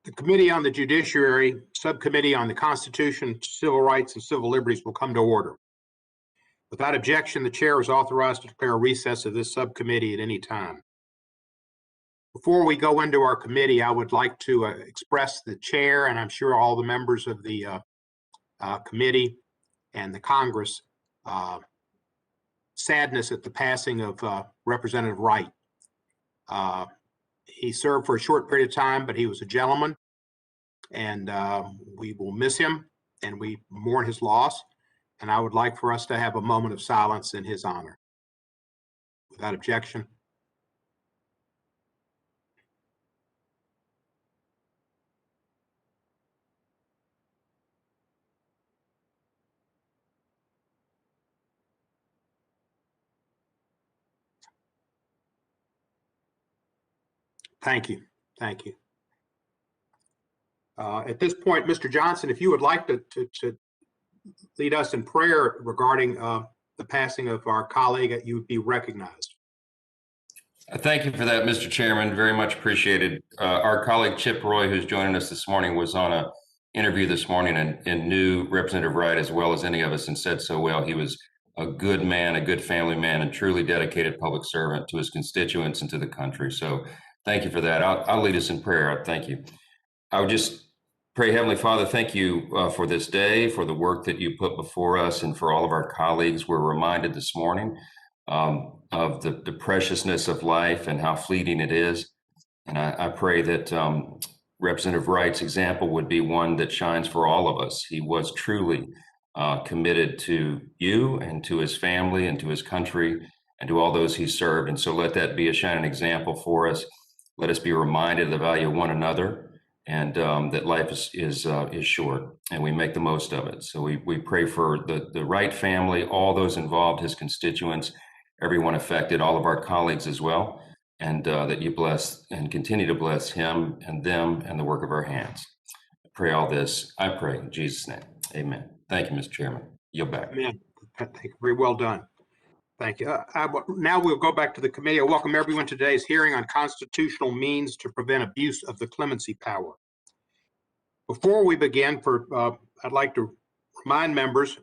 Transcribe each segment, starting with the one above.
The Committee on the Judiciary, Subcommittee on the Constitution, Civil Rights, and Civil Liberties will come to order. Without objection, the chair is authorized to declare a recess of this subcommittee at any time. Before we go into our committee, I would like to express the chair, and I'm sure all the members of the committee and the Congress, sadness at the passing of Representative Wright. He served for a short period of time, but he was a gentleman, and we will miss him, and we mourn his loss. And I would like for us to have a moment of silence in his honor. Without objection. Thank you. Thank you. At this point, Mr. Johnson, if you would like to lead us in prayer regarding the passing of our colleague, you would be recognized. Thank you for that, Mr. Chairman. Very much appreciated. Our colleague Chip Roy, who's joining us this morning, was on an interview this morning and knew Representative Wright as well as any of us and said so well. He was a good man, a good family man, and truly dedicated public servant to his constituents and to the country. So thank you for that. I'll lead us in prayer. Thank you. I would just pray, Heavenly Father, thank you for this day, for the work that you put before us, and for all of our colleagues. We're reminded this morning of the preciousness of life and how fleeting it is. And I pray that Representative Wright's example would be one that shines for all of us. He was truly committed to you and to his family and to his country and to all those he served. And so let that be a shining example for us. Let us be reminded of the value of one another, and that life is short, and we make the most of it. So we pray for the Wright family, all those involved, his constituents, everyone affected, all of our colleagues as well, and that you bless and continue to bless him and them and the work of our hands. I pray all this, I pray in Jesus' name, amen. Thank you, Mr. Chairman. Yield back. Amen. Thank you. Very well done. Thank you. Now we'll go back to the committee. I welcome everyone to today's hearing on constitutional means to prevent abuse of the clemency power. Before we begin, I'd like to remind members,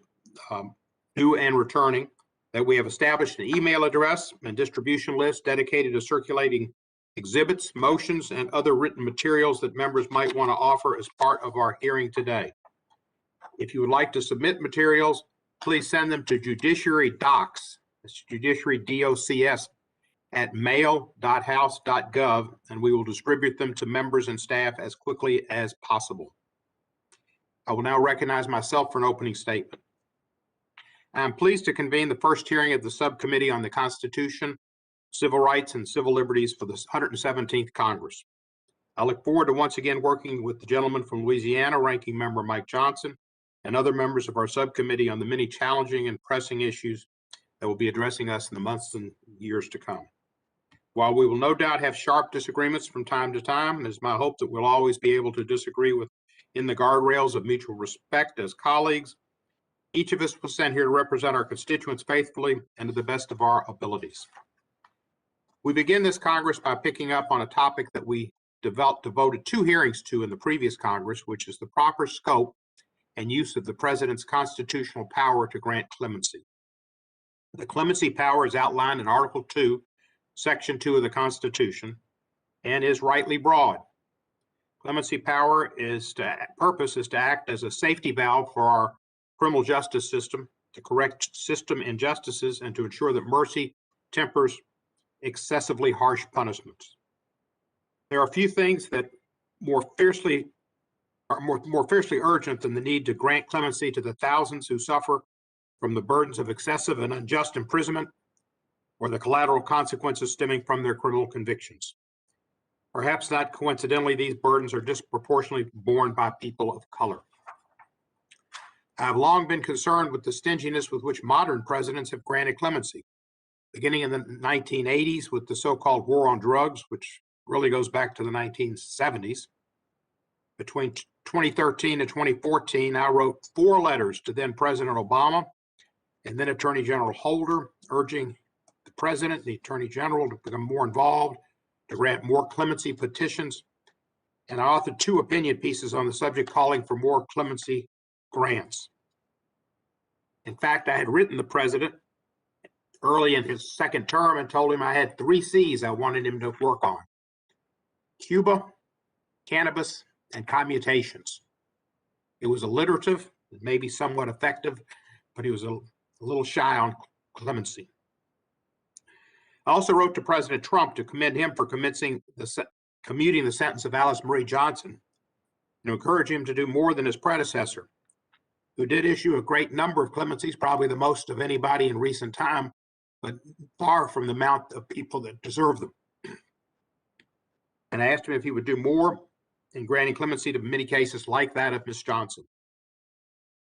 new and returning, that we have established an email address and distribution list dedicated to circulating exhibits, motions, and other written materials that members might want to offer as part of our hearing today. If you would like to submit materials, please send them to Judiciary Docs. It's Judiciary DOCS at mail.house.gov, and we will distribute them to members and staff as quickly as possible. I will now recognize myself for an opening statement. I am pleased to convene the first hearing of the Subcommittee on the Constitution, Civil Rights, and Civil Liberties for the 117th Congress. I look forward to once again working with the gentleman from Louisiana, Ranking Member Mike Johnson, and other members of our subcommittee on the many challenging and pressing issues that will be addressing us in the months and years to come. While we will no doubt have sharp disagreements from time to time, it is my hope that we'll always be able to disagree within the guardrails of mutual respect as colleagues. Each of us was sent here to represent our constituents faithfully and to the best of our abilities. We begin this Congress by picking up on a topic that we devoted 2 hearings to in the previous Congress, which is the proper scope and use of the president's constitutional power to grant clemency. The clemency power is outlined in Article 2, Section 2 of the Constitution, and is rightly broad. Clemency power purpose is to act as a safety valve for our criminal justice system, to correct system injustices, and to ensure that mercy tempers excessively harsh punishments. There are a few things that more fiercely urgent than the need to grant clemency to the thousands who suffer from the burdens of excessive and unjust imprisonment or the collateral consequences stemming from their criminal convictions. Perhaps not coincidentally, these burdens are disproportionately borne by people of color. I have long been concerned with the stinginess with which modern presidents have granted clemency, beginning in the 1980s with the so-called war on drugs, which really goes back to the 1970s. Between 2013 and 2014, I wrote 4 letters to then President Obama and then Attorney General Holder, urging the President and the Attorney General to become more involved, to grant more clemency petitions, and I authored 2 opinion pieces on the subject calling for more clemency grants. In fact, I had written the president early in his second term and told him I had 3 C's I wanted him to work on: Cuba, cannabis, and commutations. It was alliterative, maybe somewhat effective, but he was a little shy on clemency. I also wrote to President Trump to commend him for commuting the sentence of Alice Marie Johnson and to encourage him to do more than his predecessor, who did issue a great number of clemencies, probably the most of anybody in recent time, but far from the amount of people that deserve them. And I asked him if he would do more in granting clemency to many cases like that of Ms. Johnson.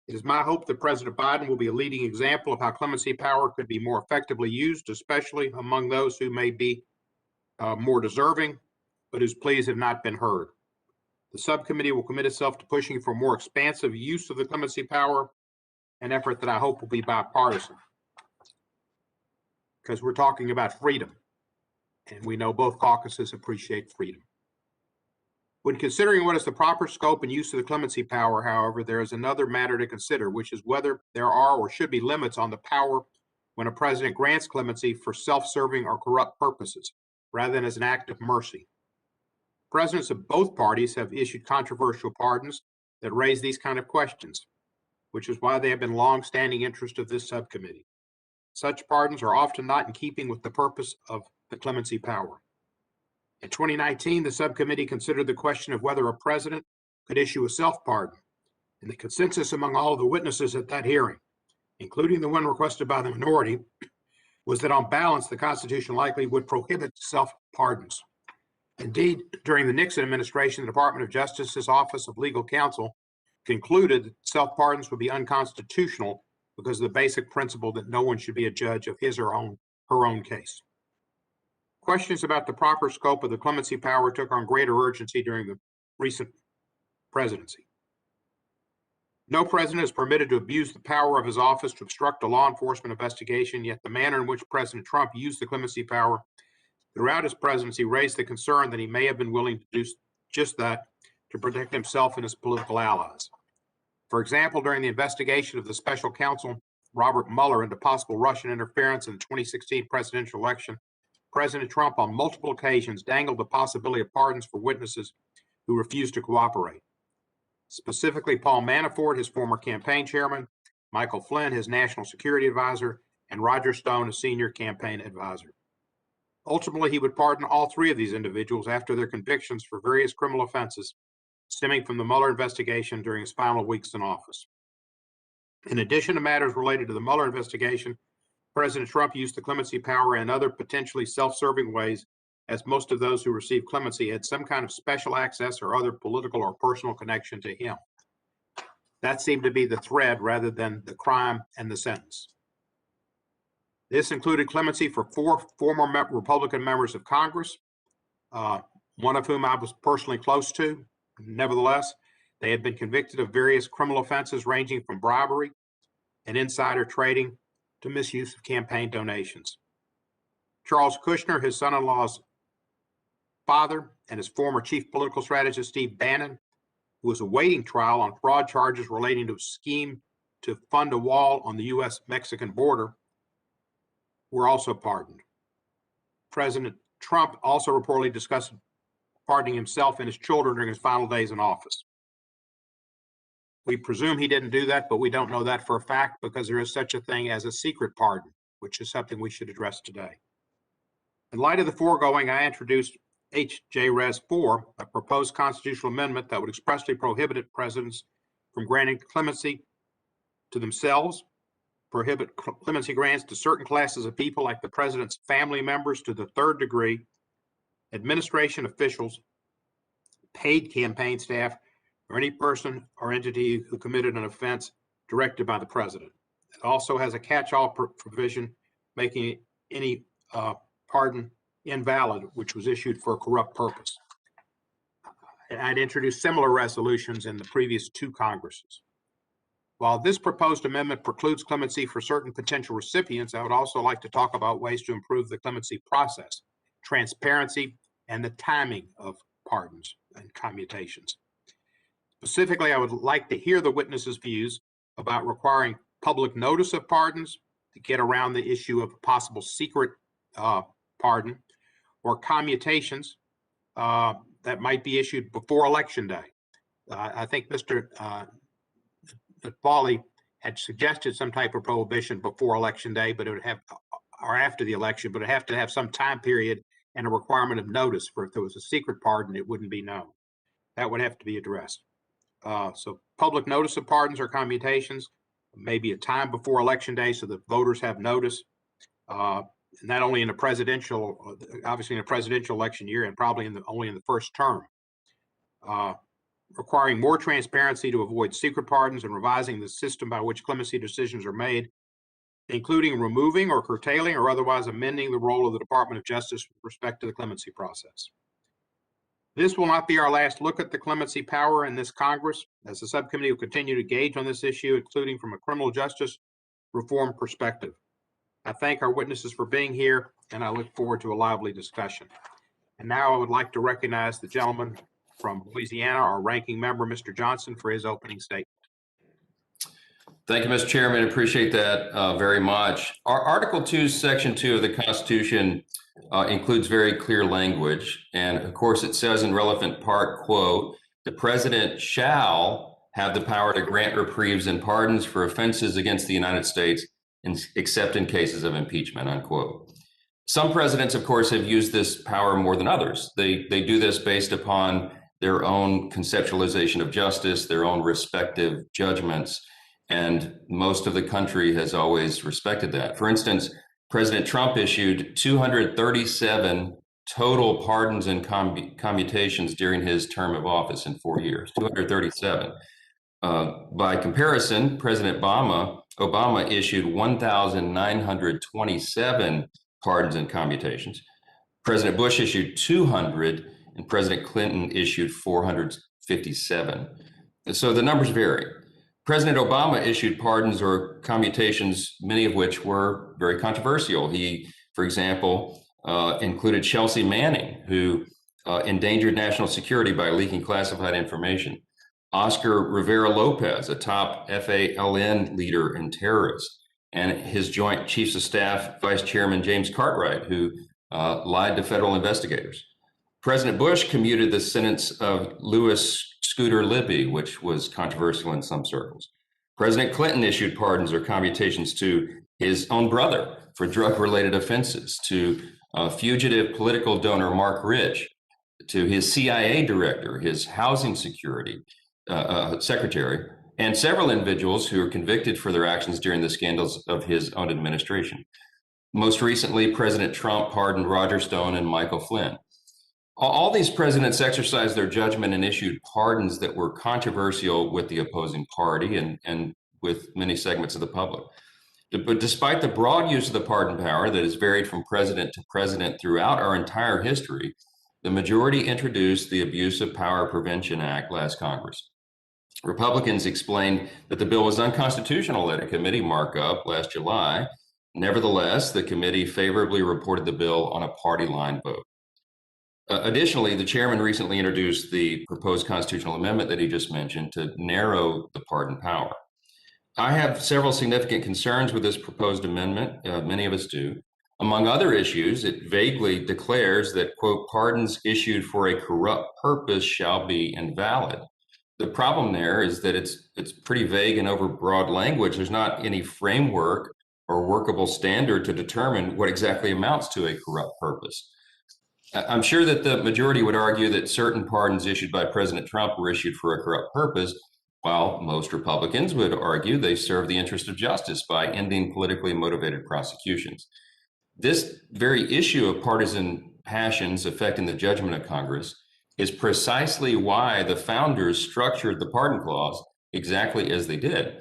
It is my hope that President Biden will be a leading example of how clemency power could be more effectively used, especially among those who may be more deserving, but whose pleas have not been heard. The subcommittee will commit itself to pushing for more expansive use of the clemency power, an effort that I hope will be bipartisan, because we're talking about freedom, and we know both caucuses appreciate freedom. When considering what is the proper scope and use of the clemency power, however, there is another matter to consider, which is whether there are or should be limits on the power when a president grants clemency for self-serving or corrupt purposes, rather than as an act of mercy. Presidents of both parties have issued controversial pardons that raise these kind of questions, which is why they have been long-standing interest of this subcommittee. Such pardons are often not in keeping with the purpose of the clemency power. In 2019, the subcommittee considered the question of whether a president could issue a self-pardon, and the consensus among all of the witnesses at that hearing, including the one requested by the minority, was that on balance, the Constitution likely would prohibit self-pardons. Indeed, during the Nixon administration, the Department of Justice's Office of Legal Counsel concluded that self-pardons would be unconstitutional because of the basic principle that no one should be a judge of his or her own case. Questions about the proper scope of the clemency power took on greater urgency during the recent presidency. No president is permitted to abuse the power of his office to obstruct a law enforcement investigation, yet the manner in which President Trump used the clemency power throughout his presidency raised the concern that he may have been willing to do just that to protect himself and his political allies. For example, during the investigation of the special counsel Robert Mueller into possible Russian interference in the 2016 presidential election, President Trump on multiple occasions dangled the possibility of pardons for witnesses who refused to cooperate. Specifically, Paul Manafort, his former campaign chairman, Michael Flynn, his national security advisor, and Roger Stone, a senior campaign advisor. Ultimately, he would pardon all 3 of these individuals after their convictions for various criminal offenses stemming from the Mueller investigation during his final weeks in office. In addition to matters related to the Mueller investigation, President Trump used the clemency power in other potentially self-serving ways, as most of those who received clemency had some kind of special access or other political or personal connection to him. That seemed to be the thread rather than the crime and the sentence. This included clemency for 4 former Republican members of Congress, one of whom I was personally close to. Nevertheless, they had been convicted of various criminal offenses ranging from bribery and insider trading to misuse of campaign donations. Charles Kushner, his son-in-law's father, and his former chief political strategist, Steve Bannon, who was awaiting trial on fraud charges relating to a scheme to fund a wall on the U.S.-Mexican border, were also pardoned. President Trump also reportedly discussed pardoning himself and his children during his final days in office. We presume he didn't do that, but we don't know that for a fact because there is such a thing as a secret pardon, which is something we should address today. In light of the foregoing, I introduced H.J. Res. 4, a proposed constitutional amendment that would expressly prohibit presidents from granting clemency to themselves, prohibit clemency grants to certain classes of people like the president's family members to the 3rd degree, administration officials, paid campaign staff, or any person or entity who committed an offense directed by the president. It also has a catch-all provision making any pardon invalid, which was issued for a corrupt purpose. I'd introduced similar resolutions in the previous 2 Congresses. While this proposed amendment precludes clemency for certain potential recipients, I would also like to talk about ways to improve the clemency process, transparency, and the timing of pardons and commutations. Specifically, I would like to hear the witnesses' views about requiring public notice of pardons to get around the issue of a possible secret pardon, or commutations that might be issued before Election Day. I think Mr. Fawley had suggested some type of prohibition before Election Day, but it would have, or after the election, but it would have to have some time period and a requirement of notice. For if there was a secret pardon, it wouldn't be known. That would have to be addressed. So public notice of pardons or commutations, maybe a time before Election Day so that voters have notice. Not only in a presidential, obviously in a presidential election year, and probably only in the first term. Requiring more transparency to avoid secret pardons and revising the system by which clemency decisions are made, including removing or curtailing or otherwise amending the role of the Department of Justice with respect to the clemency process. This will not be our last look at the clemency power in this Congress, as the subcommittee will continue to engage on this issue, including from a criminal justice reform perspective. I thank our witnesses for being here, and I look forward to a lively discussion. And now I would like to recognize the gentleman from Louisiana, our ranking member, Mr. Johnson, for his opening statement. Thank you, Mr. Chairman. Appreciate that very much. Our Article 2, Section 2 of the Constitution includes very clear language. And of course, it says in relevant part, quote, "The president shall have the power to grant reprieves and pardons for offenses against the United States, except in cases of impeachment," unquote. Some presidents, of course, have used this power more than others. They do this based upon their own conceptualization of justice, their own respective judgments, and most of the country has always respected that. For instance, President Trump issued 237 total pardons and commutations during his term of office in 4 years, 237. By comparison, President Obama issued 1,927 pardons and commutations. President Bush issued 200, and President Clinton issued 457. And so the numbers vary. President Obama issued pardons or commutations, many of which were very controversial. He, for example, included Chelsea Manning, who endangered national security by leaking classified information. Oscar Rivera Lopez, a top FALN leader and terrorist, and his Joint Chiefs of Staff Vice Chairman James Cartwright, who lied to federal investigators. President Bush commuted the sentence of Louis Scooter Libby, which was controversial in some circles. President Clinton issued pardons or commutations to his own brother for drug-related offenses, to fugitive political donor Mark Rich, to his CIA director, his housing security secretary, and several individuals who were convicted for their actions during the scandals of his own administration. Most recently, President Trump pardoned Roger Stone and Michael Flynn. All these presidents exercised their judgment and issued pardons that were controversial with the opposing party and with many segments of the public. But despite the broad use of the pardon power that has varied from president to president throughout our entire history, the majority introduced the Abusive Power Prevention Act last Congress. Republicans explained that the bill was unconstitutional at a committee markup last July. Nevertheless, the committee favorably reported the bill on a party line vote. Additionally, the chairman recently introduced the proposed constitutional amendment that he just mentioned to narrow the pardon power. I have several significant concerns with this proposed amendment. Many of us do. Among other issues, it vaguely declares that, quote, "pardons issued for a corrupt purpose shall be invalid." The problem there is that it's pretty vague and overbroad language. There's not any framework or workable standard to determine what exactly amounts to a corrupt purpose. I'm sure that the majority would argue that certain pardons issued by President Trump were issued for a corrupt purpose, while most Republicans would argue they serve the interest of justice by ending politically motivated prosecutions. This very issue of partisan passions affecting the judgment of Congress is precisely why the founders structured the pardon clause exactly as they did.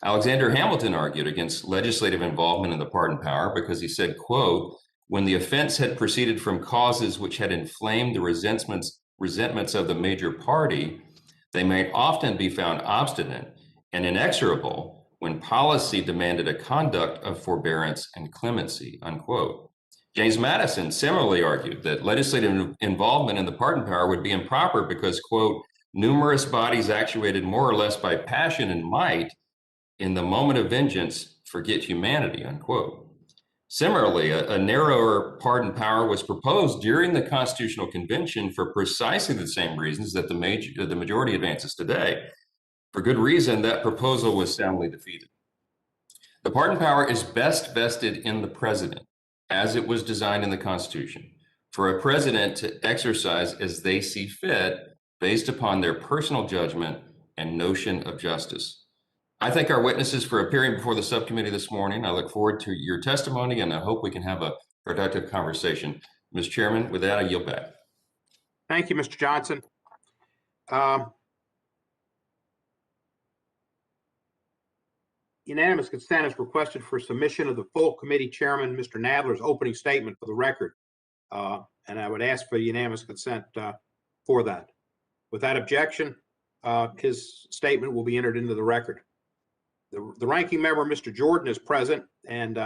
Alexander Hamilton argued against legislative involvement in the pardon power because he said, quote, "When the offense had proceeded from causes which had inflamed the resentments of the major party, they might often be found obstinate and inexorable when policy demanded a conduct of forbearance and clemency," unquote. James Madison similarly argued that legislative involvement in the pardon power would be improper because, quote, numerous bodies actuated more or less by passion and might in the moment of vengeance forget humanity, unquote. Similarly, a narrower pardon power was proposed during the Constitutional Convention for precisely the same reasons that the majority advances today. For good reason, that proposal was soundly defeated. The pardon power is best vested in the president, as it was designed in the Constitution, for a president to exercise as they see fit based upon their personal judgment and notion of justice. I thank our witnesses for appearing before the subcommittee this morning. I look forward to your testimony, and I hope we can have a productive conversation. Mr. Chairman, with that, I yield back. Thank you, Mr. Johnson. Unanimous consent is requested for submission of the full committee chairman, Mr. Nadler's opening statement for the record. And I would ask for unanimous consent for that. Without objection, his statement will be entered into the record. The ranking member, Mr. Jordan, is present, and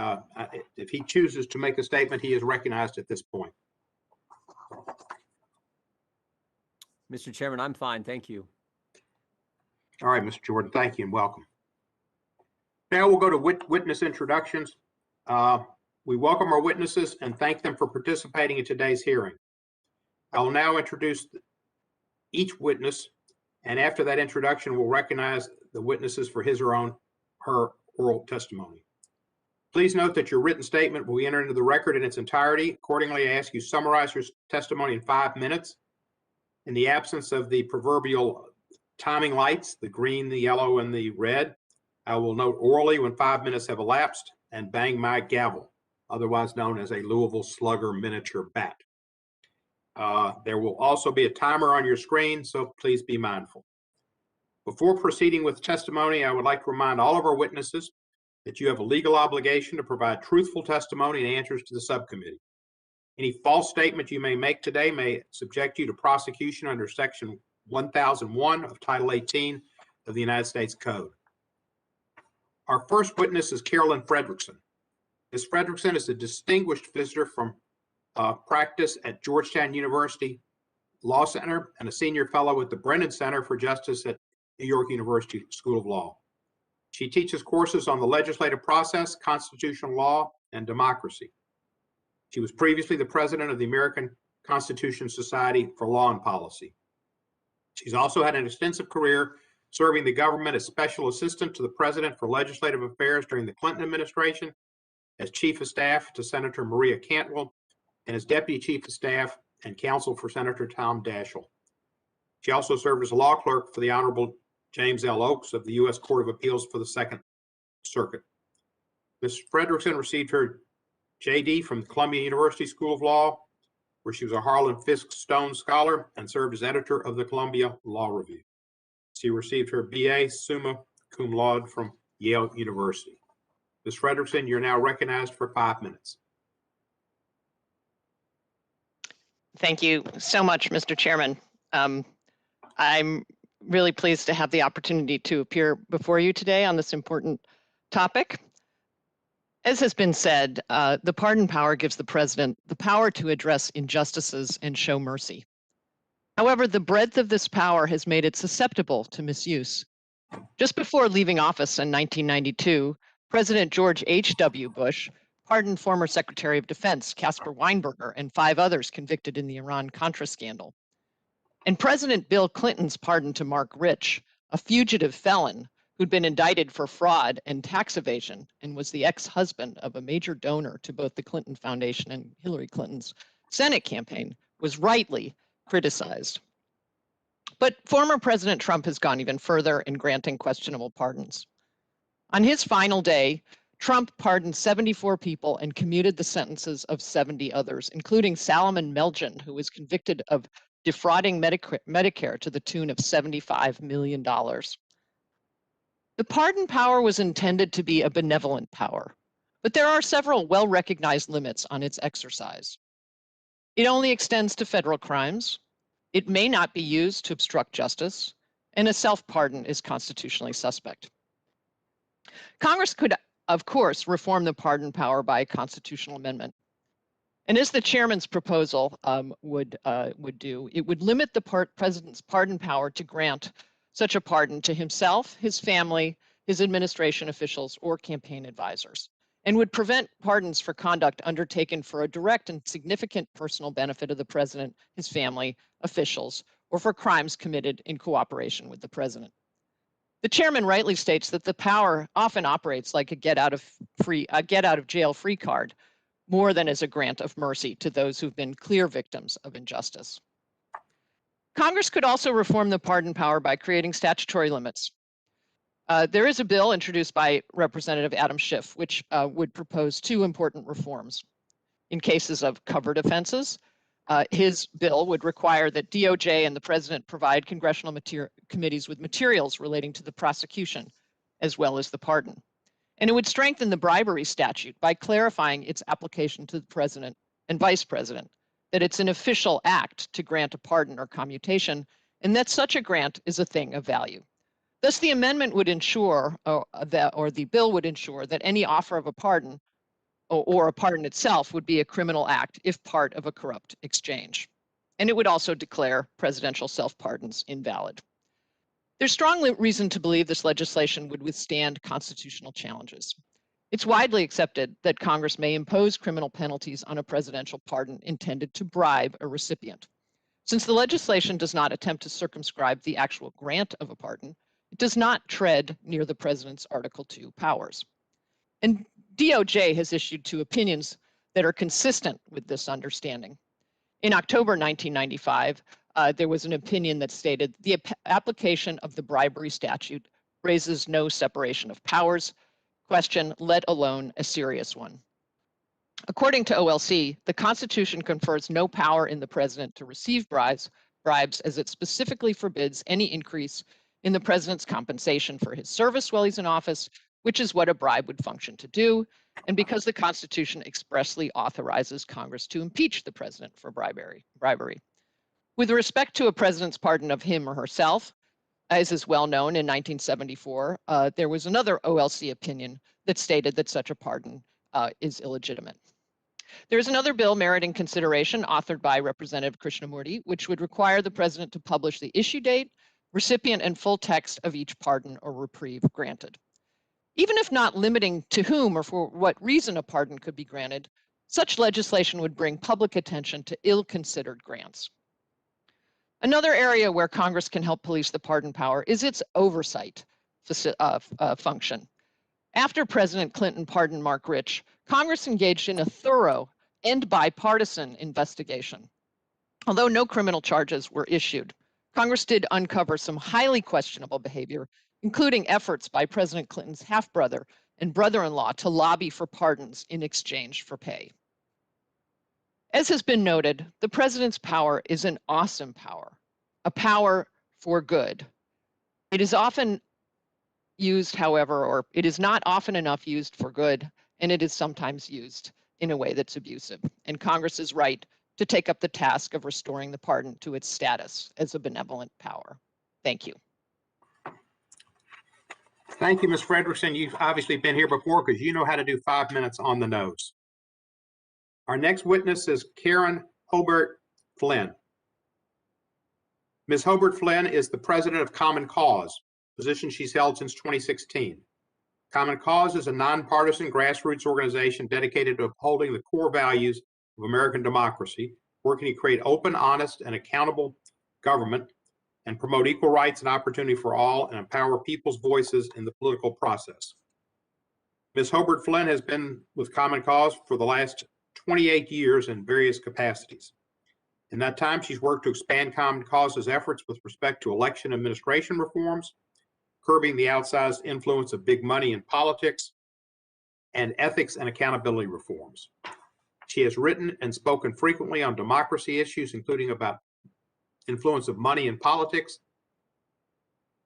if he chooses to make a statement, he is recognized at this point. Mr. Chairman, I'm fine. Thank you. All right, Mr. Jordan, thank you and welcome. Now we'll go to witness introductions. We welcome our witnesses and thank them for participating in today's hearing. I will now introduce each witness, and after that introduction, we'll recognize the witnesses for his or her oral testimony. Please note that your written statement will be entered into the record in its entirety. Accordingly, I ask you to summarize your testimony in 5 minutes. In the absence of the proverbial timing lights, the green, the yellow, and the red, I will note orally when 5 minutes have elapsed and bang my gavel, otherwise known as a Louisville Slugger miniature bat. There will also be a timer on your screen, so please be mindful. Before proceeding with testimony, I would like to remind all of our witnesses that you have a legal obligation to provide truthful testimony and answers to the subcommittee. Any false statement you may make today may subject you to prosecution under Section 1001 of Title 18 of the United States Code. Our first witness is Carolyn Frederickson. Ms. Frederickson is a distinguished visitor from practice at Georgetown University Law Center and a senior fellow at the Brennan Center for Justice at New York University School of Law. She teaches courses on the legislative process, constitutional law, and democracy. She was previously the president of the American Constitution Society for Law and Policy. She's also had an extensive career serving the government as special assistant to the president for legislative affairs during the Clinton administration, as chief of staff to Senator Maria Cantwell, and as deputy chief of staff and counsel for Senator Tom Daschle. She also served as a law clerk for the Honorable James L. Oaks of the U.S. Court of Appeals for the Second Circuit. Ms. Frederickson received her JD from the Columbia University School of Law, where she was a Harlan Fiske Stone Scholar and served as editor of the Columbia Law Review. She received her BA summa cum laude from Yale University. Ms. Frederickson, you're now recognized for 5 minutes. Thank you so much, Mr. Chairman. I'm really pleased to have the opportunity to appear before you today on this important topic. As has been said, the pardon power gives the president the power to address injustices and show mercy. However, the breadth of this power has made it susceptible to misuse. Just before leaving office in 1992, President George H.W. Bush pardoned former Secretary of Defense Caspar Weinberger and 5 others convicted in the Iran-Contra scandal. And President Bill Clinton's pardon to Mark Rich, a fugitive felon who'd been indicted for fraud and tax evasion and was the ex-husband of a major donor to both the Clinton Foundation and Hillary Clinton's Senate campaign, was rightly criticized. But former President Trump has gone even further in granting questionable pardons. On his final day, Trump pardoned 74 people and commuted the sentences of 70 others, including Salomon Melgen, who was convicted of defrauding Medicare to the tune of $75 million. The pardon power was intended to be a benevolent power, but there are several well-recognized limits on its exercise. It only extends to federal crimes. It may not be used to obstruct justice, and a self-pardon is constitutionally suspect. Congress could, of course, reform the pardon power by a constitutional amendment. And as the chairman's proposal would do, it would limit the president's pardon power to grant such a pardon to himself, his family, his administration officials, or campaign advisors, and would prevent pardons for conduct undertaken for a direct and significant personal benefit of the president, his family, officials, or for crimes committed in cooperation with the president. The chairman rightly states that the power often operates like a get out of jail free card, more than as a grant of mercy to those who've been clear victims of injustice. Congress could also reform the pardon power by creating statutory limits. There is a bill introduced by Representative Adam Schiff, which would propose two important reforms. In cases of covered offenses, his bill would require that DOJ and the president provide congressional committees with materials relating to the prosecution, as well as the pardon. And it would strengthen the bribery statute by clarifying its application to the president and vice president, that it's an official act to grant a pardon or commutation, and that such a grant is a thing of value. Thus, the amendment would ensure, the bill would ensure that any offer of a pardon or a pardon itself would be a criminal act if part of a corrupt exchange. And it would also declare presidential self-pardons invalid. There's strong reason to believe this legislation would withstand constitutional challenges. It's widely accepted that Congress may impose criminal penalties on a presidential pardon intended to bribe a recipient. Since the legislation does not attempt to circumscribe the actual grant of a pardon, it does not tread near the president's Article II powers. And DOJ has issued two opinions that are consistent with this understanding. In October 1995, there was an opinion that stated the application of the bribery statute raises no separation of powers question, let alone a serious one. According to OLC, the Constitution confers no power in the president to receive bribes as it specifically forbids any increase in the president's compensation for his service while he's in office, which is what a bribe would function to do, and because the Constitution expressly authorizes Congress to impeach the president for bribery. With respect to a president's pardon of him or herself, as is well known, in 1974, there was another OLC opinion that stated that such a pardon is illegitimate. There's another bill meriting consideration authored by Representative Krishnamurti, which would require the president to publish the issue date, recipient, and full text of each pardon or reprieve granted. Even if not limiting to whom or for what reason a pardon could be granted, such legislation would bring public attention to ill-considered grants. Another area where Congress can help police the pardon power is its oversight function. After President Clinton pardoned Mark Rich, Congress engaged in a thorough and bipartisan investigation. Although no criminal charges were issued, Congress did uncover some highly questionable behavior, including efforts by President Clinton's half-brother and brother-in-law to lobby for pardons in exchange for pay. As has been noted, the president's power is an awesome power, a power for good. It is often used, however, or it is not often enough used for good, and it is sometimes used in a way that's abusive. And Congress is right to take up the task of restoring the pardon to its status as a benevolent power. Thank you. Thank you, Ms. Frederickson. You've obviously been here before because you know how to do 5 minutes on the nose. Our next witness is Karen Hobart Flynn. Ms. Hobart Flynn is the president of Common Cause, a position she's held since 2016. Common Cause is a nonpartisan grassroots organization dedicated to upholding the core values of American democracy, working to create open, honest, and accountable government and promote equal rights and opportunity for all and empower people's voices in the political process. Ms. Hobart Flynn has been with Common Cause for the last 28 years in various capacities. In that time, she's worked to expand Common Cause's efforts with respect to election administration reforms, curbing the outsized influence of big money in politics, and ethics and accountability reforms. She has written and spoken frequently on democracy issues, including about influence of money in politics,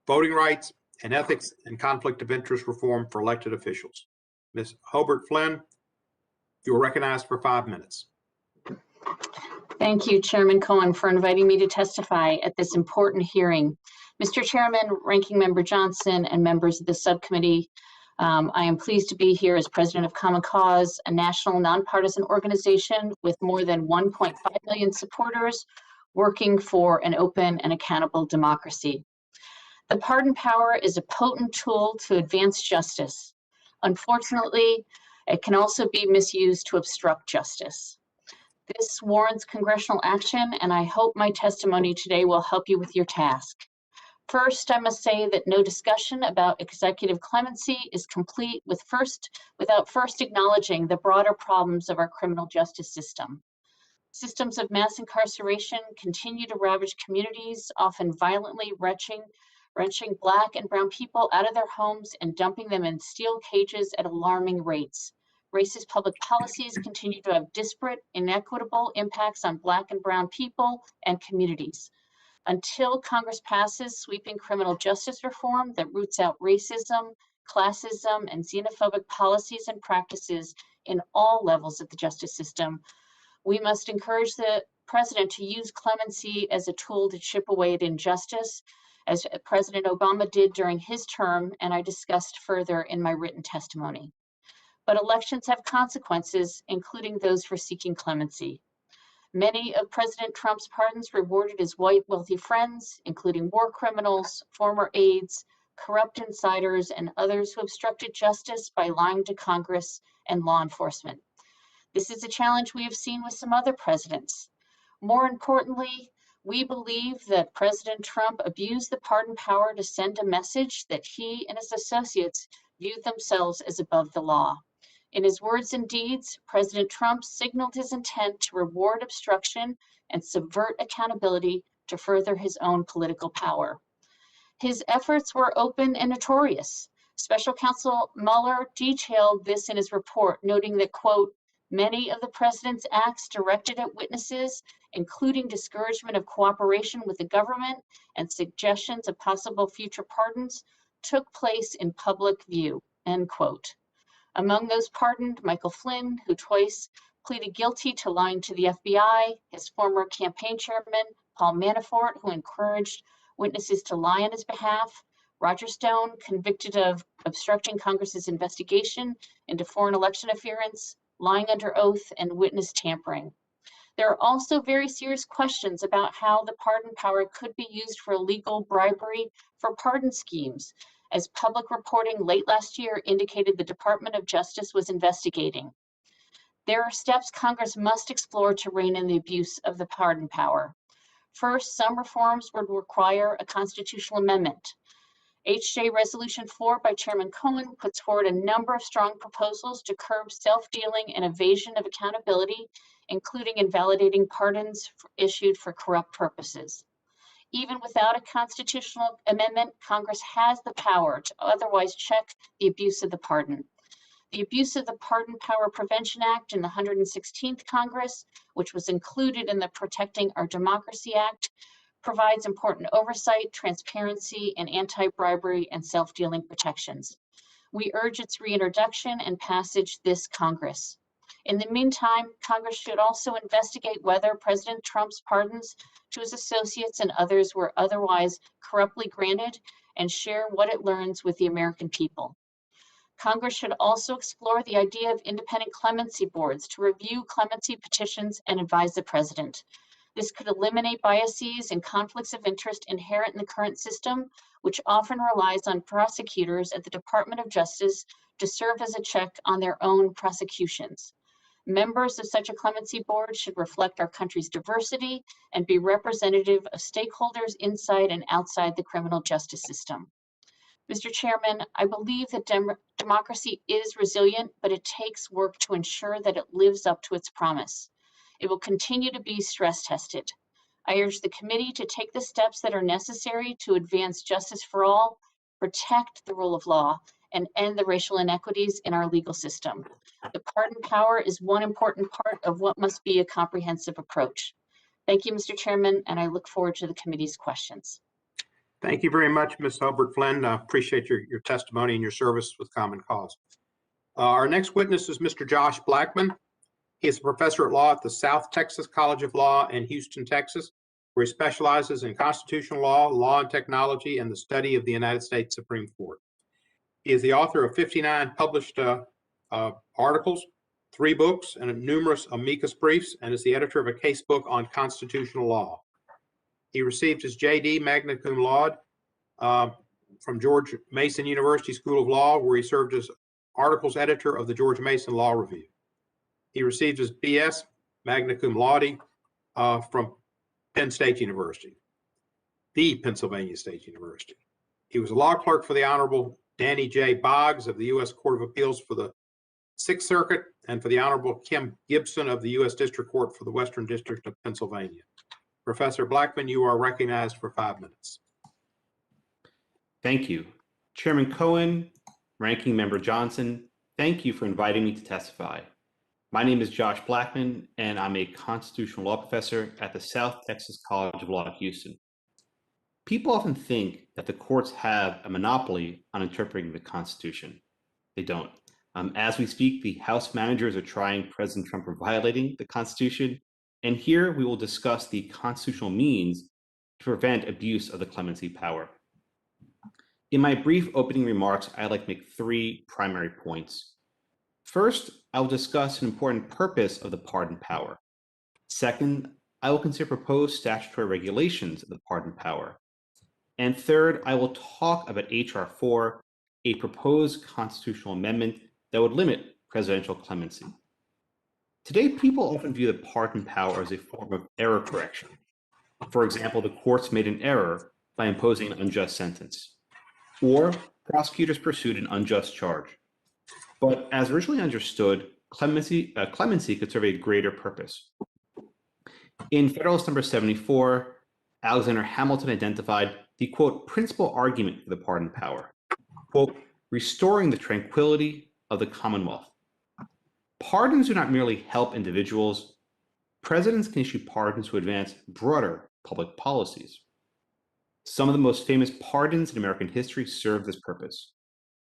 voting rights, and ethics and conflict of interest reform for elected officials. Ms. Hobart Flynn, you are recognized for 5 minutes. Thank you, Chairman Cohen, for inviting me to testify at this important hearing. Mr. Chairman, Ranking Member Johnson, and members of the subcommittee, I am pleased to be here as president of Common Cause, a national nonpartisan organization with more than 1.5 million supporters working for an open and accountable democracy. The pardon power is a potent tool to advance justice. Unfortunately, it can also be misused to obstruct justice. This warrants congressional action, and I hope my testimony today will help you with your task. First, I must say that no discussion about executive clemency is complete without first acknowledging the broader problems of our criminal justice system. Systems of mass incarceration continue to ravage communities, often violently wrenching Black and Brown people out of their homes and dumping them in steel cages at alarming rates. Racist public policies continue to have disparate, inequitable impacts on Black and Brown people and communities. Until Congress passes sweeping criminal justice reform that roots out racism, classism, and xenophobic policies and practices in all levels of the justice system, we must encourage the president to use clemency as a tool to chip away at injustice, as President Obama did during his term, and I discussed further in my written testimony. But elections have consequences, including those for seeking clemency. Many of President Trump's pardons rewarded his white wealthy friends, including war criminals, former aides, corrupt insiders, and others who obstructed justice by lying to Congress and law enforcement. This is a challenge we have seen with some other presidents. More importantly, we believe that President Trump abused the pardon power to send a message that he and his associates viewed themselves as above the law. In his words and deeds, President Trump signaled his intent to reward obstruction and subvert accountability to further his own political power. His efforts were open and notorious. Special Counsel Mueller detailed this in his report, noting that, quote, many of the president's acts directed at witnesses, including discouragement of cooperation with the government and suggestions of possible future pardons, took place in public view, end quote. Among those pardoned, Michael Flynn, who twice pleaded guilty to lying to the FBI, his former campaign chairman, Paul Manafort, who encouraged witnesses to lie on his behalf, Roger Stone, convicted of obstructing Congress's investigation into foreign election interference, lying under oath, and witness tampering. There are also very serious questions about how the pardon power could be used for illegal bribery for pardon schemes, as public reporting late last year indicated the Department of Justice was investigating. There are steps Congress must explore to rein in the abuse of the pardon power. First, some reforms would require a constitutional amendment. HJ Resolution 4 by Chairman Cohen puts forward a number of strong proposals to curb self-dealing and evasion of accountability, including invalidating pardons issued for corrupt purposes. Even without a constitutional amendment, Congress has the power to otherwise check the abuse of the pardon. The Abuse of the Pardon Power Prevention Act in the 116th Congress, which was included in the Protecting Our Democracy Act, provides important oversight, transparency, and anti-bribery and self-dealing protections. We urge its reintroduction and passage this Congress. In the meantime, Congress should also investigate whether President Trump's pardons to his associates and others were otherwise corruptly granted, and share what it learns with the American people. Congress should also explore the idea of independent clemency boards to review clemency petitions and advise the president. This could eliminate biases and conflicts of interest inherent in the current system, which often relies on prosecutors at the Department of Justice to serve as a check on their own prosecutions. Members of such a clemency board should reflect our country's diversity and be representative of stakeholders inside and outside the criminal justice system. Mr. Chairman, I believe that democracy is resilient, but it takes work to ensure that it lives up to its promise. It will continue to be stress tested. I urge the committee to take the steps that are necessary to advance justice for all, protect the rule of law, and end the racial inequities in our legal system. The pardon power is one important part of what must be a comprehensive approach. Thank you, Mr. Chairman, and I look forward to the committee's questions. Thank you very much, Ms. Albert Flynn. I appreciate your testimony and your service with Common Cause. Our next witness is Mr. Josh Blackman. He is a professor at law at the South Texas College of Law in Houston, Texas, where he specializes in constitutional law, law and technology, and the study of the United States Supreme Court. He is the author of 59 published articles, 3 books, and numerous amicus briefs, and is the editor of a case book on constitutional law. He received his JD magna cum laude from George Mason University School of Law, where he served as articles editor of the George Mason Law Review. He received his BS magna cum laude from Penn State University, the Pennsylvania State University. He was a law clerk for the Honorable Danny J. Boggs of the U.S. Court of Appeals for the Sixth Circuit and for the Honorable Kim Gibson of the U.S. District Court for the Western District of Pennsylvania. Professor Blackman, you are recognized for 5 minutes. Thank you. Chairman Cohen, Ranking Member Johnson, thank you for inviting me to testify. My name is Josh Blackman, and I'm a constitutional law professor at the South Texas College of Law at Houston. People often think that the courts have a monopoly on interpreting the Constitution. They don't. As we speak, the House managers are trying President Trump for violating the Constitution, and here we will discuss the constitutional means to prevent abuse of the clemency power. In my brief opening remarks, I'd like to make 3 primary points. First, I will discuss an important purpose of the pardon power. Second, I will consider proposed statutory regulations of the pardon power. And third, I will talk about H.R. 4, a proposed constitutional amendment that would limit presidential clemency. Today, people often view the pardon power as a form of error correction. For example, the courts made an error by imposing an unjust sentence, or prosecutors pursued an unjust charge. But as originally understood, clemency could serve a greater purpose. In Federalist Number 74, Alexander Hamilton identified the, quote, principal argument for the pardon power, quote, restoring the tranquility of the Commonwealth. Pardons do not merely help individuals. Presidents can issue pardons to advance broader public policies. Some of the most famous pardons in American history serve this purpose.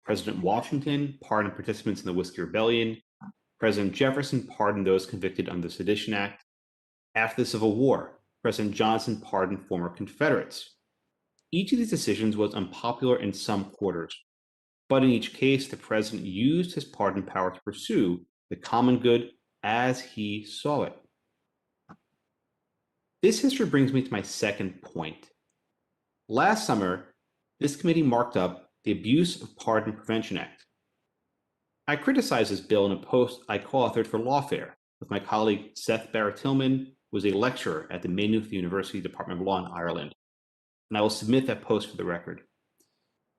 President Washington pardoned participants in the Whiskey Rebellion. President Jefferson pardoned those convicted under the Sedition Act. After the Civil War, President Johnson pardoned former Confederates. Each of these decisions was unpopular in some quarters, but in each case, the president used his pardon power to pursue the common good as he saw it. This history brings me to my second point. Last summer, this committee marked up the Abuse of Pardon Prevention Act. I criticized this bill in a post I co-authored for Lawfare with my colleague Seth Barrett-Tillman, who was a lecturer at the Maynooth University Department of Law in Ireland, and I will submit that post for the record.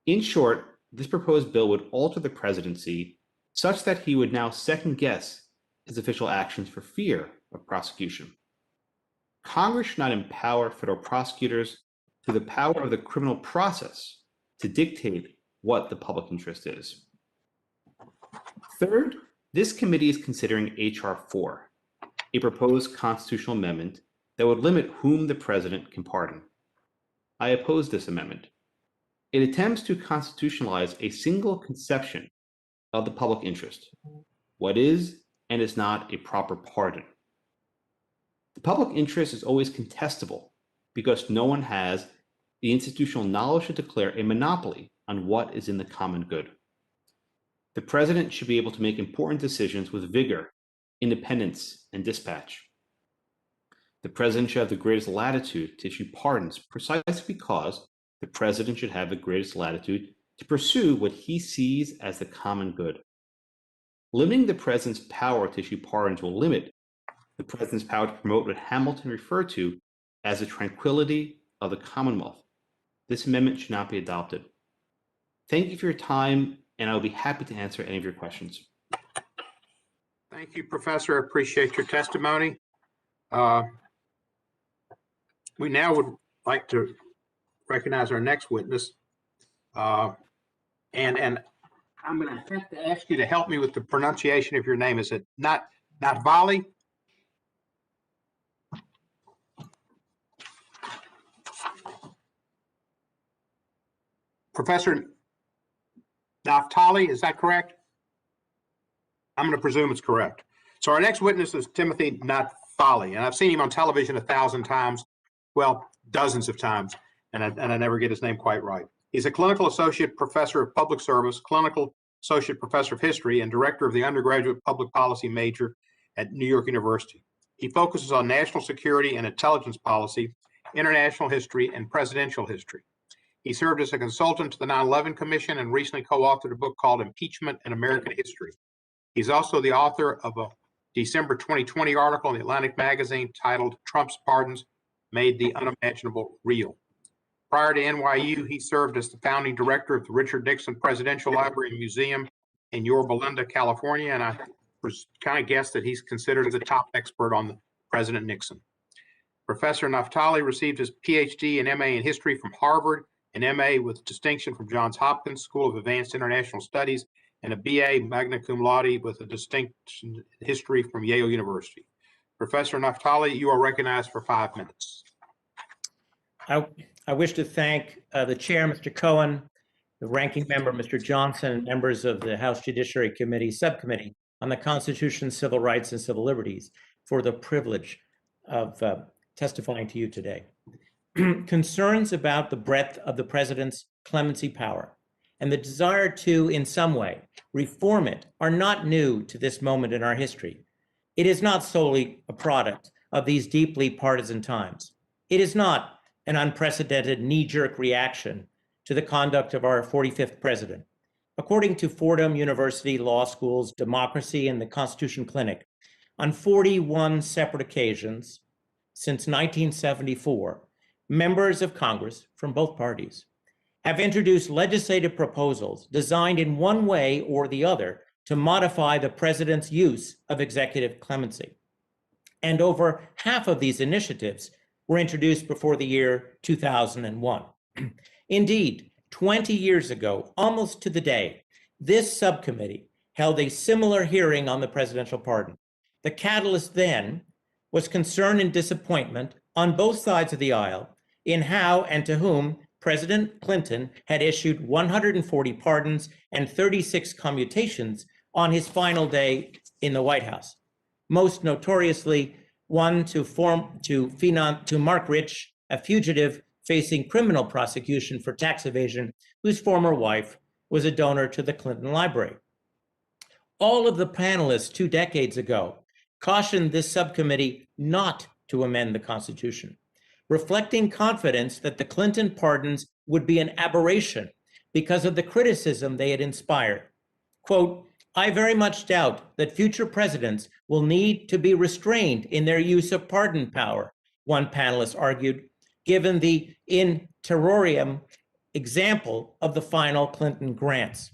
In short, this proposed bill would alter the presidency such that he would now second-guess his official actions for fear of prosecution. Congress should not empower federal prosecutors through the power of the criminal process to dictate what the public interest is. Third, this committee is considering H.R. 4, a proposed constitutional amendment that would limit whom the president can pardon. I oppose this amendment. It attempts to constitutionalize a single conception of the public interest, what is and is not a proper pardon. The public interest is always contestable because no one has the institutional knowledge to declare a monopoly on what is in the common good. The president should be able to make important decisions with vigor, independence, and dispatch. The president should have the greatest latitude to issue pardons precisely because the president should have the greatest latitude to pursue what he sees as the common good. Limiting the president's power to issue pardons will limit the president's power to promote what Hamilton referred to as the tranquility of the Commonwealth. This amendment should not be adopted. Thank you for your time, and I'll be happy to answer any of your questions. Thank you, Professor. I appreciate your testimony. We now would like to recognize our next witness. And I'm going to have to ask you to help me with the pronunciation of your name. Is it not Vali? Professor Naftali, is that correct? I'm going to presume it's correct. So our next witness is Timothy Naftali, and I've seen him on television 1,000 times, well, dozens of times, and I never get his name quite right. He's a clinical associate professor of public service, clinical associate professor of history, and director of the undergraduate public policy major at New York University. He focuses on national security and intelligence policy, international history, and presidential history. He served as a consultant to the 9/11 Commission and recently co-authored a book called Impeachment in American History. He's also the author of a December 2020 article in the Atlantic magazine titled Trump's Pardons Made the Unimaginable Real. Prior to NYU, he served as the founding director of the Richard Nixon Presidential Library and Museum in Yorba Linda, California, and I kind of guess that he's considered the top expert on President Nixon. Professor Naftali received his PhD and MA in history from Harvard, an MA with distinction from Johns Hopkins School of Advanced International Studies, and a BA magna cum laude with a distinction in history from Yale University. Professor Naftali, you are recognized for 5 minutes. I wish to thank the chair, Mr. Cohen, the ranking member, Mr. Johnson, and members of the House Judiciary Committee Subcommittee on the Constitution, Civil Rights, and Civil Liberties for the privilege of testifying to you today. Concerns about the breadth of the president's clemency power and the desire to, in some way, reform it are not new to this moment in our history. It is not solely a product of these deeply partisan times. It is not an unprecedented knee-jerk reaction to the conduct of our 45th president. According to Fordham University Law School's Democracy and the Constitution Clinic, on 41 separate occasions since 1974, members of Congress from both parties have introduced legislative proposals designed in one way or the other to modify the president's use of executive clemency. And over half of these initiatives were introduced before the year 2001. Indeed, 20 years ago, almost to the day, this subcommittee held a similar hearing on the presidential pardon. The catalyst then was concern and disappointment on both sides of the aisle in how and to whom President Clinton had issued 140 pardons and 36 commutations on his final day in the White House. Most notoriously, one to Mark Rich, a fugitive facing criminal prosecution for tax evasion, whose former wife was a donor to the Clinton Library. All of the panelists 2 decades ago cautioned this subcommittee not to amend the Constitution, reflecting confidence that the Clinton pardons would be an aberration because of the criticism they had inspired. Quote, "I very much doubt that future presidents will need to be restrained in their use of pardon power," one panelist argued, given the in terroriam example of the final Clinton grants.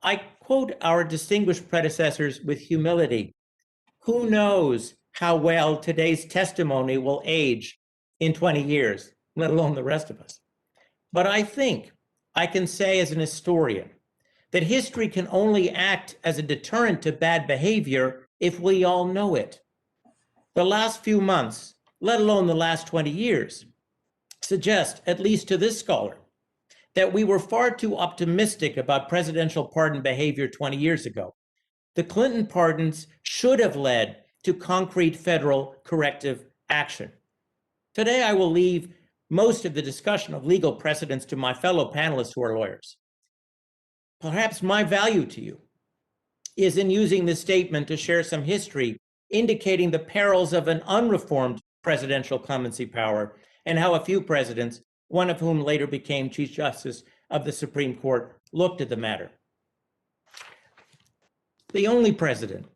I quote our distinguished predecessors with humility. Who knows how well today's testimony will age in 20 years, let alone the rest of us. But I think I can say as an historian that history can only act as a deterrent to bad behavior if we all know it. The last few months, let alone the last 20 years, suggest, at least to this scholar, that we were far too optimistic about presidential pardon behavior 20 years ago. The Clinton pardons should have led to concrete federal corrective action. Today, I will leave most of the discussion of legal precedents to my fellow panelists who are lawyers. Perhaps my value to you is in using this statement to share some history indicating the perils of an unreformed presidential clemency power and how a few presidents, one of whom later became Chief Justice of the Supreme Court, looked at the matter. The only president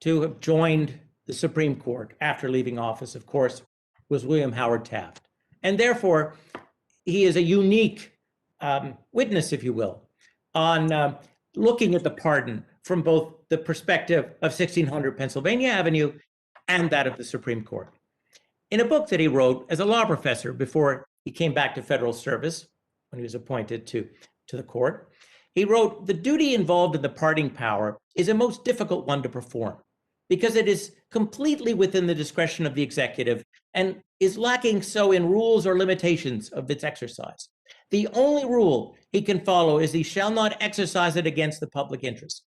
to have joined the Supreme Court after leaving office, of course, was William Howard Taft. And therefore, he is a unique witness, if you will, on looking at the pardon from both the perspective of 1600 Pennsylvania Avenue and that of the Supreme Court. In a book that he wrote as a law professor before he came back to federal service, when he was appointed to the court, he wrote, "The duty involved in the pardoning power is a most difficult one to perform because it is completely within the discretion of the executive and is lacking so in rules or limitations of its exercise. The only rule he can follow is he shall not exercise it against the public interest."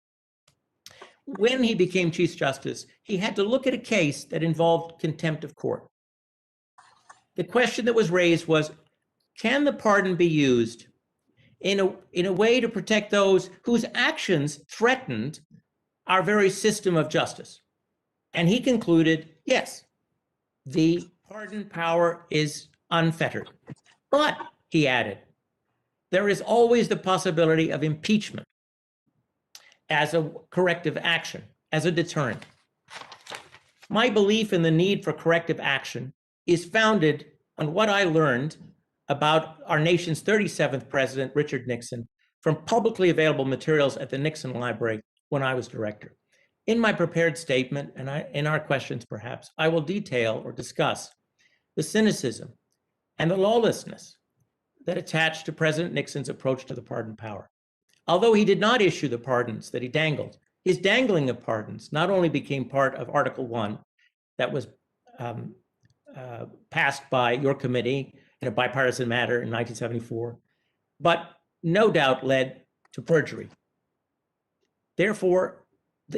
When he became Chief Justice, he had to look at a case that involved contempt of court. The question that was raised was, can the pardon be used in a way to protect those whose actions threatened our very system of justice. And he concluded, yes, the pardon power is unfettered. But, he added, there is always the possibility of impeachment as a corrective action, as a deterrent. My belief in the need for corrective action is founded on what I learned about our nation's 37th president, Richard Nixon, from publicly available materials at the Nixon Library when I was director. In my prepared statement, and in our questions perhaps, I will detail or discuss the cynicism and the lawlessness that attached to President Nixon's approach to the pardon power. Although he did not issue the pardons that he dangled, his dangling of pardons not only became part of Article 1 that was passed by your committee in a bipartisan matter in 1974, but no doubt led to perjury. Therefore,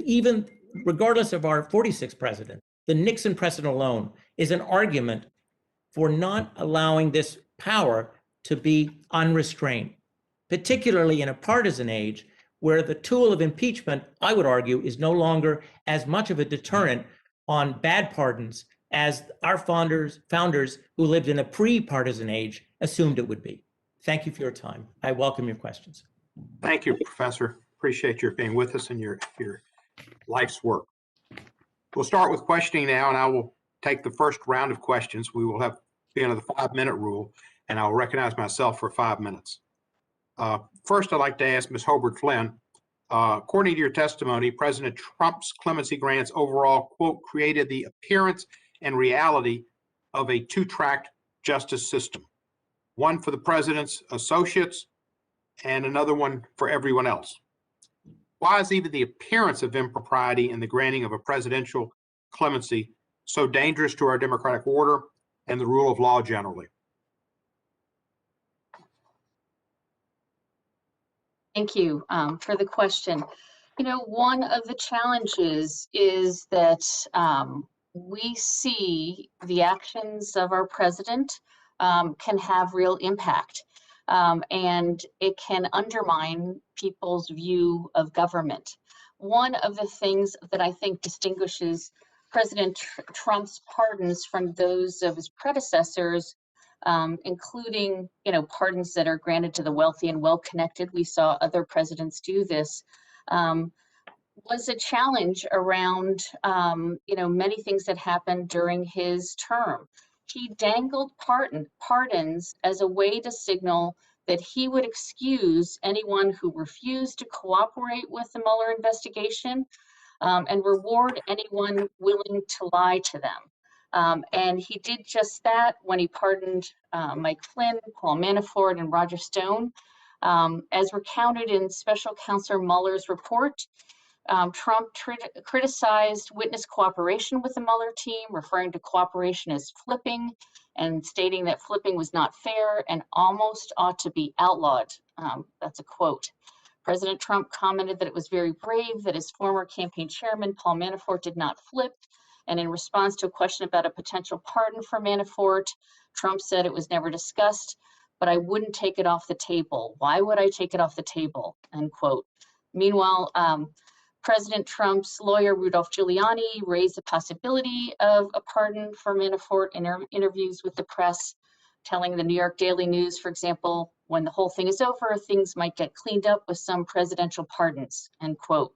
even regardless of our 46th president, the Nixon precedent alone is an argument for not allowing this power to be unrestrained, particularly in a partisan age where the tool of impeachment, I would argue, is no longer as much of a deterrent on bad pardons as our founders who lived in a pre-partisan age assumed it would be. Thank you for your time. I welcome your questions. Thank you, Professor. Appreciate your being with us and your life's work. We'll start with questioning now, and I will take the first round of questions. We will be under the 5-minute rule, and I'll recognize myself for 5 minutes. First, I'd like to ask Ms. Hobart Flynn, according to your testimony, President Trump's clemency grants overall, quote, created the appearance and reality of a two-tracked justice system, one for the president's associates and another one for everyone else. Why is even the appearance of impropriety in the granting of a presidential clemency so dangerous to our democratic order and the rule of law generally? Thank you for the question. You know, one of the challenges is that we see the actions of our president can have real impact, and it can undermine people's view of government. One of the things that I think distinguishes President Trump's pardons from those of his predecessors, including, you know, pardons that are granted to the wealthy and well-connected, we saw other presidents do this, was a challenge around, you know, many things that happened during his term. He dangled pardons as a way to signal that he would excuse anyone who refused to cooperate with the Mueller investigation, and reward anyone willing to lie to them. And he did just that when he pardoned Mike Flynn, Paul Manafort, and Roger Stone. As recounted in Special Counselor Mueller's report, Trump criticized witness cooperation with the Mueller team, referring to cooperation as flipping and stating that flipping was not fair and almost ought to be outlawed. That's a quote. President Trump commented that it was very brave that his former campaign chairman, Paul Manafort, did not flip. And in response to a question about a potential pardon for Manafort, Trump said it was never discussed, but I wouldn't take it off the table. Why would I take it off the table? End quote. Meanwhile, President Trump's lawyer, Rudolph Giuliani, raised the possibility of a pardon for Manafort in interviews with the press, telling the New York Daily News, for example, when the whole thing is over, things might get cleaned up with some presidential pardons, end quote.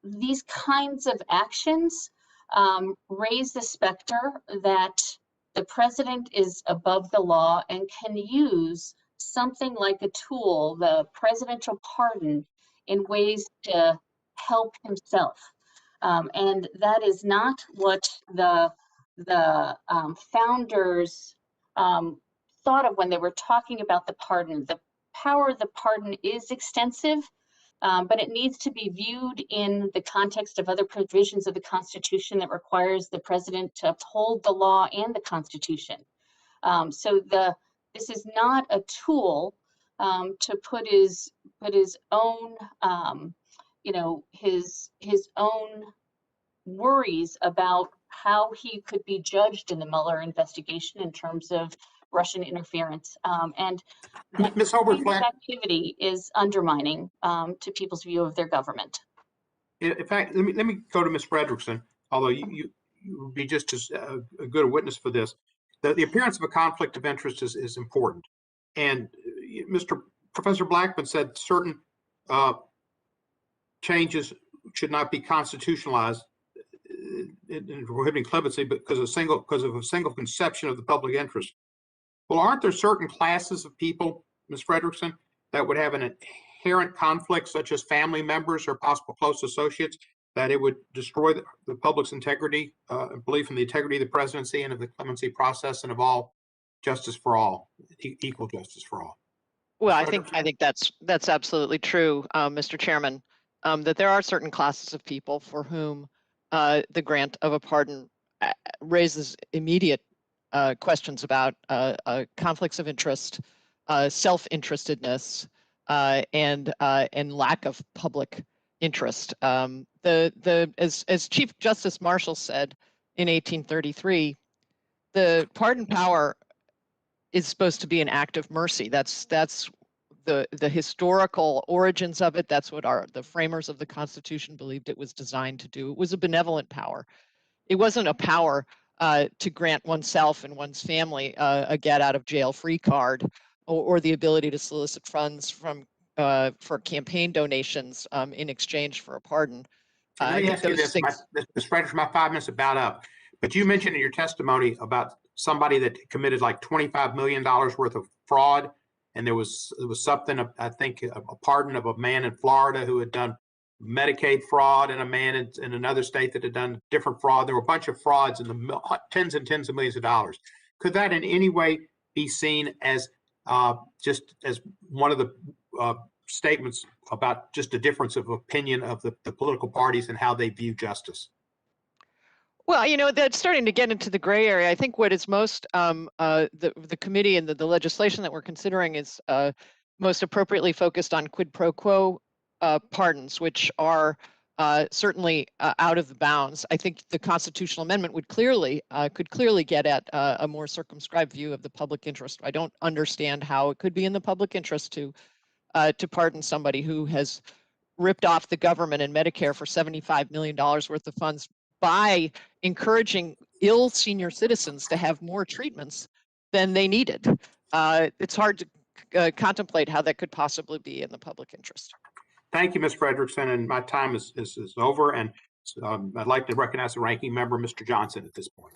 These kinds of actions raise the specter that the president is above the law and can use something like a tool, the presidential pardon, in ways to help himself. And that is not what the founders thought of when they were talking about the pardon. The power of the pardon is extensive, but it needs to be viewed in the context of other provisions of the Constitution that requires the president to uphold the law and the Constitution. So this is not a tool to put his own, you know, his own worries about how he could be judged in the Mueller investigation in terms of Russian interference. And Ms. Holbrook this Flack, activity is undermining to people's view of their government. in fact, let me go to Ms. Frederickson, although you would be just as a good a witness for this. The appearance of a conflict of interest is important. And Professor Blackman said certain changes should not be constitutionalized in prohibiting clemency because of a single conception of the public interest. Well, aren't there certain classes of people, Ms. Frederickson, that would have an inherent conflict, such as family members or possible close associates, that it would destroy the public's integrity and belief in the integrity of the presidency and of the clemency process and of all justice for all, equal justice for all? Well, I think that's absolutely true, Mr. Chairman, that there are certain classes of people for whom the grant of a pardon raises immediate questions about conflicts of interest, self-interestedness, and lack of public interest. As Chief Justice Marshall said in 1833, the pardon power is supposed to be an act of mercy. That's the historical origins of it. That's what the framers of the Constitution believed it was designed to do. It was a benevolent power. It wasn't a power to grant oneself and one's family a get out of jail free card or the ability to solicit funds for campaign donations in exchange for a pardon. Let me ask you this, Ms. Frederickson, my 5 minutes about up. But you mentioned in your testimony about somebody that committed like $25 million worth of fraud, and there was something, I think, a pardon of a man in Florida who had done Medicaid fraud, and a man in another state that had done different fraud. There were a bunch of frauds in the tens and tens of millions of dollars. Could that in any way be seen as just as one of the statements about just a difference of opinion of the political parties and how they view justice? Well, that's starting to get into the gray area. I think what is most the committee and the legislation that we're considering is most appropriately focused on quid pro quo pardons, which are certainly out of the bounds. I think the constitutional amendment could clearly get at a more circumscribed view of the public interest. I don't understand how it could be in the public interest to pardon somebody who has ripped off the government and Medicare for $75 million worth of funds by encouraging ill senior citizens to have more treatments than they needed. It's hard to contemplate how that could possibly be in the public interest. Thank you, Ms. Frederickson, and my time is over, and I'd like to recognize the ranking member, Mr. Johnson, at this point.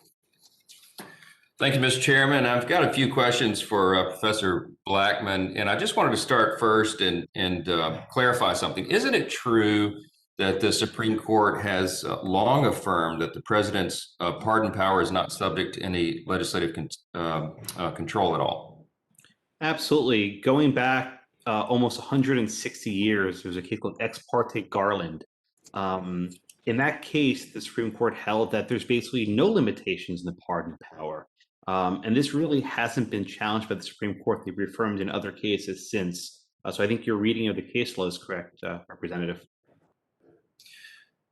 Thank you, Mr. Chairman. I've got a few questions for Professor Blackman, and I just wanted to start first and clarify something. Isn't it true that the Supreme Court has long affirmed that the president's pardon power is not subject to any legislative control at all? Absolutely. Going back almost 160 years, there was a case called Ex parte Garland. In that case, the Supreme Court held that there's basically no limitations in the pardon power. And this really hasn't been challenged by the Supreme Court. They've reaffirmed in other cases since. So I think your reading of the case law is correct, Representative.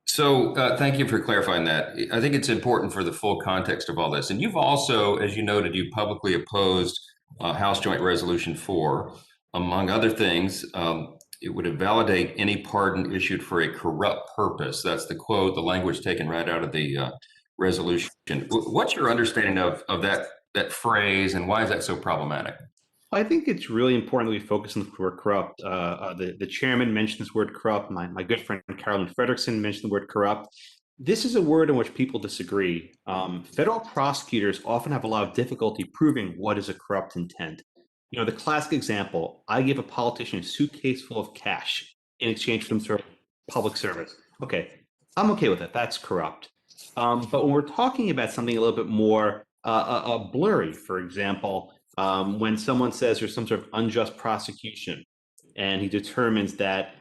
So thank you for clarifying that. I think it's important for the full context of all this. And you've also, as you noted, you publicly opposed House Joint Resolution 4. Among other things, it would invalidate any pardon issued for a corrupt purpose. That's the quote, the language taken right out of the resolution. What's your understanding of that phrase, and why is that so problematic? I think it's really important that we focus on the word corrupt. The chairman mentioned this word corrupt. My good friend Carolyn Frederickson mentioned the word corrupt. This is a word in which people disagree. Federal prosecutors often have a lot of difficulty proving what is a corrupt intent. The classic example, I give a politician a suitcase full of cash in exchange for them to public service. Okay, I'm okay with that. That's corrupt. But when we're talking about something a little bit more blurry, for example, when someone says there's some sort of unjust prosecution, and he determines that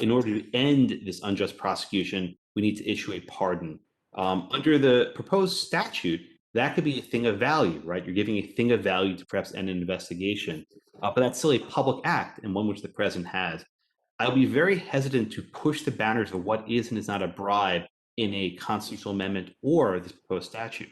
in order to end this unjust prosecution, we need to issue a pardon. Under the proposed statute, that could be a thing of value, right? You're giving a thing of value to perhaps end an investigation, but that's still a public act and one which the president has. I'll be very hesitant to push the boundaries of what is and is not a bribe in a constitutional amendment or this proposed statute.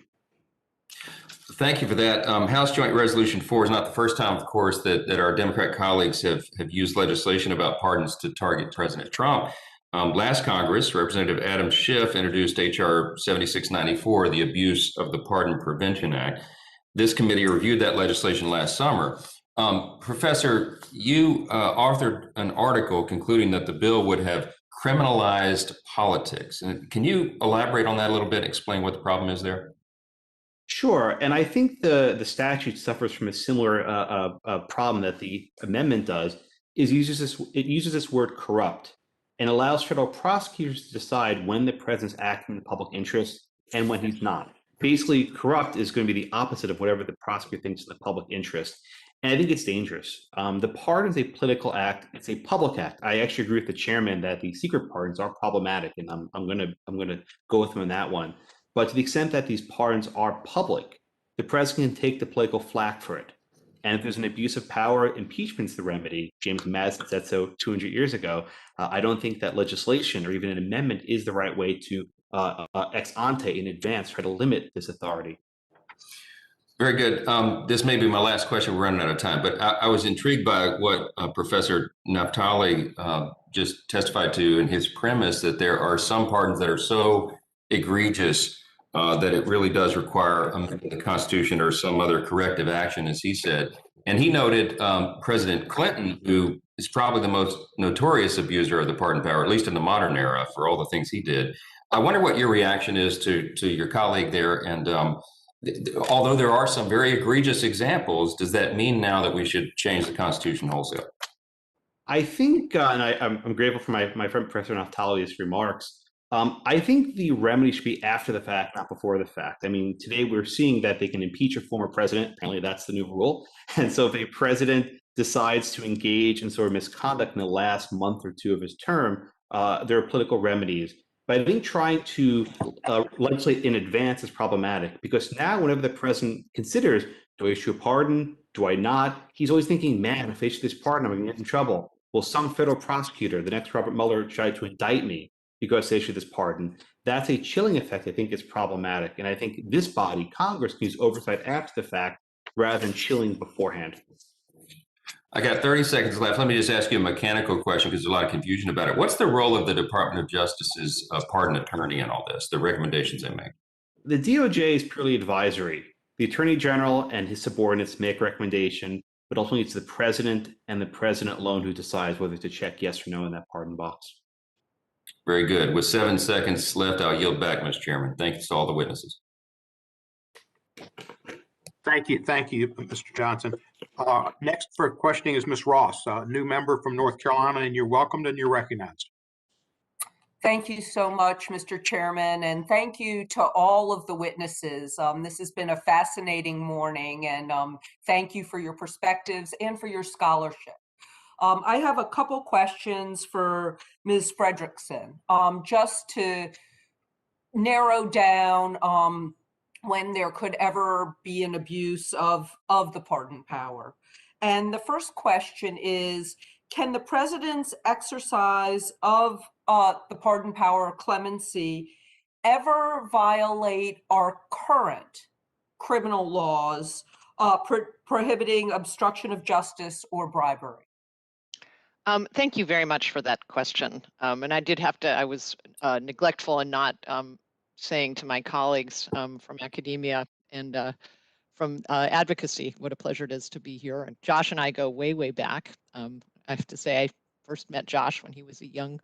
Thank you for that. House Joint Resolution 4 is not the first time, of course, that our Democrat colleagues have used legislation about pardons to target President Trump. Last Congress, Representative Adam Schiff introduced H.R. 7694, the Abuse of the Pardon Prevention Act. This committee reviewed that legislation last summer. Professor, you authored an article concluding that the bill would have criminalized politics. And can you elaborate on that a little bit, explain what the problem is there? Sure, and I think the statute suffers from a similar problem that the amendment does. It uses this word corrupt and allows federal prosecutors to decide when the president's acting in the public interest and when he's not. Basically, corrupt is going to be the opposite of whatever the prosecutor thinks is the public interest. And I think it's dangerous. The pardon is a political act. It's a public act. I actually agree with the chairman that the secret pardons are problematic, and I'm going to go with him on that one. But to the extent that these pardons are public, the president can take the political flack for it. And if there's an abuse of power, impeachment's the remedy. James Madison said so 200 years ago. I don't think that legislation or even an amendment is the right way to ex ante in advance try to limit this authority. Very good. This may be my last question. We're running out of time, but I was intrigued by what Professor Naftali just testified to in his premise that there are some pardons that are so egregious that it really does require the Constitution or some other corrective action, as he said. And he noted President Clinton, who is probably the most notorious abuser of the pardon power, at least in the modern era, for all the things he did. I wonder what your reaction is to your colleague there. And although there are some very egregious examples, does that mean now that we should change the Constitution wholesale? I think, and I'm grateful for my friend Professor Naftali's remarks. I think the remedy should be after the fact, not before the fact. I mean, today we're seeing that they can impeach a former president. Apparently, that's the new rule. And so if a president decides to engage in sort of misconduct in the last month or two of his term, there are political remedies. But I think trying to legislate in advance is problematic because now whenever the president considers, do I issue a pardon? Do I not? He's always thinking, man, if I issue this pardon, I'm going to get in trouble. Will some federal prosecutor, the next Robert Mueller, try to indict me because they issue this pardon? That's a chilling effect I think is problematic. And I think this body, Congress, can use oversight after the fact rather than chilling beforehand. I got 30 seconds left. Let me just ask you a mechanical question because there's a lot of confusion about it. What's the role of the Department of Justice's pardon attorney in all this, the recommendations they make? The DOJ is purely advisory. The Attorney General and his subordinates make recommendation, but ultimately it's the president and the president alone who decides whether to check yes or no in that pardon box. Very good. With 7 seconds left, I'll yield back, Mr. Chairman. Thanks to all the witnesses. Thank you, Mr. Johnson. Next for questioning is Ms. Ross, a new member from North Carolina, and you're welcomed and you're recognized. Thank you so much, Mr. Chairman, and thank you to all of the witnesses. This has been a fascinating morning, and thank you for your perspectives and for your scholarship. I have a couple questions for Ms. Frederickson, just to narrow down when there could ever be an abuse of the pardon power. And the first question is, can the president's exercise of the pardon power of clemency ever violate our current criminal laws prohibiting obstruction of justice or bribery? Thank you very much for that question. And I did have to, I was neglectful in not saying to my colleagues from academia and from advocacy, what a pleasure it is to be here. And Josh and I go way, way back. I have to say, I first met Josh when he was a young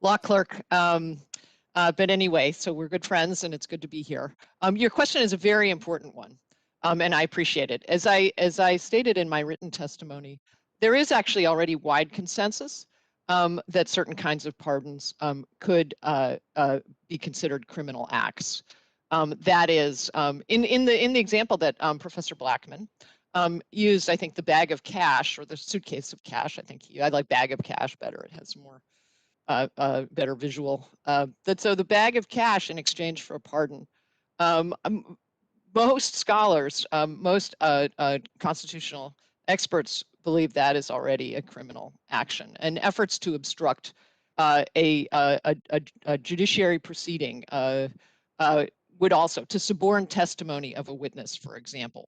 law clerk. But anyway, so we're good friends and it's good to be here. Your question is a very important one, and I appreciate it. As I stated in my written testimony, there is actually already wide consensus that certain kinds of pardons could be considered criminal acts. That is, in the example that Professor Blackman used, I think the bag of cash or the suitcase of cash. I like bag of cash better. It has more better visual. So the bag of cash in exchange for a pardon. Most scholars, most constitutional experts believe that is already a criminal action, and efforts to obstruct a judiciary proceeding would also, to suborn testimony of a witness, for example.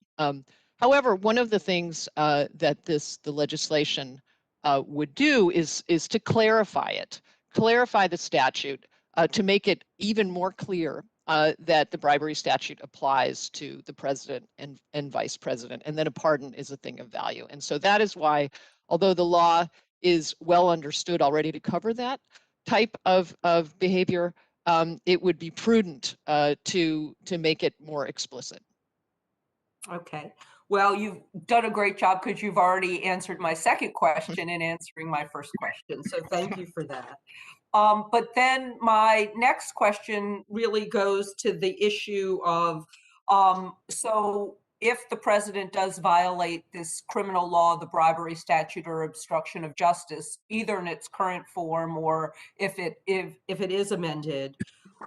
However, one of the things that the legislation would do is to clarify it, clarify the statute to make it even more clear that the bribery statute applies to the president and vice president, and that a pardon is a thing of value. And so that is why, although the law is well understood already to cover that type of behavior, it would be prudent to make it more explicit. Okay. Well, you've done a great job because you've already answered my second question in answering my first question. So thank you for that. But then my next question really goes to the issue of, so if the president does violate this criminal law, the bribery statute or obstruction of justice, either in its current form or if it is amended,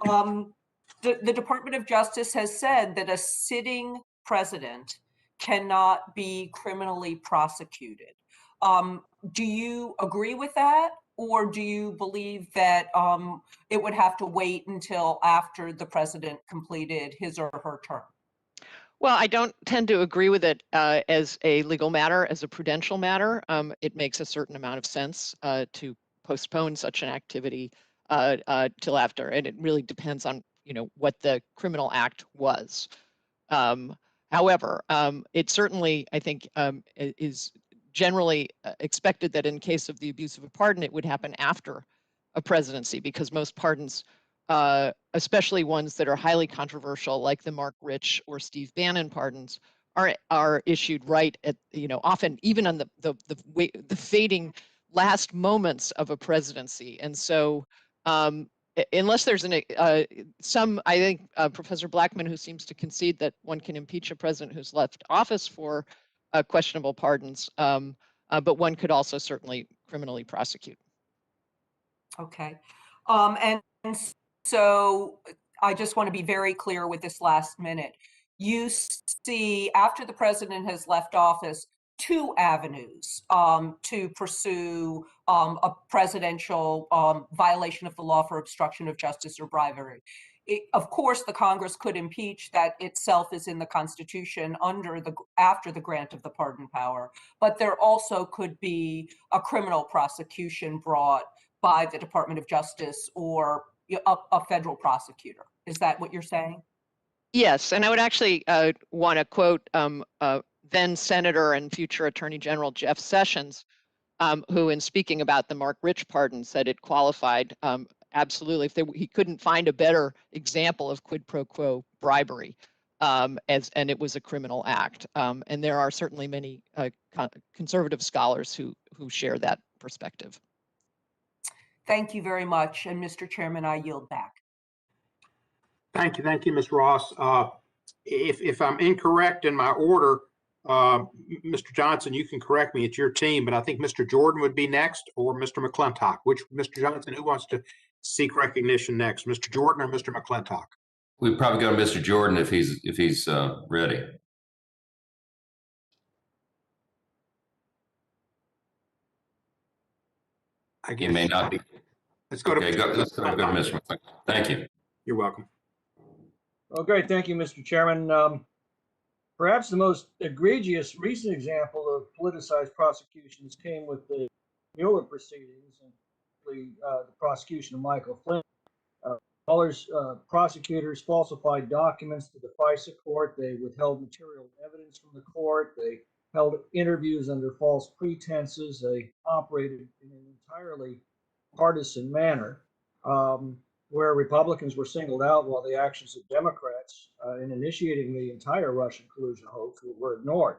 the Department of Justice has said that a sitting president cannot be criminally prosecuted. Do you agree with that? Or do you believe that it would have to wait until after the president completed his or her term? Well, I don't tend to agree with it as a legal matter, as a prudential matter. It makes a certain amount of sense to postpone such an activity till after, and it really depends on what the criminal act was. However, it certainly, I think, is generally expected that in case of the abuse of a pardon, it would happen after a presidency, because most pardons, especially ones that are highly controversial, like the Mark Rich or Steve Bannon pardons, are issued right at, often even on the fading last moments of a presidency. And so unless there's I think Professor Blackman, who seems to concede that one can impeach a president who's left office for questionable pardons, but one could also certainly criminally prosecute. Okay. And so I just want to be very clear with this last minute. You see, after the president has left office, two avenues to pursue a presidential violation of the law for obstruction of justice or bribery. Of course, the Congress could impeach. That itself is in the Constitution after the grant of the pardon power. But there also could be a criminal prosecution brought by the Department of Justice or a federal prosecutor. Is that what you're saying? Yes, and I would actually want to quote then Senator and future Attorney General Jeff Sessions, who, in speaking about the Mark Rich pardon, said it qualified absolutely. If he couldn't find a better example of quid pro quo bribery, and it was a criminal act. And there are certainly many conservative scholars who share that perspective. Thank you very much. And Mr. Chairman, I yield back. Thank you, Ms. Ross. If I'm incorrect in my order, Mr. Johnson, you can correct me. It's your team, but I think Mr. Jordan would be next, or Mr. McClintock. Which, Mr. Johnson, who wants to seek recognition next, Mr. Jordan or Mr. McClintock? We'd probably go to Mr. Jordan if he's ready. I guess He may not be. Let's go to Let's go to Mr. McClintock. Thank you. You're welcome. Well, great. Thank you, Mr. Chairman. Perhaps the most egregious recent example of politicized prosecutions came with the Mueller proceedings and the prosecution of Michael Flynn. Mueller's prosecutors falsified documents to the FISA court. They withheld material evidence from the court. They held interviews under false pretenses. They operated in an entirely partisan manner, where Republicans were singled out while the actions of Democrats in initiating the entire Russian collusion hoax were ignored.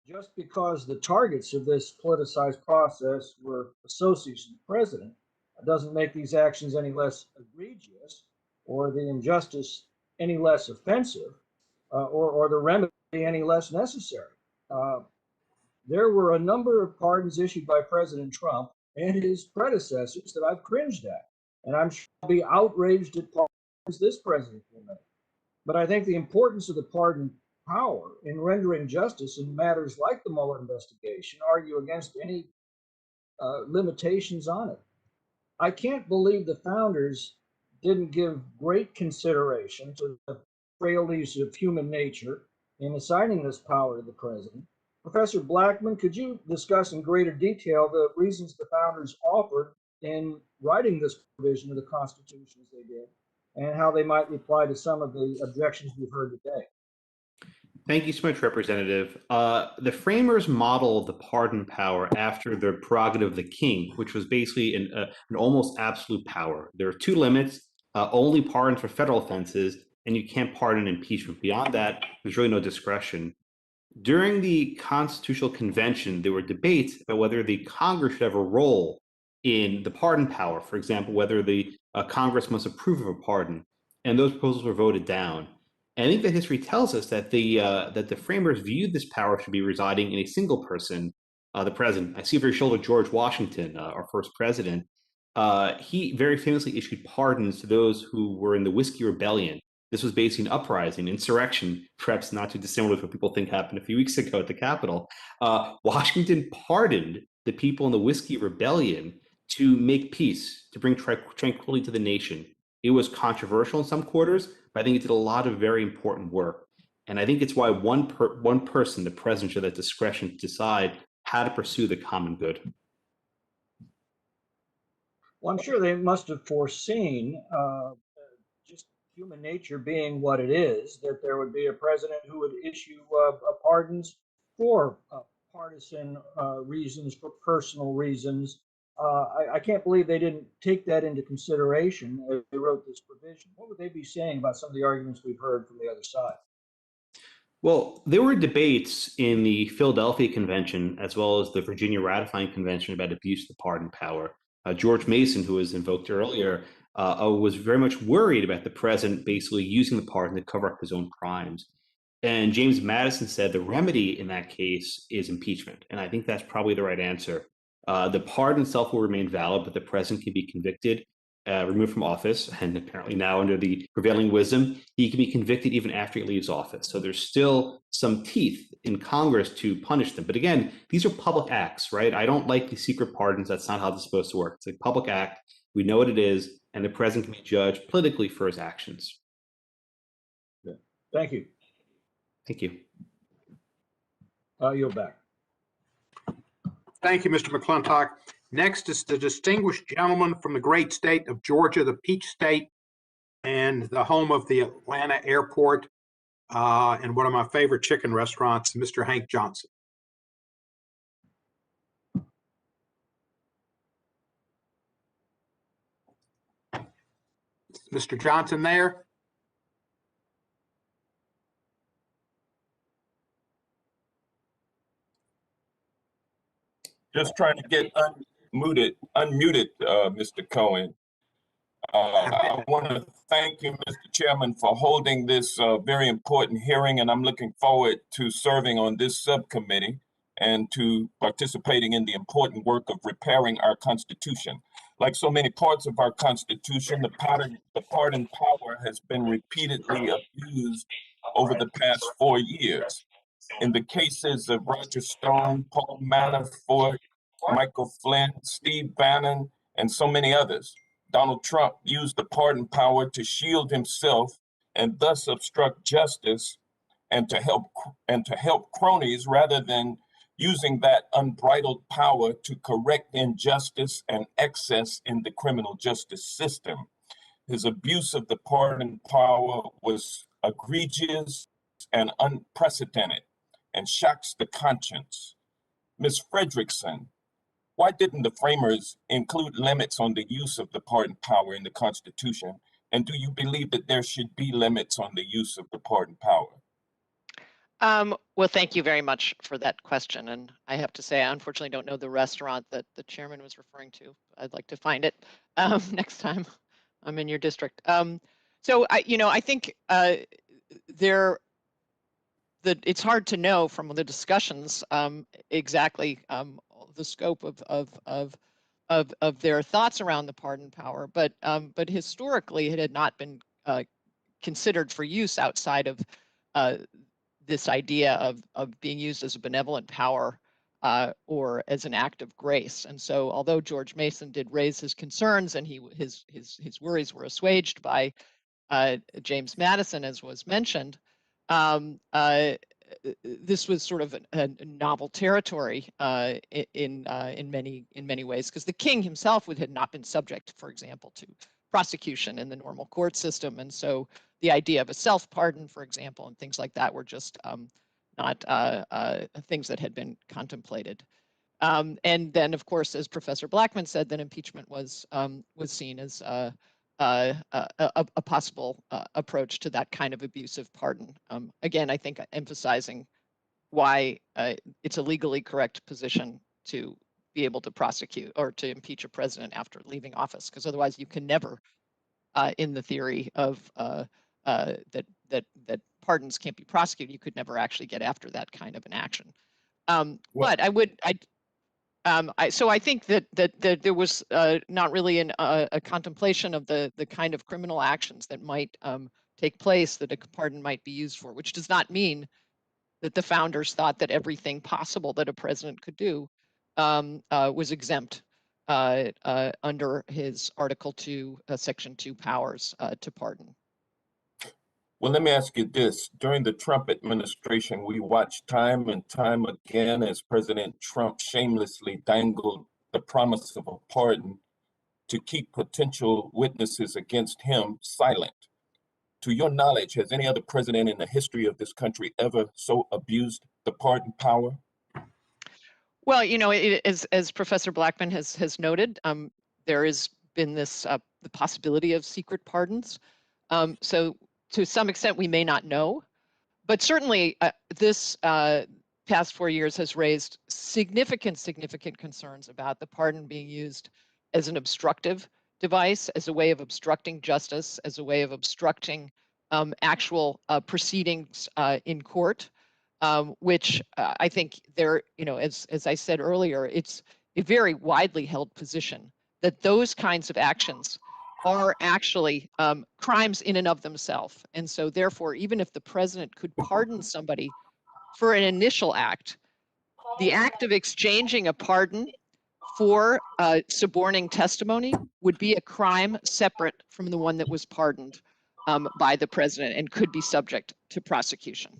Just because the targets of this politicized process were associates of the president doesn't make these actions any less egregious or the injustice any less offensive or the remedy any less necessary. There were a number of pardons issued by President Trump and his predecessors that I've cringed at. And I'm sure I'll be outraged at pardons this president will make. But I think the importance of the pardon power in rendering justice in matters like the Mueller investigation argue against any limitations on it. I can't believe the founders didn't give great consideration to the frailties of human nature in assigning this power to the president. Professor Blackman, could you discuss in greater detail the reasons the founders offered in writing this provision of the Constitution as they did, and how they might reply to some of the objections we've heard today? Thank you so much, Representative. The framers modeled the pardon power after the prerogative of the king, which was basically an almost absolute power. There are two limits, only pardons for federal offenses, and you can't pardon impeachment. Beyond that, there's really no discretion. During the Constitutional Convention, there were debates about whether the Congress should have a role in the pardon power. For example, whether the Congress must approve of a pardon, and those proposals were voted down. And I think that history tells us that the framers viewed this power to be residing in a single person, the president. I see over your shoulder George Washington, our first president. He very famously issued pardons to those who were in the Whiskey Rebellion. This was basically an uprising, insurrection, perhaps not too dissimilar to what people think happened a few weeks ago at the Capitol. Washington pardoned the people in the Whiskey Rebellion to make peace, to bring tranquility to the nation. It was controversial in some quarters, but I think it did a lot of very important work. And I think it's why one person, the president, should have discretion to decide how to pursue the common good. Well, I'm sure they must have foreseen, just human nature being what it is, that there would be a president who would issue pardons for partisan reasons, for personal reasons. I can't believe they didn't take that into consideration as they wrote this provision. What would they be saying about some of the arguments we've heard from the other side? Well, there were debates in the Philadelphia Convention as well as the Virginia Ratifying Convention about abuse of the pardon power. George Mason, who was invoked earlier, was very much worried about the president basically using the pardon to cover up his own crimes. And James Madison said the remedy in that case is impeachment. And I think that's probably the right answer. The pardon itself will remain valid, but the president can be convicted, removed from office, and apparently now under the prevailing wisdom, he can be convicted even after he leaves office. So there's still some teeth in Congress to punish them. But again, these are public acts, right? I don't like the secret pardons. That's not how this is supposed to work. It's a public act. We know what it is, and the president can be judged politically for his actions. Yeah. Thank you. Thank you. You're back. Thank you, Mr. McClintock. Next is the distinguished gentleman from the great state of Georgia, the Peach State, and the home of the Atlanta airport, and one of my favorite chicken restaurants, Mr. Hank Johnson. Mr. Johnson there? Just trying to get unmuted, Mr. Cohen. I want to thank you, Mr. Chairman, for holding this very important hearing, and I'm looking forward to serving on this subcommittee and to participating in the important work of repairing our Constitution. Like so many parts of our Constitution, the pardon power has been repeatedly abused over the past 4 years. In the cases of Roger Stone, Paul Manafort, Michael Flynn, Steve Bannon, and so many others, Donald Trump used the pardon power to shield himself and thus obstruct justice and to help cronies rather than using that unbridled power to correct injustice and excess in the criminal justice system. His abuse of the pardon power was egregious and unprecedented and shocks the conscience. Ms. Frederickson, why didn't the framers include limits on the use of the pardon power in the Constitution? And do you believe that there should be limits on the use of the pardon power? Well, thank you very much for that question. And I have to say, I unfortunately don't know the restaurant that the chairman was referring to. I'd like to find it next time I'm in your district. So I think it's hard to know from the discussions exactly the scope of their thoughts around the pardon power, but historically it had not been considered for use outside of this idea of being used as a benevolent power or as an act of grace. And so, although George Mason did raise his concerns and his worries were assuaged by James Madison, as was mentioned, this was sort of a novel territory in many ways, because the king himself had not been subject, for example, to prosecution in the normal court system, and so the idea of a self-pardon, for example, and things like that were just not things that had been contemplated. And then, of course, as Professor Blackman said, that impeachment was seen as a possible approach to that kind of abusive pardon. Again, I think emphasizing why it's a legally correct position to be able to prosecute or to impeach a president after leaving office, because otherwise you can never, in the theory of that pardons can't be prosecuted, you could never actually get after that kind of an action. But so I think that there was not really a contemplation of the kind of criminal actions that might take place that a pardon might be used for, which does not mean that the founders thought that everything possible that a president could do was exempt under his Article 2, Section 2 powers to pardon. Well, let me ask you this. During the Trump administration, we watched time and time again as President Trump shamelessly dangled the promise of a pardon to keep potential witnesses against him silent. To your knowledge, has any other president in the history of this country ever so abused the pardon power? Well, you know, as Professor Blackman has noted, there has been this the possibility of secret pardons. So to some extent, we may not know, but certainly this past 4 years has raised significant concerns about the pardon being used as an obstructive device, as a way of obstructing justice, as a way of obstructing actual proceedings in court, which I think there, you know, as I said earlier, it's a very widely held position that those kinds of actions are actually crimes in and of themselves. And so therefore, even if the president could pardon somebody for an initial act, the act of exchanging a pardon for suborning testimony would be a crime separate from the one that was pardoned by the president and could be subject to prosecution.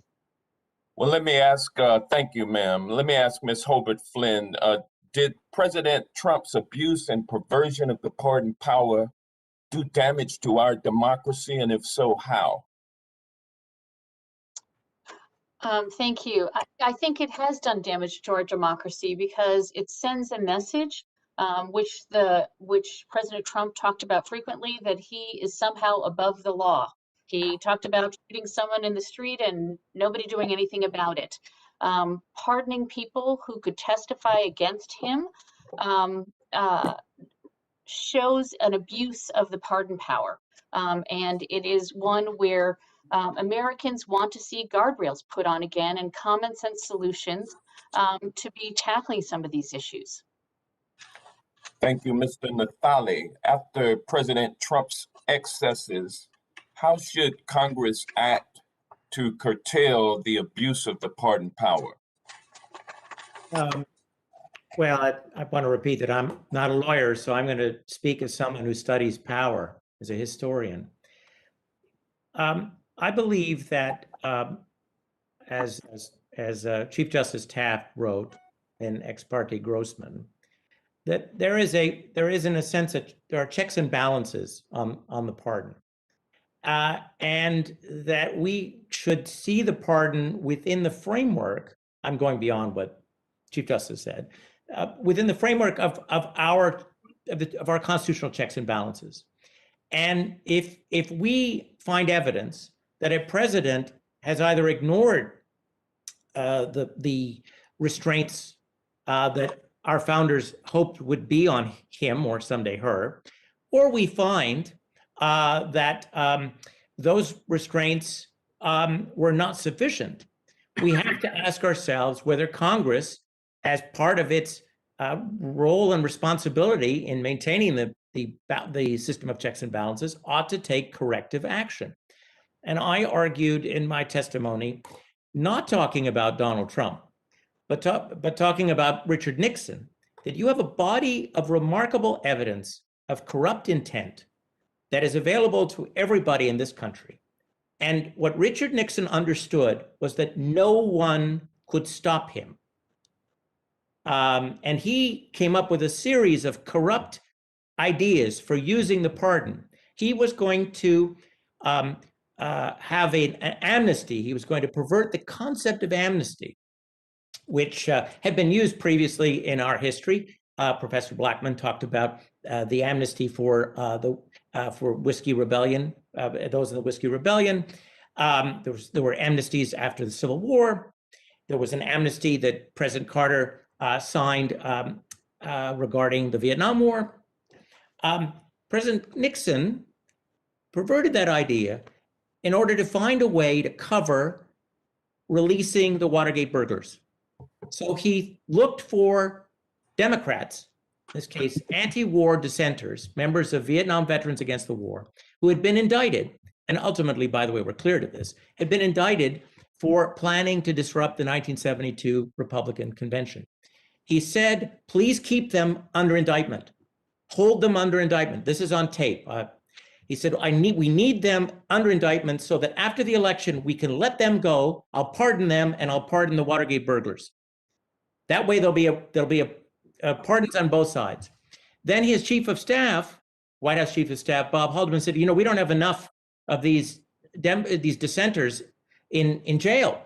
Well, let me ask, thank you, ma'am. Let me ask Ms. Hobart Flynn, did President Trump's abuse and perversion of the pardon power do damage to our democracy, and if so, how? Thank you. I think it has done damage to our democracy because it sends a message, which President Trump talked about frequently, that he is somehow above the law. He talked about shooting someone in the street and nobody doing anything about it. Pardoning people who could testify against him shows an abuse of the pardon power. And it is one where Americans want to see guardrails put on again and common sense solutions to be tackling some of these issues. Thank you, Mr. Natali. After President Trump's excesses, how should Congress act to curtail the abuse of the pardon power? Well, I want to repeat that I'm not a lawyer, so I'm going to speak as someone who studies power, as a historian. I believe that, as Chief Justice Taft wrote in Ex parte Grossman, that there is in a sense that there are checks and balances on the pardon, and that we should see the pardon within the framework. I'm going beyond what Chief Justice said. Within the framework of our constitutional checks and balances. And if we find evidence that a president has either ignored the restraints that our founders hoped would be on him or someday her, or we find that those restraints were not sufficient, we have to ask ourselves whether Congress, as part of its role and responsibility in maintaining the system of checks and balances, ought to take corrective action. And I argued in my testimony, not talking about Donald Trump, but talking about Richard Nixon, that you have a body of remarkable evidence of corrupt intent that is available to everybody in this country. And what Richard Nixon understood was that no one could stop him. And he came up with a series of corrupt ideas for using the pardon. He was going to have an amnesty. He was going to pervert the concept of amnesty, which had been used previously in our history. Professor Blackman talked about the amnesty for Whiskey Rebellion, those in the Whiskey Rebellion. There were amnesties after the Civil War. There was an amnesty that President Carter signed regarding the Vietnam War. President Nixon perverted that idea in order to find a way to cover releasing the Watergate burglars. So he looked for Democrats, in this case, anti-war dissenters, members of Vietnam Veterans Against the War, who had been indicted, and ultimately, by the way, were cleared of this, had been indicted for planning to disrupt the 1972 Republican Convention. He said, please keep them under indictment. Hold them under indictment. This is on tape. He said, we need them under indictment so that after the election, we can let them go. I'll pardon them, and I'll pardon the Watergate burglars. That way, there'll be pardons on both sides. Then his chief of staff, White House chief of staff, Bob Haldeman, said, we don't have enough of these dissenters in jail.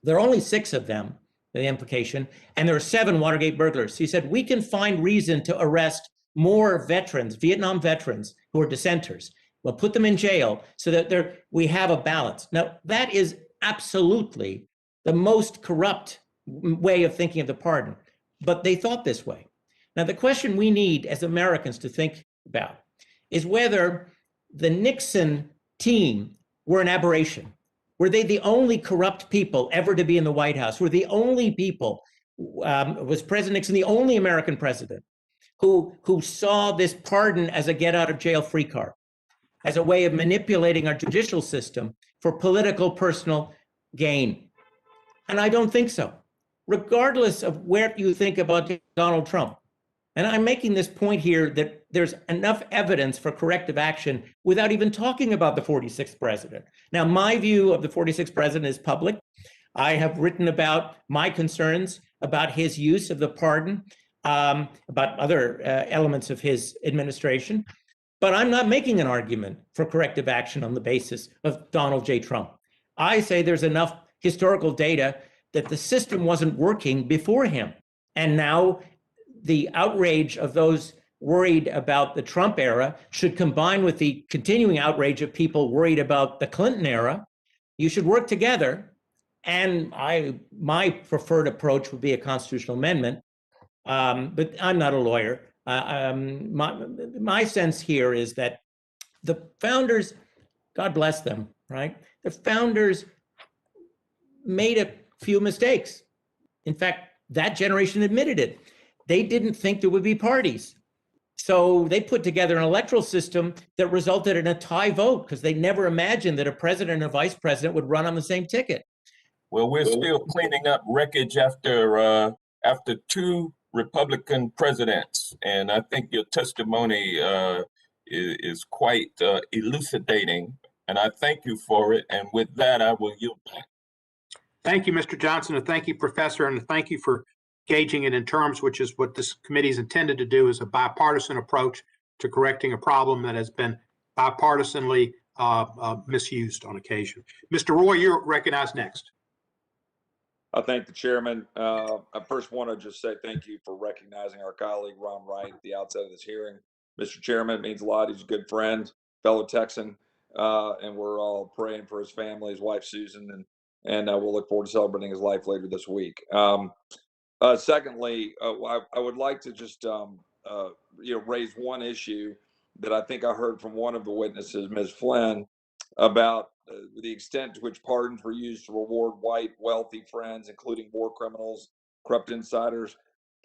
There are only 6 of them, the implication, and there are 7 Watergate burglars. He said, we can find reason to arrest more veterans, Vietnam veterans who are dissenters. We'll put them in jail so that we have a balance. Now, that is absolutely the most corrupt way of thinking of the pardon, but they thought this way. Now, the question we need as Americans to think about is whether the Nixon team were an aberration. Were they the only corrupt people ever to be in the White House? Were the only people, was President Nixon the only American president who saw this pardon as a get out of jail free card, as a way of manipulating our judicial system for political, personal gain? And I don't think so, regardless of where you think about Donald Trump. And I'm making this point here that there's enough evidence for corrective action without even talking about the 46th president. Now, my view of the 46th president is public. I have written about my concerns about his use of the pardon, about other elements of his administration. But I'm not making an argument for corrective action on the basis of Donald J. Trump. I say there's enough historical data that the system wasn't working before him. And now the outrage of those worried about the Trump era should combine with the continuing outrage of people worried about the Clinton era. You should work together. And my preferred approach would be a constitutional amendment. But I'm not a lawyer. My sense here is that the founders, God bless them, right? The founders made a few mistakes. In fact, that generation admitted it. They didn't think there would be parties. So they put together an electoral system that resulted in a tie vote because they never imagined that a president and a vice president would run on the same ticket. Well, we're still cleaning up wreckage after 2 Republican presidents, and I think your testimony is quite elucidating, and I thank you for it. And with that, I will yield back. Thank you, Mr. Johnson, and thank you, Professor, and thank you for gauging it in terms, which is what this committee is intended to do, is a bipartisan approach to correcting a problem that has been bipartisanly misused on occasion. Mr. Roy, you're recognized next. I thank the chairman. I first want to just say thank you for recognizing our colleague, Ron Wright, at the outset of this hearing. Mr. Chairman, it means a lot. He's a good friend, fellow Texan, and we're all praying for his family, his wife, Susan, and we'll look forward to celebrating his life later this week. Secondly, I would like to just raise one issue that I think I heard from one of the witnesses, Ms. Flynn, about the extent to which pardons were used to reward white, wealthy friends, including war criminals, corrupt insiders.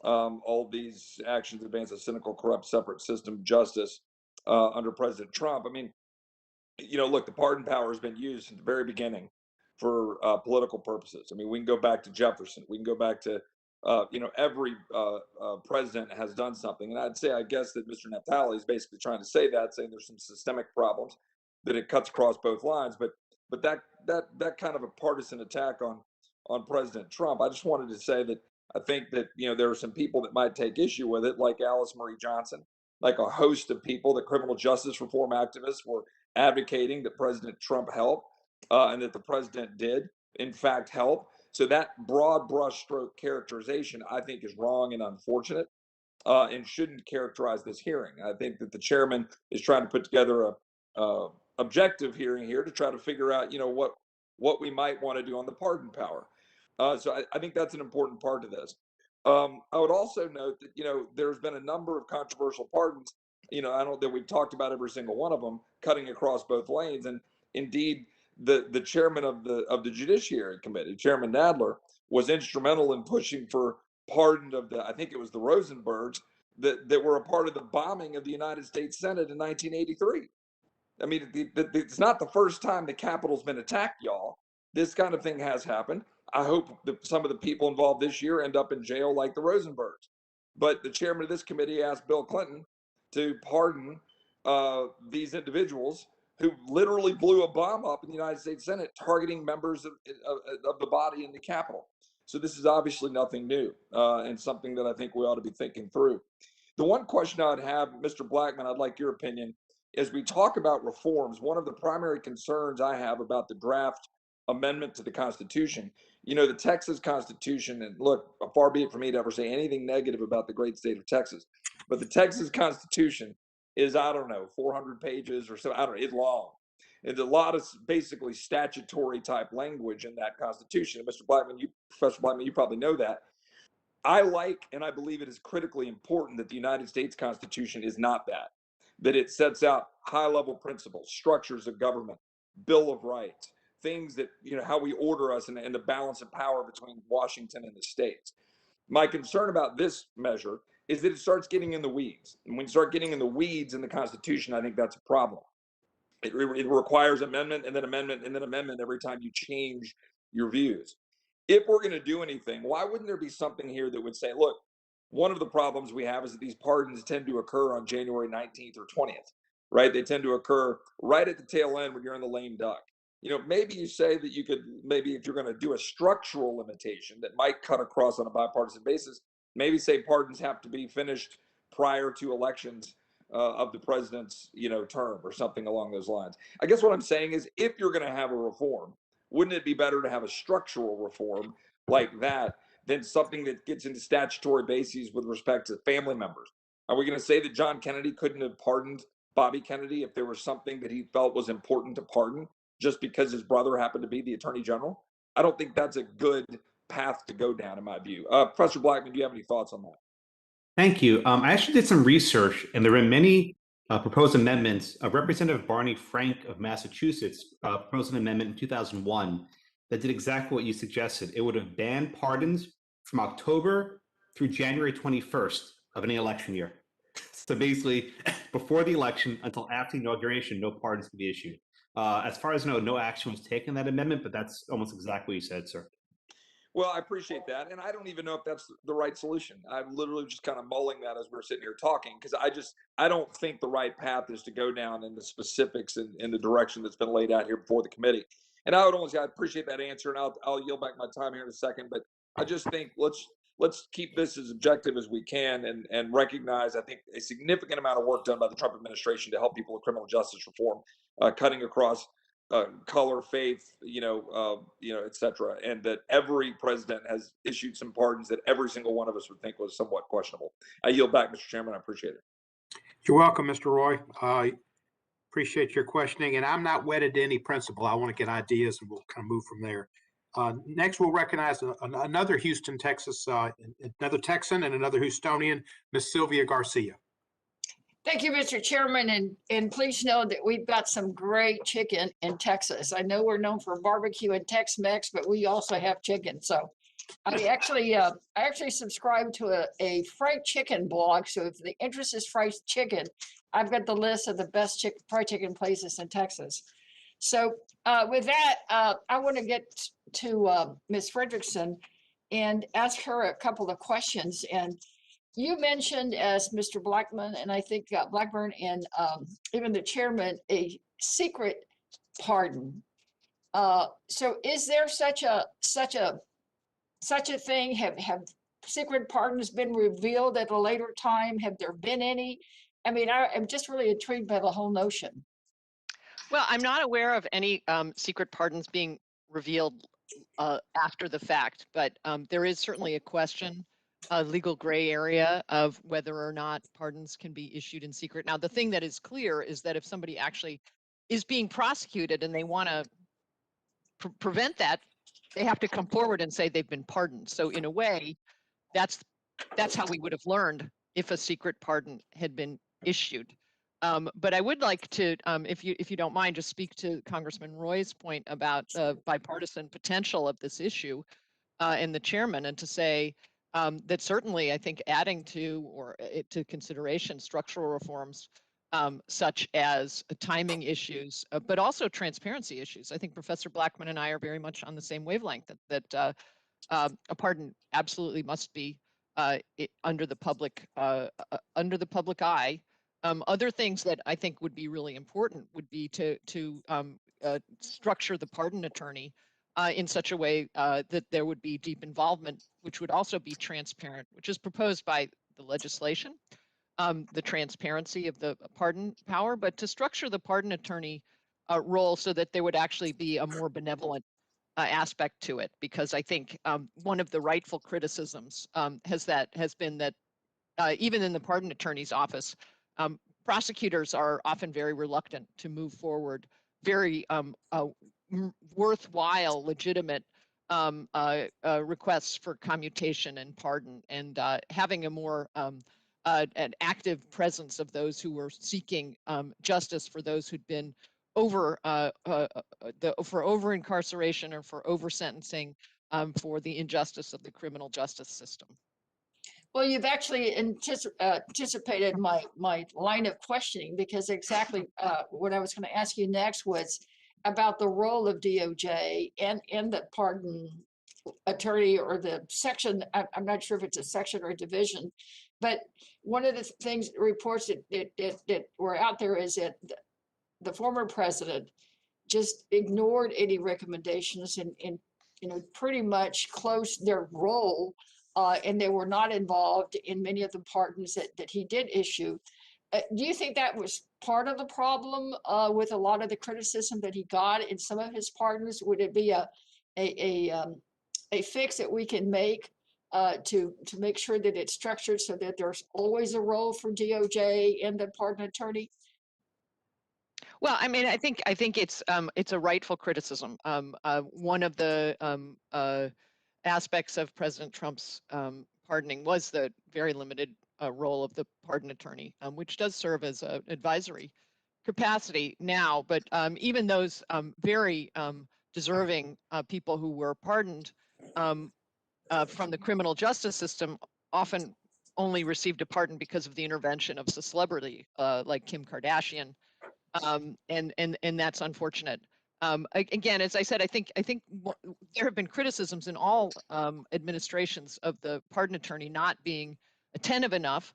All these actions advance a cynical, corrupt, separate system of justice under President Trump. I mean, look, the pardon power has been used since the very beginning for political purposes. I mean, we can go back to Jefferson. We can go back to every president has done something. And I'd say, I guess that Mr. Natale is basically trying to say that, saying there's some systemic problems, that it cuts across both lines. But that kind of a partisan attack on President Trump, I just wanted to say that I think that, there are some people that might take issue with it, like Alice Marie Johnson, like a host of people, the criminal justice reform activists were advocating that President Trump help, and that the president did, in fact, help. So that broad brushstroke characterization, I think, is wrong and unfortunate, and shouldn't characterize this hearing. I think that the chairman is trying to put together a objective hearing here to try to figure out, what we might want to do on the pardon power. So I think that's an important part of this. I would also note that, there's been a number of controversial pardons. I don't that we've talked about every single one of them cutting across both lanes. And indeed, the chairman of the Judiciary Committee, Chairman Nadler, was instrumental in pushing for pardon of I think it was the Rosenbergs that were a part of the bombing of the United States Senate in 1983. I mean, it's not the first time the Capitol's been attacked, y'all. This kind of thing has happened. I hope that some of the people involved this year end up in jail like the Rosenbergs. But the chairman of this committee asked Bill Clinton to pardon these individuals who literally blew a bomb up in the United States Senate targeting members of the body in the Capitol. So this is obviously nothing new, and something that I think we ought to be thinking through. The one question I'd have, Mr. Blackman, I'd like your opinion. As we talk about reforms, one of the primary concerns I have about the draft amendment to the Constitution, the Texas Constitution, and look, far be it for me to ever say anything negative about the great state of Texas, but the Texas Constitution is, 400 pages or so, it's long. It's a lot of basically statutory type language in that Constitution. And Professor Blackman, you probably know that. I like, and I believe it is critically important that the United States Constitution is not that it sets out high-level principles, structures of government, Bill of Rights, things that, how we order us and the balance of power between Washington and the states. My concern about this measure is that it starts getting in the weeds. And when you start getting in the weeds in the Constitution, I think that's a problem. It requires amendment and then amendment and then amendment every time you change your views. If we're going to do anything, why wouldn't there be something here that would say, look, one of the problems we have is that these pardons tend to occur on January 19th or 20th, right? They tend to occur right at the tail end when you're in the lame duck. Maybe you say that you could, maybe if you're going to do a structural limitation that might cut across on a bipartisan basis, maybe say pardons have to be finished prior to elections of the president's, term or something along those lines. I guess what I'm saying is, if you're going to have a reform, wouldn't it be better to have a structural reform like that than something that gets into statutory bases with respect to family members? Are we going to say that John Kennedy couldn't have pardoned Bobby Kennedy if there was something that he felt was important to pardon just because his brother happened to be the attorney general? I don't think that's a good path to go down, in my view. Professor Blackman, do you have any thoughts on that? Thank you. I actually did some research, and there were many proposed amendments. Representative Barney Frank of Massachusetts proposed an amendment in 2001 that did exactly what you suggested. It would have banned pardons from October through January 21st of any election year. So basically, before the election until after the inauguration, no pardons can be issued. As far as I know, no action was taken on that amendment, but that's almost exactly what you said, sir. Well, I appreciate that. And I don't even know if that's the right solution. I'm literally just kind of mulling that as we're sitting here talking, because I don't think the right path is to go down in the specifics in the direction that's been laid out here before the committee. And I appreciate that answer, and I'll yield back my time here in a second. But I just think let's keep this as objective as we can and recognize, I think, a significant amount of work done by the Trump administration to help people with criminal justice reform, cutting across color, faith, et cetera, and that every president has issued some pardons that every single one of us would think was somewhat questionable. I yield back, Mr. Chairman. I appreciate it. You're welcome, Mr. Roy. Appreciate your questioning, and I'm not wedded to any principle. I want to get ideas, and we'll kind of move from there. Next, we'll recognize another Houston, Texas, another Texan and another Houstonian, Miss Sylvia Garcia. Thank you, Mr. Chairman, and please know that we've got some great chicken in Texas. I know we're known for barbecue and Tex-Mex, but we also have chicken. So I actually subscribe to a fried chicken blog. So if the interest is fried chicken, I've got the list of the best fried chicken places in Texas. So with that, I want to get to Ms. Frederickson. and ask her a couple of questions. And you mentioned, as Mr. Blackman, and I think Blackburn and even the chairman, a secret pardon. So is there such a thing? Have secret pardons been revealed at a later time? Have there been any? I mean, I'm just really intrigued by the whole notion. Well, I'm not aware of any secret pardons being revealed after the fact, but there is certainly a question, a legal gray area of whether or not pardons can be issued in secret. Now, the thing that is clear is that if somebody actually is being prosecuted and they want to prevent that, they have to come forward and say they've been pardoned. So in a way, that's how we would have learned if a secret pardon had been issued. But I would like to, if you don't mind, just speak to Congressman Roy's point about the bipartisan potential of this issue and the chairman, and to say that certainly I think adding to or to consideration structural reforms such as timing issues, but also transparency issues. I think Professor Blackman and I are very much on the same wavelength that a pardon absolutely must be under the public eye. Other things that I think would be really important would be to structure the pardon attorney in such a way that there would be deep involvement, which would also be transparent, which is proposed by the legislation, the transparency of the pardon power, but to structure the pardon attorney role so that there would actually be a more benevolent aspect to it. Because I think one of the rightful criticisms has been that even in the pardon attorney's office, prosecutors are often very reluctant to move forward very worthwhile, legitimate requests for commutation and pardon, and having a more an active presence of those who were seeking justice for those who'd been for over incarceration or for over sentencing for the injustice of the criminal justice system. Well, you've actually anticipated my line of questioning, because exactly what I was going to ask you next was about the role of DOJ and the pardon attorney, or the section. I'm not sure if it's a section or a division, but one of the things, reports that were out there, is that the former president just ignored any recommendations and pretty much closed their role. And they were not involved in many of the pardons that he did issue. Do you think that was part of the problem with a lot of the criticism that he got in some of his pardons? Would it be a fix that we can make to make sure that it's structured so that there's always a role for DOJ and the pardon attorney? Well, I mean, I think it's a rightful criticism. One of the aspects of President Trump's pardoning was the very limited role of the pardon attorney, which does serve as an advisory capacity now. But even those very deserving people who were pardoned from the criminal justice system often only received a pardon because of the intervention of a celebrity like Kim Kardashian, and that's unfortunate. Again, as I said, I think there have been criticisms in all administrations of the pardon attorney not being attentive enough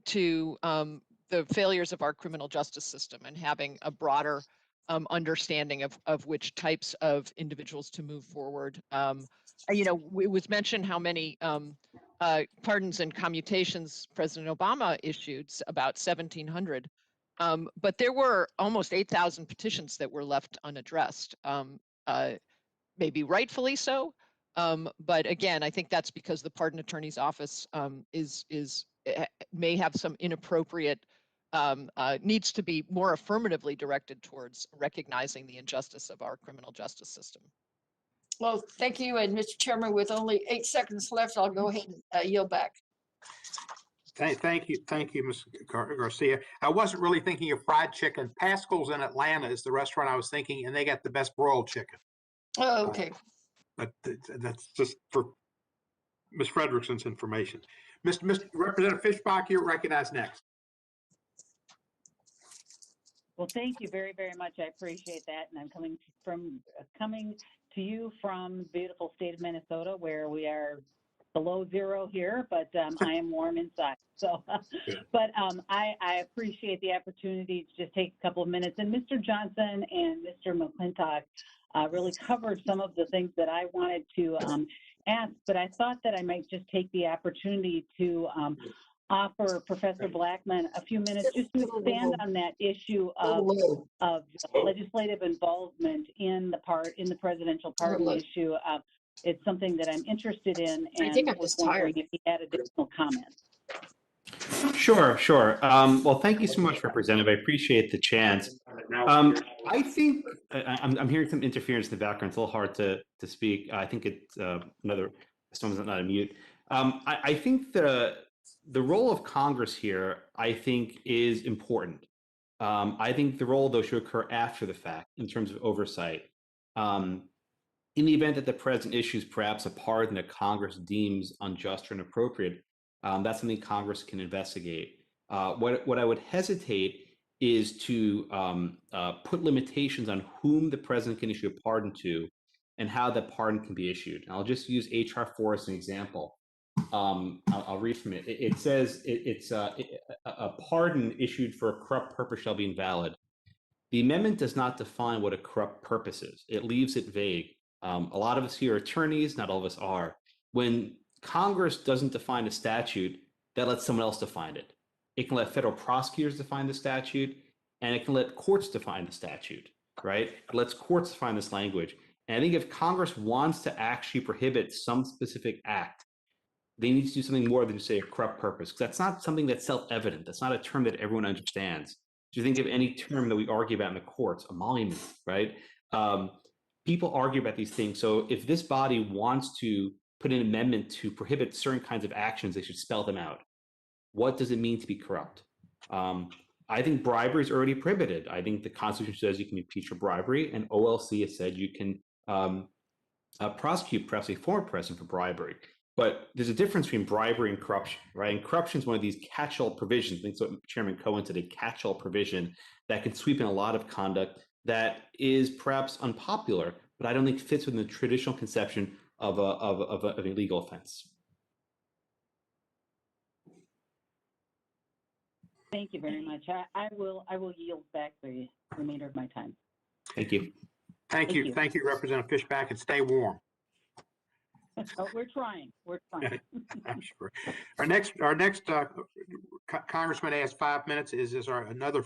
to the failures of our criminal justice system and having a broader understanding of which types of individuals to move forward. It was mentioned how many pardons and commutations President Obama issued, about 1,700. But there were almost 8,000 petitions that were left unaddressed, maybe rightfully so. But again, I think that's because the pardon attorney's office may have some inappropriate, needs to be more affirmatively directed towards recognizing the injustice of our criminal justice system. Well, thank you. And Mr. Chairman, with only 8 seconds left, I'll go ahead and yield back. Thank you, Ms. Garcia. I wasn't really thinking of fried chicken. Pascal's in Atlanta is the restaurant I was thinking, and they got the best broiled chicken. Oh, okay. But that's just for Ms. Frederickson's information. Mr. Representative Fishbach, you're recognized next. Well, thank you very, very much. I appreciate that. And I'm coming to you from beautiful state of Minnesota, where we are below zero here, but I am warm inside. So, but I appreciate the opportunity to just take a couple of minutes. And Mr. Johnson and Mr. McClintock really covered some of the things that I wanted to ask, but I thought that I might just take the opportunity to offer Professor Blackman a few minutes just to expand on that issue of legislative involvement in the presidential pardon issue. It's something that I'm interested in, and think I'm was just wondering tired. if you had additional comments. Sure. Well, thank you so much, Representative. I appreciate the chance. I think I'm hearing some interference in the background. It's a little hard to speak. I think it's someone's not on mute. I think the role of Congress here, I think, is important. I think the role, though, should occur after the fact in terms of oversight. In the event that the president issues perhaps a pardon that Congress deems unjust or inappropriate, that's something Congress can investigate. What I would hesitate is to put limitations on whom the president can issue a pardon to and how that pardon can be issued. And I'll just use H.R. 4 as an example. I'll read from it. It says a pardon issued for a corrupt purpose shall be invalid. The amendment does not define what a corrupt purpose is. It leaves it vague. A lot of us here are attorneys, not all of us are. When Congress doesn't define a statute, that lets someone else define it. It can let federal prosecutors define the statute, and it can let courts define the statute, right? It lets courts define this language. And I think if Congress wants to actually prohibit some specific act, they need to do something more than just say a corrupt purpose, because that's not something that's self-evident. That's not a term that everyone understands. Do you think of any term that we argue about in the courts, emolument, right? People argue about these things. So if this body wants to put an amendment to prohibit certain kinds of actions, they should spell them out. What does it mean to be corrupt? I think bribery is already prohibited. I think the Constitution says you can impeach for bribery, and OLC has said you can prosecute perhaps a former president for bribery. But there's a difference between bribery and corruption, right? And corruption is one of these catch-all provisions. I think so. Chairman Cohen said a catch-all provision that can sweep in a lot of conduct that is perhaps unpopular, but I don't think fits within the traditional conception of an illegal offense. Thank you very much. I will yield back the remainder of my time. Thank you. Thank you, Representative Fishback, and stay warm. Oh, we're trying. I'm sure. Our next Congressman has 5 minutes. Is another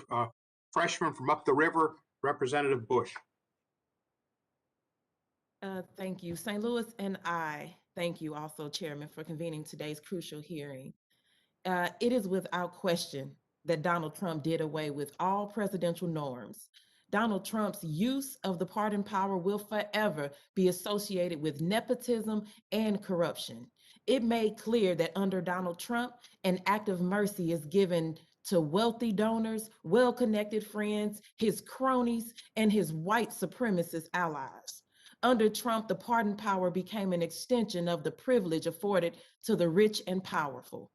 freshman from up the river, Representative Bush. Thank you, St. Louis, and I thank you also, Chairman, for convening today's crucial hearing. It is without question that Donald Trump did away with all presidential norms. Donald Trump's use of the pardon power will forever be associated with nepotism and corruption. It made clear that under Donald Trump, an act of mercy is given to wealthy donors, well-connected friends, his cronies, and his white supremacist allies. Under Trump, the pardon power became an extension of the privilege afforded to the rich and powerful.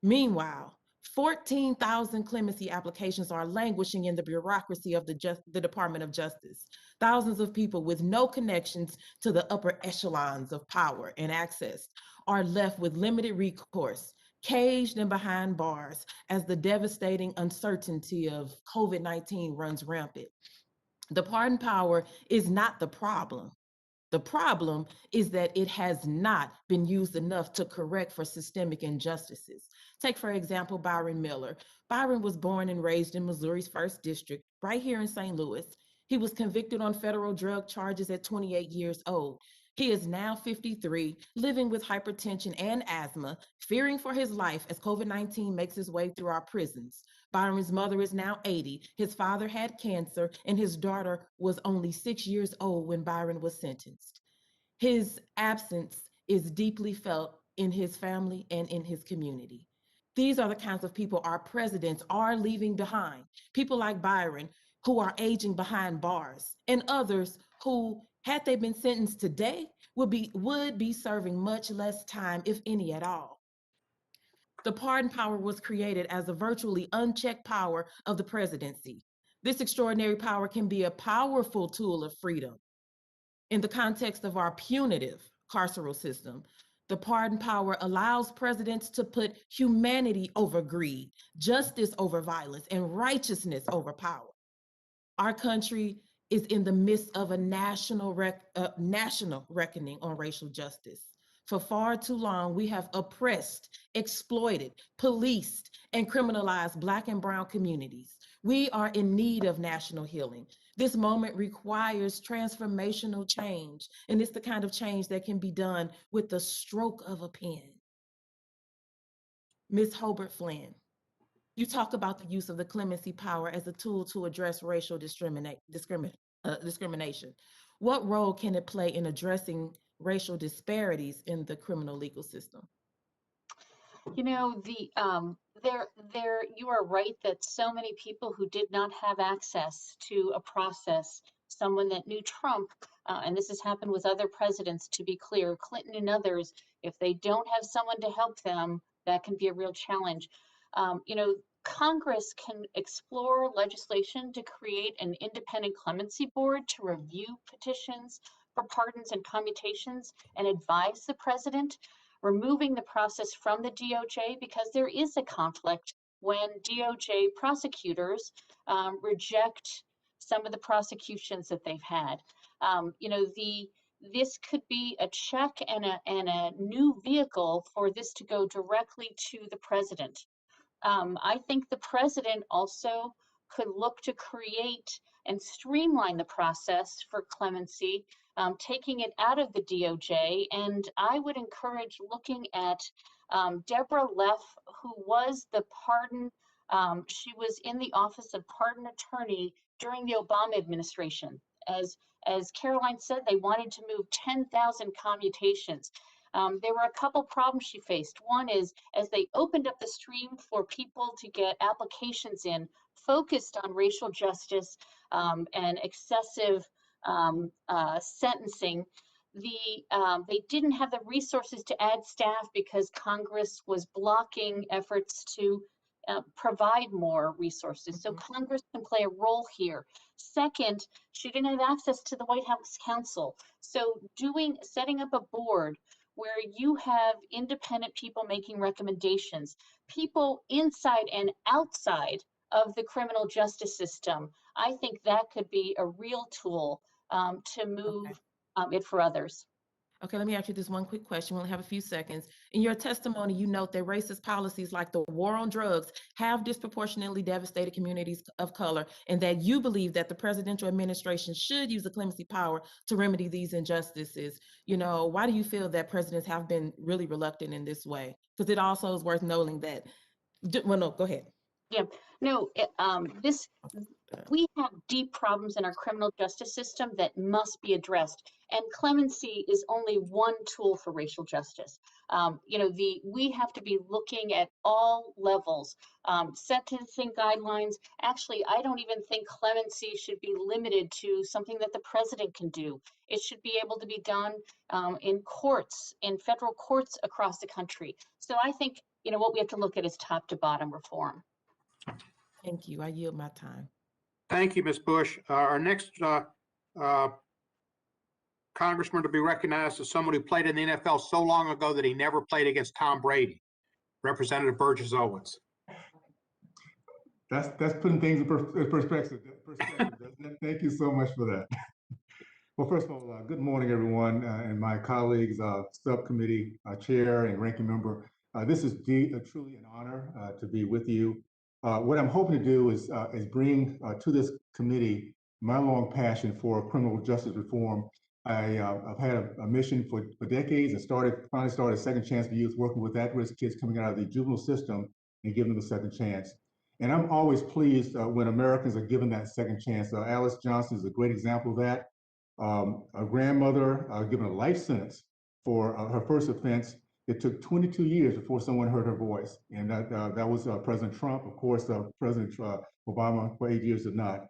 Meanwhile, 14,000 clemency applications are languishing in the bureaucracy of the Department of Justice. Thousands of people with no connections to the upper echelons of power and access are left with limited recourse, caged and behind bars as the devastating uncertainty of COVID-19 runs rampant. The pardon power is not the problem. The problem is that it has not been used enough to correct for systemic injustices. Take, for example, Byron Miller. Byron was born and raised in Missouri's 1st District, right here in St. Louis. He was convicted on federal drug charges at 28 years old. He is now 53, living with hypertension and asthma, fearing for his life as COVID-19 makes its way through our prisons. Byron's mother is now 80. His father had cancer, and his daughter was only 6 years old when Byron was sentenced. His absence is deeply felt in his family and in his community. These are the kinds of people our presidents are leaving behind. People like Byron, who are aging behind bars, and others who, had they been sentenced today, would be serving much less time, if any at all. The pardon power was created as a virtually unchecked power of the presidency. This extraordinary power can be a powerful tool of freedom. In the context of our punitive carceral system, the pardon power allows presidents to put humanity over greed, justice over violence, and righteousness over power. Our country is in the midst of a national reckoning on racial justice. For far too long, we have oppressed, exploited, policed, and criminalized Black and Brown communities. We are in need of national healing. This moment requires transformational change, and it's the kind of change that can be done with the stroke of a pen. Ms. Hobart Flynn, you talk about the use of the clemency power as a tool to address racial discrimination. What role can it play in addressing racial disparities in the criminal legal system? You know, you are right that so many people who did not have access to a process, someone that knew Trump, and this has happened with other presidents, to be clear, Clinton and others, if they don't have someone to help them, that can be a real challenge. You know, Congress can explore legislation to create an independent clemency board to review petitions for pardons and commutations and advise the president, removing the process from the DOJ, because there is a conflict when DOJ prosecutors reject some of the prosecutions that they've had. You know, this could be a check and a new vehicle for this to go directly to the president. I think the president also could look to create and streamline the process for clemency, taking it out of the DOJ. And I would encourage looking at Deborah Leff, who was the pardon, she was in the office of pardon attorney during the Obama administration. As Caroline said, they wanted to move 10,000 commutations. There were a couple problems she faced. One is, as they opened up the stream for people to get applications in, focused on racial justice and excessive sentencing, they didn't have the resources to add staff because Congress was blocking efforts to provide more resources. So Congress can play a role here. Second, she didn't have access to the White House counsel. So setting up a board where you have independent people making recommendations, people inside and outside of the criminal justice system, I think that could be a real tool to move it for others. Okay, let me ask you this one quick question. We only have a few seconds. In your testimony, you note that racist policies like the war on drugs have disproportionately devastated communities of color, and that you believe that the presidential administration should use the clemency power to remedy these injustices. You know, why do you feel that presidents have been really reluctant in this way? Because it also is worth noting that, well, no, go ahead. Yeah, no, we have deep problems in our criminal justice system that must be addressed. And clemency is only one tool for racial justice. You know, we have to be looking at all levels, sentencing guidelines. Actually, I don't even think clemency should be limited to something that the president can do. It should be able to be done in courts, in federal courts across the country. So I think, you know, what we have to look at is top to bottom reform. Thank you. I yield my time. Thank you, Ms. Bush. Our next congressman to be recognized is someone who played in the NFL so long ago that he never played against Tom Brady, Representative Burgess Owens. That's putting things in perspective, doesn't it? Thank you so much for that. Well, first of all, good morning, everyone, and my colleagues, subcommittee chair and ranking member. This is truly an honor to be with you. What I'm hoping to do is bring to this committee my long passion for criminal justice reform. I've had a mission for decades and finally started Second Chance for Youth, working with at-risk kids coming out of the juvenile system and giving them a second chance. And I'm always pleased when Americans are given that second chance. Alice Johnson is a great example of that. A grandmother given a life sentence for her first offense. It took 22 years before someone heard her voice. And that was President Trump. Of course, President Obama for 8 years did not.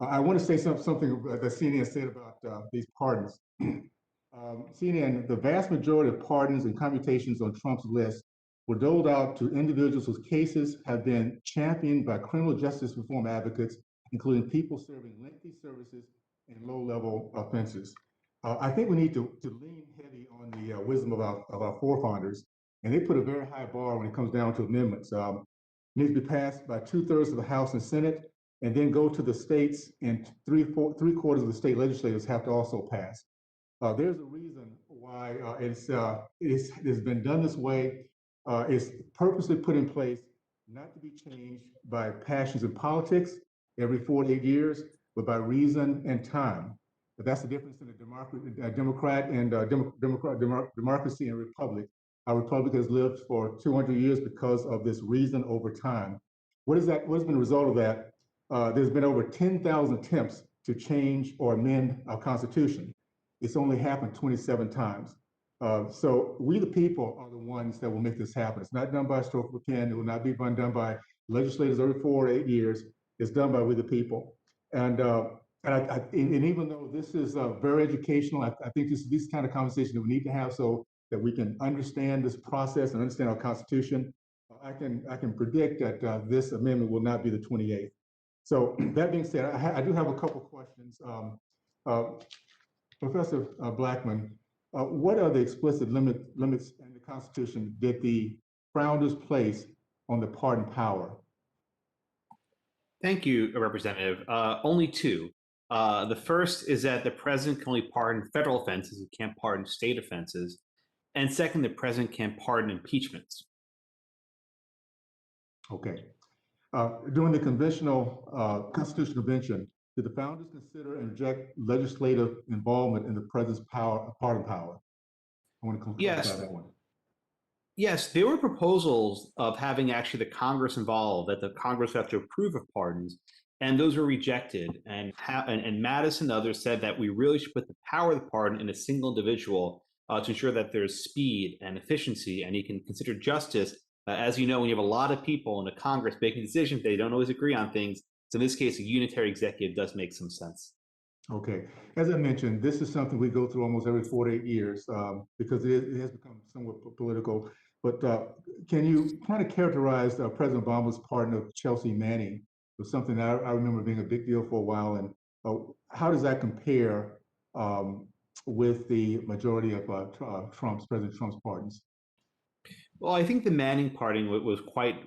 I want to say something that CNN said about these pardons. CNN, the vast majority of pardons and commutations on Trump's list were doled out to individuals whose cases have been championed by criminal justice reform advocates, including people serving lengthy services and low-level offenses. I think we need to lean heavy on the wisdom of our forefathers, and they put a very high bar when it comes down to amendments. It needs to be passed by 2/3 of the House and Senate, and then go to the states, and three-quarters of the state legislators have to also pass. There's a reason why it's been done this way. It's purposely put in place not to be changed by passions in politics every 4 to 8 years, but by reason and time. But that's the difference in a democracy and republic. Our republic has lived for 200 years because of this reason over time. What's been the result of that? There's been over 10,000 attempts to change or amend our Constitution. It's only happened 27 times. So we, the people, are the ones that will make this happen. It's not done by a stroke of a pen. It will not be done by legislators every 4 or 8 years. It's done by we, the people. And even though this is very educational, I think these kind of conversations that we need to have so that we can understand this process and understand our Constitution. I can predict that this amendment will not be the 28th. So that being said, I do have a couple questions. Professor Blackman, what are the explicit limits in the Constitution that the founders place on the pardon power? Thank you, Representative. Only two. The first is that the president can only pardon federal offenses. He can't pardon state offenses. And second, the president can't pardon impeachments. Okay. During the conventional Constitutional Convention, did the founders consider and reject legislative involvement in the president's pardon power? I want to clarify that one. Yes, there were proposals of having actually the Congress involved, that the Congress have to approve of pardons, and those were rejected. And Madison and others said that we really should put the power of the pardon in a single individual to ensure that there's speed and efficiency, and he can consider justice. As you know, when you have a lot of people in the Congress making decisions, they don't always agree on things. So in this case, a unitary executive does make some sense. Okay. As I mentioned, this is something we go through almost every 4 to 8 years because it has become somewhat political. But can you kind of characterize President Obama's pardon of Chelsea Manning? It was something that I remember being a big deal for a while. And how does that compare with the majority of President Trump's pardons? Well, I think the Manning pardon was quite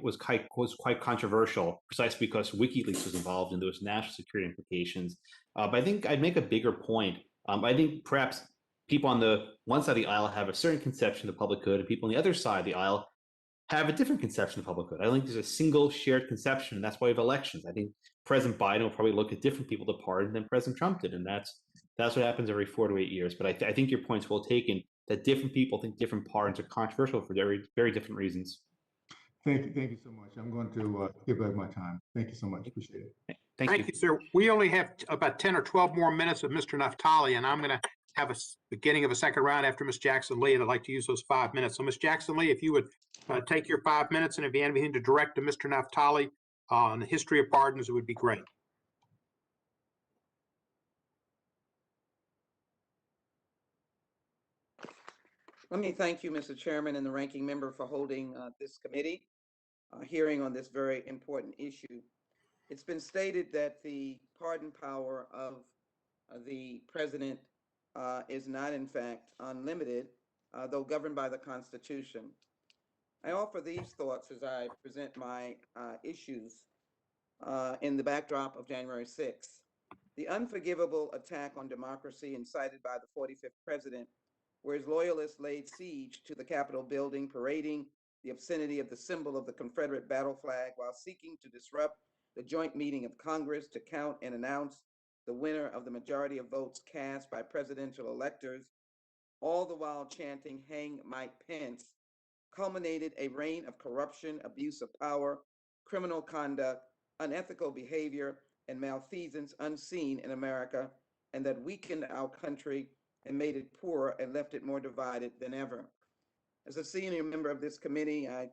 controversial, precisely because WikiLeaks was involved and there was national security implications. But I think I'd make a bigger point. I think perhaps people on the one side of the aisle have a certain conception of public good, and people on the other side of the aisle have a different conception of public good. I don't think there's a single shared conception, and that's why we have elections. I think President Biden will probably look at different people to pardon than President Trump did, and that's what happens every 4 to 8 years. But I think your point's well taken, that different people think different pardons are controversial for very, very different reasons. Thank you so much. I'm going to give back my time. Thank you so much. Appreciate it. Thank you, sir. We only have about 10 or 12 more minutes of Mr. Naftali, and I'm going to have a beginning of a second round after Ms. Jackson Lee, and I'd like to use those 5 minutes. So Ms. Jackson Lee, if you would take your 5 minutes, and if you have anything to direct to Mr. Naftali on the history of pardons, it would be great. Let me thank you, Mr. Chairman, and the ranking member for holding this committee hearing on this very important issue. It's been stated that the pardon power of the president is not, in fact, unlimited, though governed by the Constitution. I offer these thoughts as I present my issues in the backdrop of January 6th. The unforgivable attack on democracy incited by the 45th president, where his loyalists laid siege to the Capitol building, parading the obscenity of the symbol of the Confederate battle flag while seeking to disrupt the joint meeting of Congress to count and announce the winner of the majority of votes cast by presidential electors, all the while chanting "Hang Mike Pence," culminated a reign of corruption, abuse of power, criminal conduct, unethical behavior, and malfeasance unseen in America, and that weakened our country and made it poorer and left it more divided than ever. As a senior member of this committee, I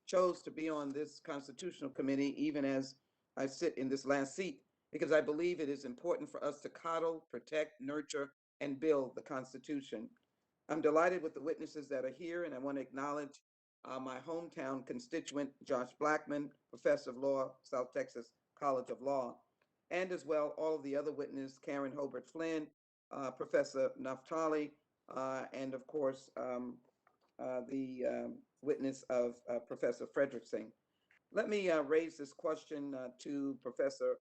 chose to be on this constitutional committee even as I sit in this last seat, because I believe it is important for us to coddle, protect, nurture, and build the Constitution. I'm delighted with the witnesses that are here, and I want to acknowledge my hometown constituent, Josh Blackman, Professor of Law, South Texas College of Law, and as well all of the other witnesses, Karen Hobart Flynn, Professor Naftali, and of course, the witness of Professor Frederickson. Let me raise this question to Professor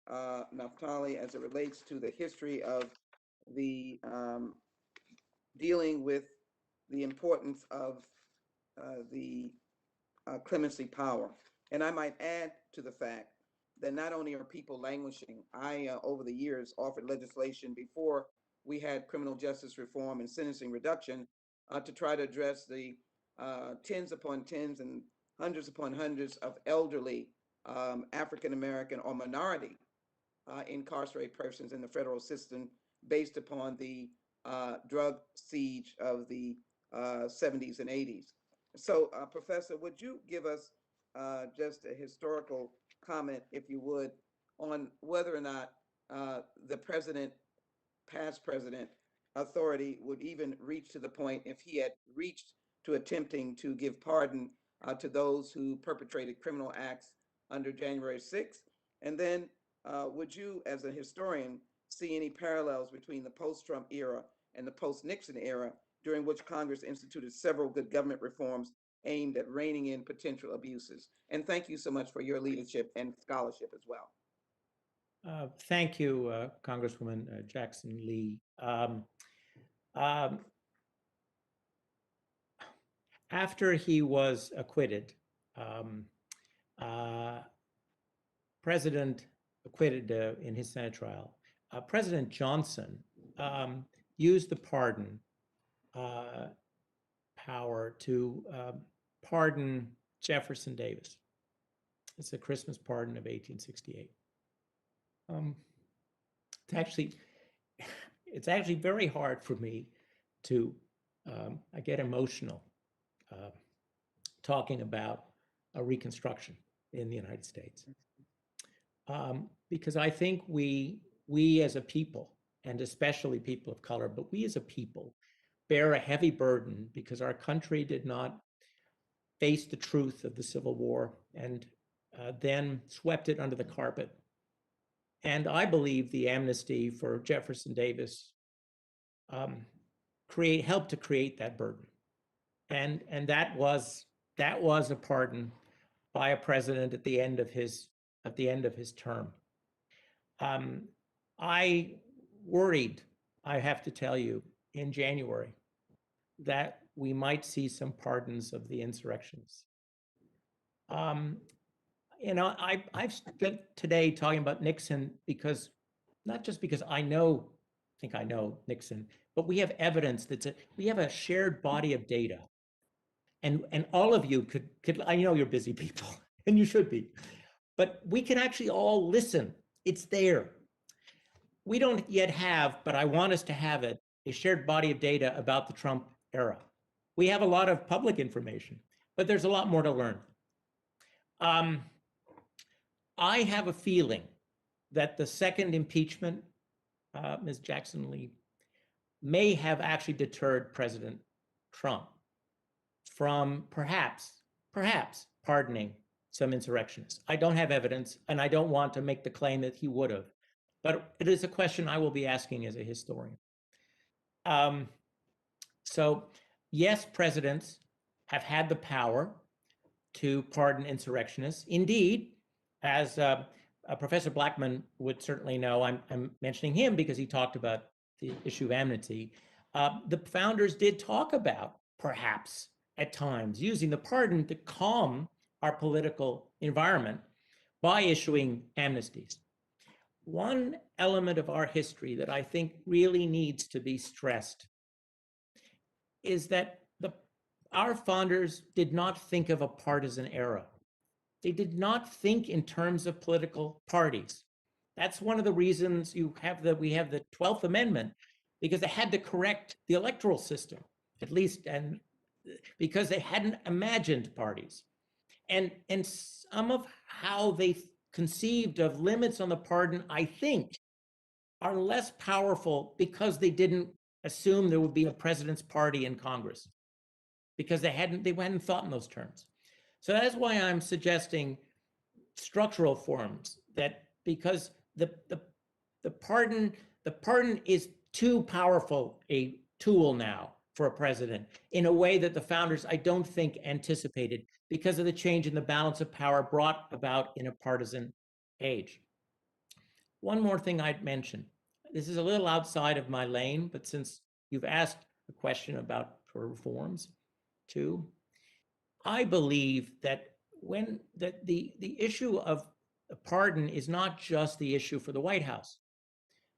Naftali as it relates to the history of the dealing with the importance of the clemency power. And I might add to the fact that not only are people languishing, I, over the years, offered legislation before we had criminal justice reform and sentencing reduction to try to address the tens upon tens and hundreds upon hundreds of elderly African-American or minority incarcerated persons in the federal system based upon the drug siege of the 70s and 80s. So, Professor, would you give us just a historical comment, if you would, on whether or not the president, past president, authority would even reach to the point, if he had reached to attempting to give pardon to those who perpetrated criminal acts under January 6th? And then would you, as a historian, see any parallels between the post-Trump era and the post-Nixon era, during which Congress instituted several good government reforms aimed at reining in potential abuses? And thank you so much for your leadership and scholarship as well. Thank you, Congresswoman Jackson Lee. After he was acquitted, President acquitted in his Senate trial, President Johnson used the pardon power to pardon Jefferson Davis. It's a Christmas pardon of 1868. It's actually very hard for me to, I get emotional talking about a Reconstruction in the United States. Because I think we as a people, and especially people of color, but we as a people bear a heavy burden because our country did not face the truth of the Civil War and then swept it under the carpet. And I believe the amnesty for Jefferson Davis helped to create that burden. And that was a pardon by a president at the end of his term. I worried, I have to tell you, in January, that we might see some pardons of the insurrectionists. I've spent today talking about Nixon because, not just because I think I know Nixon, but we have evidence we have a shared body of data. And all of you could, I know you're busy people, and you should be, but we can actually all listen. It's there. We don't yet have, but I want us to have it, a shared body of data about the Trump era. We have a lot of public information, but there's a lot more to learn. I have a feeling that the second impeachment, Ms. Jackson Lee, may have actually deterred President Trump from perhaps pardoning some insurrectionists. I don't have evidence, and I don't want to make the claim that he would have, but it is a question I will be asking as a historian. So yes, presidents have had the power to pardon insurrectionists. Indeed, as Professor Blackman would certainly know, I'm mentioning him because he talked about the issue of amnesty. The founders did talk about, perhaps at times, using the pardon to calm our political environment by issuing amnesties. One element of our history that I think really needs to be stressed is that our founders did not think of a partisan era. They did not think in terms of political parties. That's one of the reasons we have the 12th Amendment, because they had to correct the electoral system, at least, and because they hadn't imagined parties. And some of how they conceived of limits on the pardon, I think, are less powerful because they didn't assume there would be a president's party in Congress, because they hadn't thought in those terms. So that's why I'm suggesting structural forms, that because the pardon is too powerful a tool now for a president in a way that the founders, I don't think, anticipated because of the change in the balance of power brought about in a partisan age. One more thing I'd mention. This is a little outside of my lane, but since you've asked a question about reforms too, I believe that the issue of a pardon is not just the issue for the White House,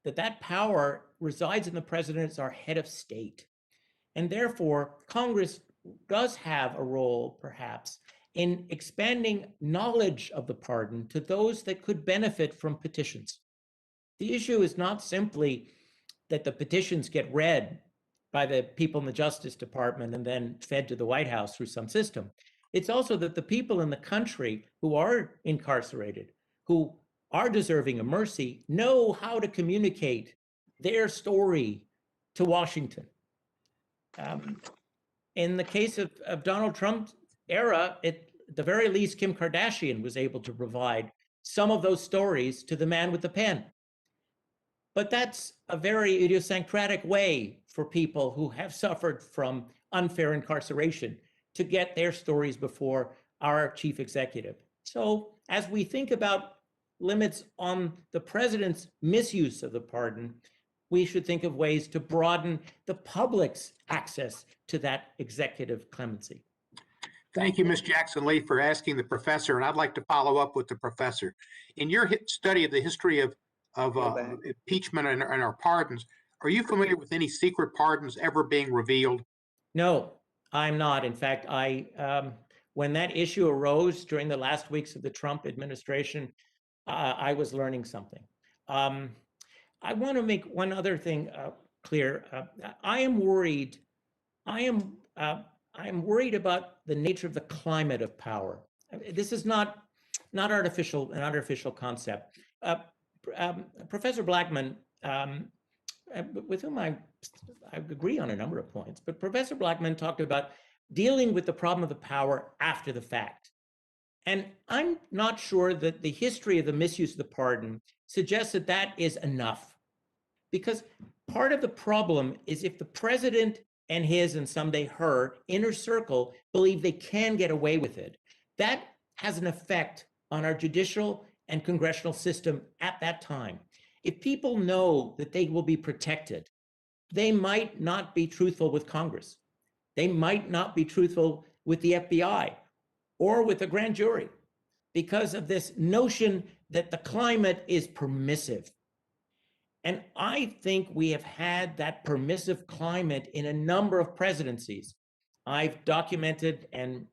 that power resides in the president as our head of state. And therefore, Congress does have a role, perhaps, in expanding knowledge of the pardon to those that could benefit from petitions. The issue is not simply that the petitions get read by the people in the Justice Department and then fed to the White House through some system. It's also that the people in the country who are incarcerated, who are deserving of mercy, know how to communicate their story to Washington. In the case of Donald Trump's era, at the very least, Kim Kardashian was able to provide some of those stories to the man with the pen. But that's a very idiosyncratic way for people who have suffered from unfair incarceration to get their stories before our chief executive. So as we think about limits on the president's misuse of the pardon, we should think of ways to broaden the public's access to that executive clemency. Thank you, Ms. Jackson-Lee, for asking the professor, and I'd like to follow up with the professor. In your study of the history of impeachment and our pardons, are you familiar with any secret pardons ever being revealed? No, I'm not. In fact, when that issue arose during the last weeks of the Trump administration, I was learning something. I want to make one other thing clear. I am worried. I am worried about the nature of the climate of power. This is not an artificial concept. Professor Blackman, with whom I agree on a number of points, but Professor Blackman talked about dealing with the problem of the power after the fact. And I'm not sure that the history of the misuse of the pardon suggests that that is enough. Because part of the problem is if the president and his, and someday her, inner circle believe they can get away with it, that has an effect on our judicial and congressional system at that time. If people know that they will be protected, they might not be truthful with Congress. They might not be truthful with the FBI or with the grand jury because of this notion that the climate is permissive. And I think we have had that permissive climate in a number of presidencies. I've documented, and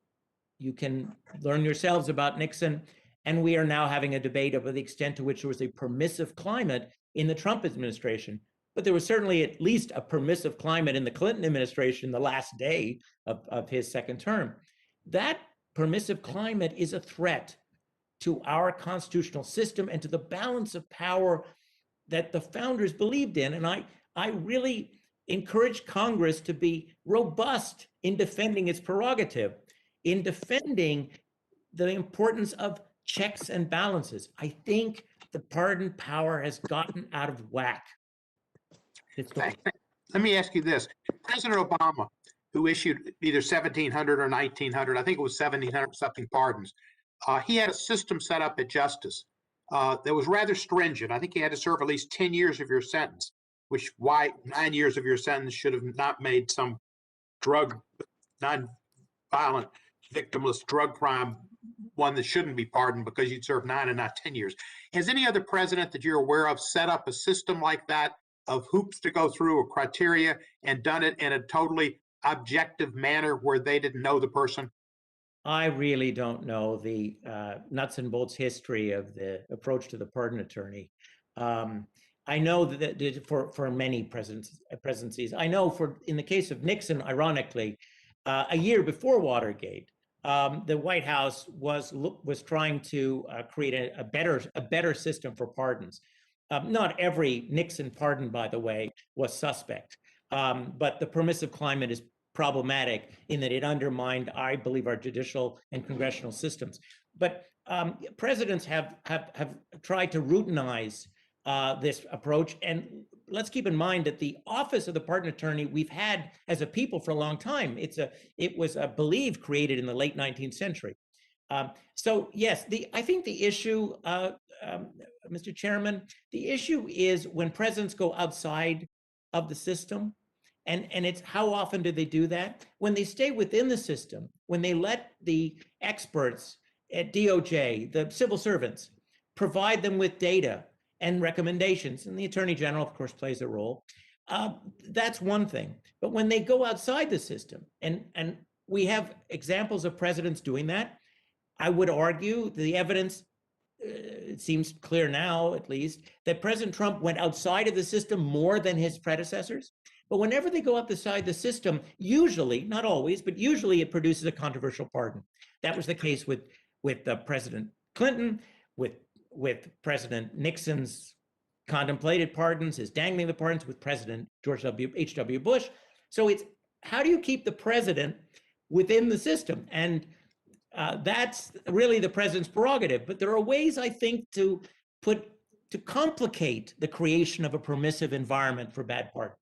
you can learn yourselves about Nixon, and we are now having a debate over the extent to which there was a permissive climate in the Trump administration. But there was certainly at least a permissive climate in the Clinton administration the last day of his second term. That permissive climate is a threat to our constitutional system and to the balance of power that the founders believed in. And I really encourage Congress to be robust in defending its prerogative, in defending the importance of checks and balances. I think the pardon power has gotten out of whack. Let me ask you this. President Obama, who issued either 1,700 or 1,900, I think it was 1,700 something pardons, he had a system set up at Justice that was rather stringent. I think you had to serve at least 10 years of your sentence, which 9 years of your sentence should have not made some non-violent, victimless drug crime one that shouldn't be pardoned because you'd serve 9 and not 10 years. Has any other president that you're aware of set up a system like that of hoops to go through or criteria and done it in a totally objective manner where they didn't know the person? I really don't know the nuts and bolts history of the approach to the pardon attorney. I know that for many presidencies, I know in the case of Nixon, ironically, a year before Watergate, the White House was trying to create a better system for pardons. Not every Nixon pardon, by the way, was suspect, but the permissive climate is problematic in that it undermined, I believe, our judicial and congressional systems. But presidents have tried to routinize this approach, and let's keep in mind that the office of the pardon attorney we've had as a people for a long time. It was, I believe, created in the late 19th century. So yes, I think the issue, Mr. Chairman, the issue is when presidents go outside of the system, and it's how often do they do that? When they stay within the system, when they let the experts at DOJ, the civil servants, provide them with data and recommendations, and the Attorney General, of course, plays a role. That's one thing. But when they go outside the system, and we have examples of presidents doing that, I would argue the evidence, it seems clear now, at least, that President Trump went outside of the system more than his predecessors. But whenever they go outside the system, usually, not always, but usually it produces a controversial pardon. That was the case with President Clinton, with President Nixon's contemplated pardons, his dangling the pardons, with President George H.W. Bush. So it's how do you keep the president within the system? And that's really the president's prerogative. But there are ways, I think, to complicate the creation of a permissive environment for bad pardons.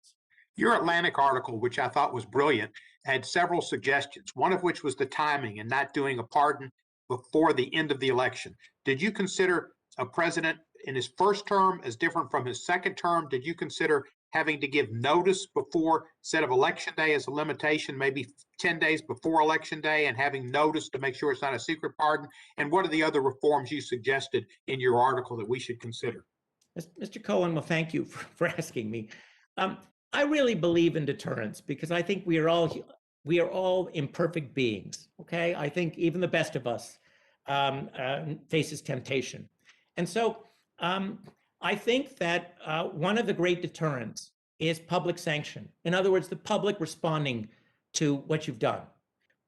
Your Atlantic article, which I thought was brilliant, had several suggestions, one of which was the timing and not doing a pardon before the end of the election. Did you consider a president in his first term as different from his second term? Did you consider having to give notice before, instead of election day as a limitation, maybe 10 days before election day, and having notice to make sure it's not a secret pardon? And what are the other reforms you suggested in your article that we should consider? Mr. Cohen, well, thank you for asking me. I really believe in deterrence because I think we are all imperfect beings. Okay, I think even the best of us faces temptation, and so I think that one of the great deterrents is public sanction. In other words, the public responding to what you've done.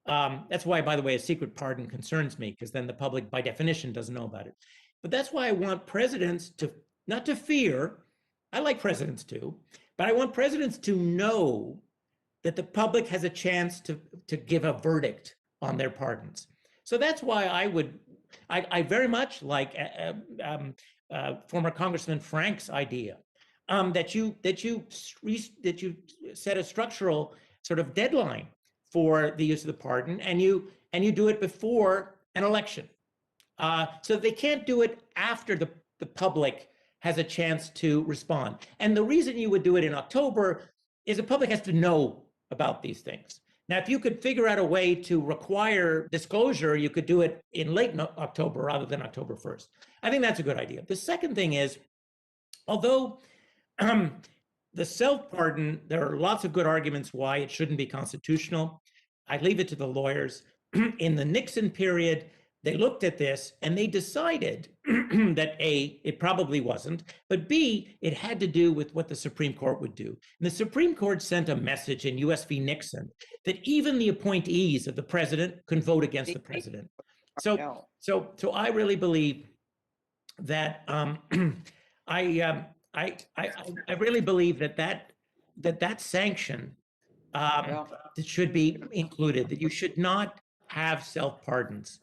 That's why, by the way, a secret pardon concerns me, because then the public, by definition, doesn't know about it. But that's why I want presidents to not to fear. I like presidents too, but I want presidents to know that the public has a chance to give a verdict on their pardons. So that's why I very much like former Congressman Frank's idea that you set a structural sort of deadline for the use of the pardon, and you do it before an election, so they can't do it after the public has a chance to respond. And the reason you would do it in October is the public has to know about these things. Now, if you could figure out a way to require disclosure, you could do it in late October rather than October 1st. I think that's a good idea. The second thing is, although the self-pardon, there are lots of good arguments why it shouldn't be constitutional. I leave it to the lawyers. In the Nixon period, they looked at this and they decided that A, it probably wasn't, but B, it had to do with what the Supreme Court would do. And the Supreme Court sent a message in US v. Nixon that even the appointees of the president can vote against the president. So I really believe that I really believe that sanction should be included, that you should not have self-pardons.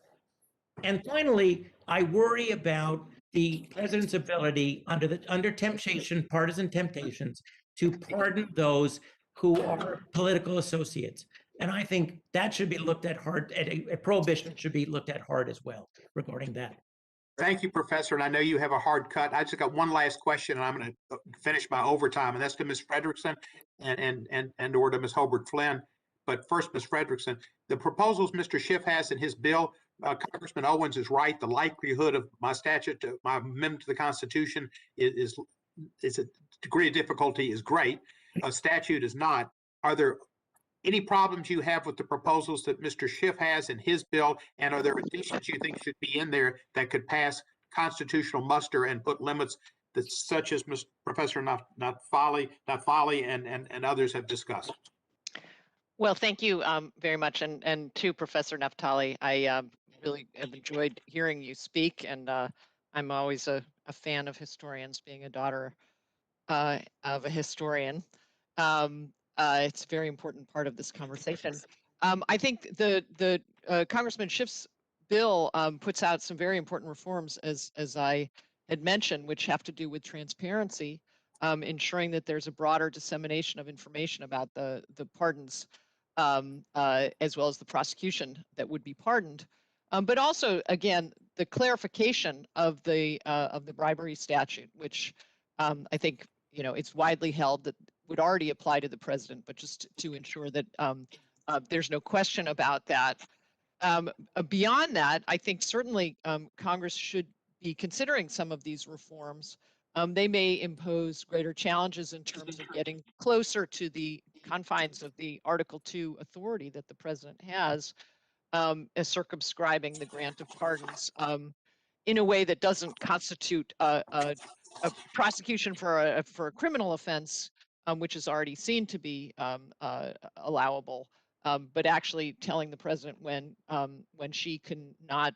And finally, I worry about the president's ability under temptation, partisan temptations, to pardon those who are political associates. And I think that should be looked at hard, a prohibition should be looked at hard as well regarding that. Thank you, Professor. And I know you have a hard cut. I just got one last question, and I'm going to finish my overtime, and that's to Ms. Frederickson and or to Ms. Hobart Flynn. But first, Ms. Frederickson, the proposals Mr. Schiff has in his bill, Congressman Owens is right. The likelihood of my amendment to the Constitution is a degree of difficulty is great. A statute is not. Are there any problems you have with the proposals that Mr. Schiff has in his bill, and are there additions you think should be in there that could pass constitutional muster and put limits that, such as Professor Naftali and others have discussed? Well, thank you very much, and to Professor Naftali, I really have enjoyed hearing you speak, and I'm always a fan of historians, being a daughter of a historian. It's a very important part of this conversation. I think the Congressman Schiff's bill puts out some very important reforms, as I had mentioned, which have to do with transparency ensuring that there's a broader dissemination of information about the pardons, as well as the prosecution that would be pardoned. But also, again, the clarification of the bribery statute, which I think, it's widely held that would already apply to the president, but just to ensure that there's no question about that. Beyond that, I think certainly Congress should be considering some of these reforms. They may impose greater challenges in terms of getting closer to the confines of the Article 2 authority that the president has, as circumscribing the grant of pardons in a way that doesn't constitute a prosecution for a criminal offense, which is already seen to be allowable, but actually telling the president when she can not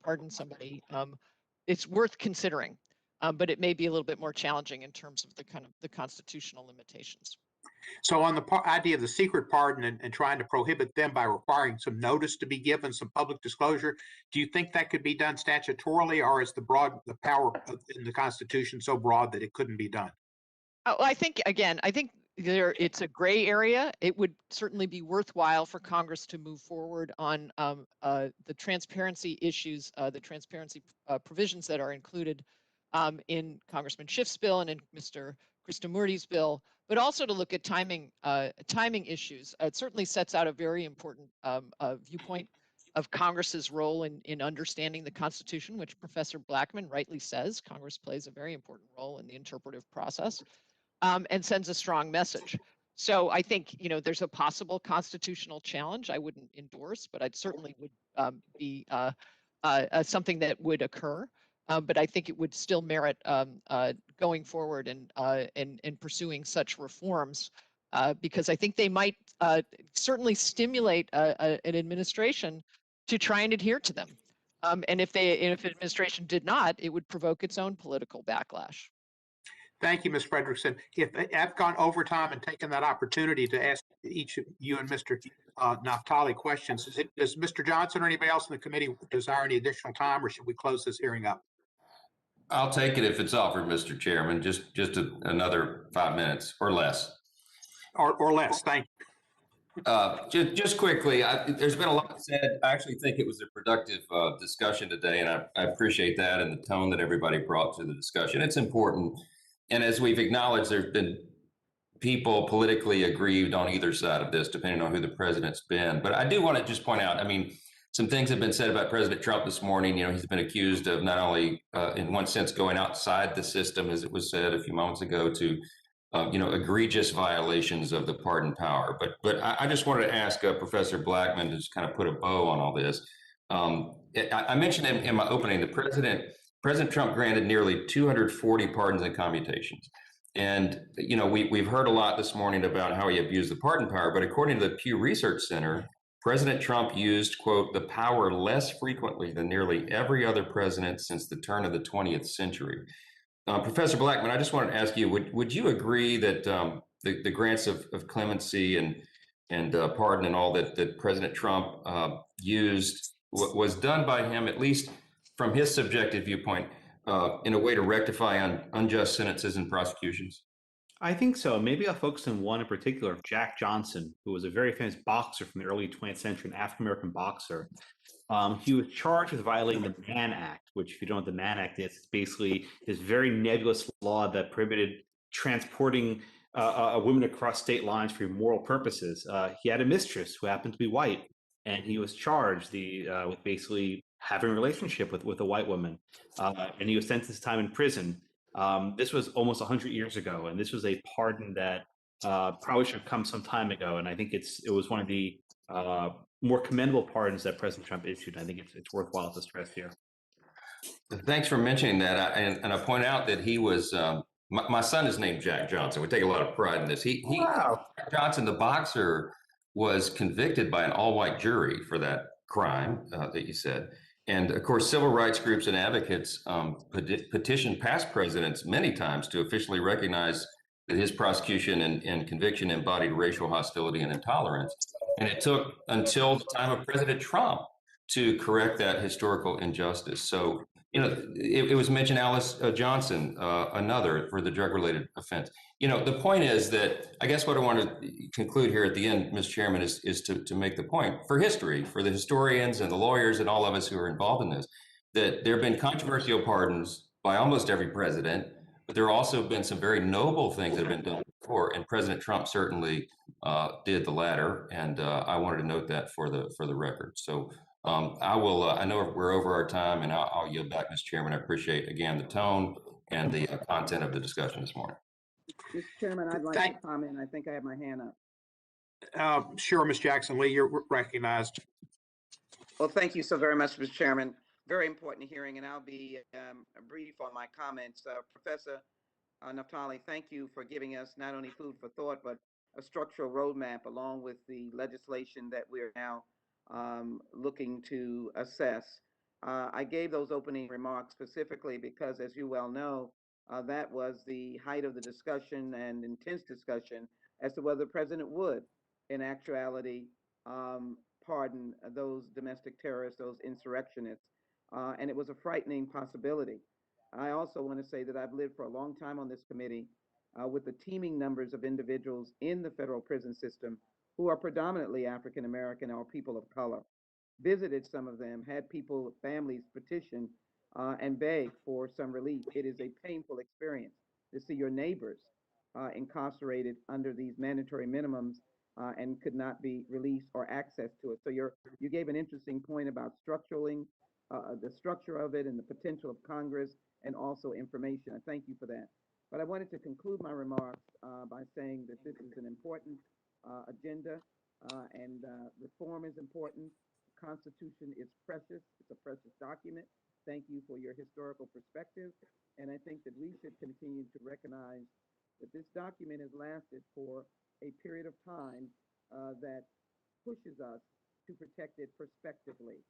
pardon somebody. It's worth considering, but it may be a little bit more challenging in terms of the constitutional limitations. So on the idea of the secret pardon and trying to prohibit them by requiring some notice to be given, some public disclosure, do you think that could be done statutorily, or is the power in the Constitution so broad that it couldn't be done? Oh, I think it's a gray area. It would certainly be worthwhile for Congress to move forward on the transparency issues, the transparency provisions that are included in Congressman Schiff's bill and in Mr. Krishnamurti's bill, but also to look at timing issues. It certainly sets out a very important viewpoint of Congress's role in understanding the Constitution, which Professor Blackman rightly says Congress plays a very important role in the interpretive process, and sends a strong message. So I think there's a possible constitutional challenge I wouldn't endorse, but I'd certainly would be something that would occur. But I think it would still merit going forward and pursuing such reforms, because I think they might certainly stimulate an administration to try and adhere to them. And if an administration did not, it would provoke its own political backlash. Thank you, Ms. Frederickson. If I've gone over time and taken that opportunity to ask each of you and Mr. Naftali questions, does Mr. Johnson or anybody else in the committee desire any additional time, or should we close this hearing up? I'll take it if it's offered, Mr. Chairman, just another 5 minutes or less. Or less, thank you. Just quickly, there's been a lot said. I actually think it was a productive discussion today, and I appreciate that and the tone that everybody brought to the discussion. It's important. And as we've acknowledged, there's been people politically aggrieved on either side of this, depending on who the president's been. But I do want to just point out, some things have been said about President Trump this morning. He's been accused of not only, in one sense, going outside the system, as it was said a few moments ago, to, egregious violations of the pardon power. But I just wanted to ask Professor Blackman to just kind of put a bow on all this. I mentioned in my opening, President Trump granted nearly 240 pardons and commutations. And, we've heard a lot this morning about how he abused the pardon power, but according to the Pew Research Center, President Trump used, quote, the power less frequently than nearly every other president since the turn of the 20th century. Professor Blackman, I just wanted to ask you, would you agree that the grants of clemency and pardon and all that President Trump used was done by him, at least from his subjective viewpoint, in a way to rectify unjust sentences and prosecutions? I think so. Maybe I'll focus on one in particular, Jack Johnson, who was a very famous boxer from the early 20th century, an African-American boxer. He was charged with violating the Mann Act, which, if you don't know what the Mann Act is, it's basically this very nebulous law that prohibited transporting a woman across state lines for immoral purposes. He had a mistress who happened to be white, and he was charged with basically having a relationship with a white woman, and he was sentenced to time in prison. This was almost 100 years ago, and this was a pardon that probably should have come some time ago. And I think it was one of the more commendable pardons that President Trump issued. I think it's worthwhile to stress here. Thanks for mentioning that. And I point out that he was, my son is named Jack Johnson. We take a lot of pride in this. Wow. Jack Johnson, the boxer, was convicted by an all-white jury for that crime that you said. And of course, civil rights groups and advocates petitioned past presidents many times to officially recognize that his prosecution and conviction embodied racial hostility and intolerance. And it took until the time of President Trump to correct that historical injustice. So It was mentioned Alice Johnson, another for the drug-related offense. The point is that I guess what I want to conclude here at the end, Mr. Chairman, is to make the point for history, for the historians and the lawyers and all of us who are involved in this, that there have been controversial pardons by almost every president, but there have also been some very noble things that have been done before, and President Trump certainly did the latter, and I wanted to note that for the record. So. I will. I know we're over our time, and I'll yield back, Mr. Chairman. I appreciate again the tone and the content of the discussion this morning. Mr. Chairman, I'd like to comment. I think I have my hand up. Sure, Ms. Jackson-Lee, you're recognized. Well, thank you so very much, Mr. Chairman. Very important hearing, and I'll be brief on my comments. Professor Naftali, thank you for giving us not only food for thought, but a structural roadmap along with the legislation that we're now looking to assess. I gave those opening remarks specifically because, as you well know, that was the height of the discussion and intense discussion as to whether the president would, in actuality, pardon those domestic terrorists, those insurrectionists. And it was a frightening possibility. I also want to say that I've lived for a long time on this committee with the teeming numbers of individuals in the federal prison system who are predominantly African American or people of color. Visited some of them, had people, families petition and beg for some relief. It is a painful experience to see your neighbors incarcerated under these mandatory minimums and could not be released or access to it. So you gave an interesting point about structuring the structure of it and the potential of Congress and also information. I thank you for that. But I wanted to conclude my remarks by saying that this is an important agenda and reform is important. The Constitution is precious. It's a precious document. Thank you for your historical perspective. And I think that we should continue to recognize that this document has lasted for a period of time that pushes us to protect it prospectively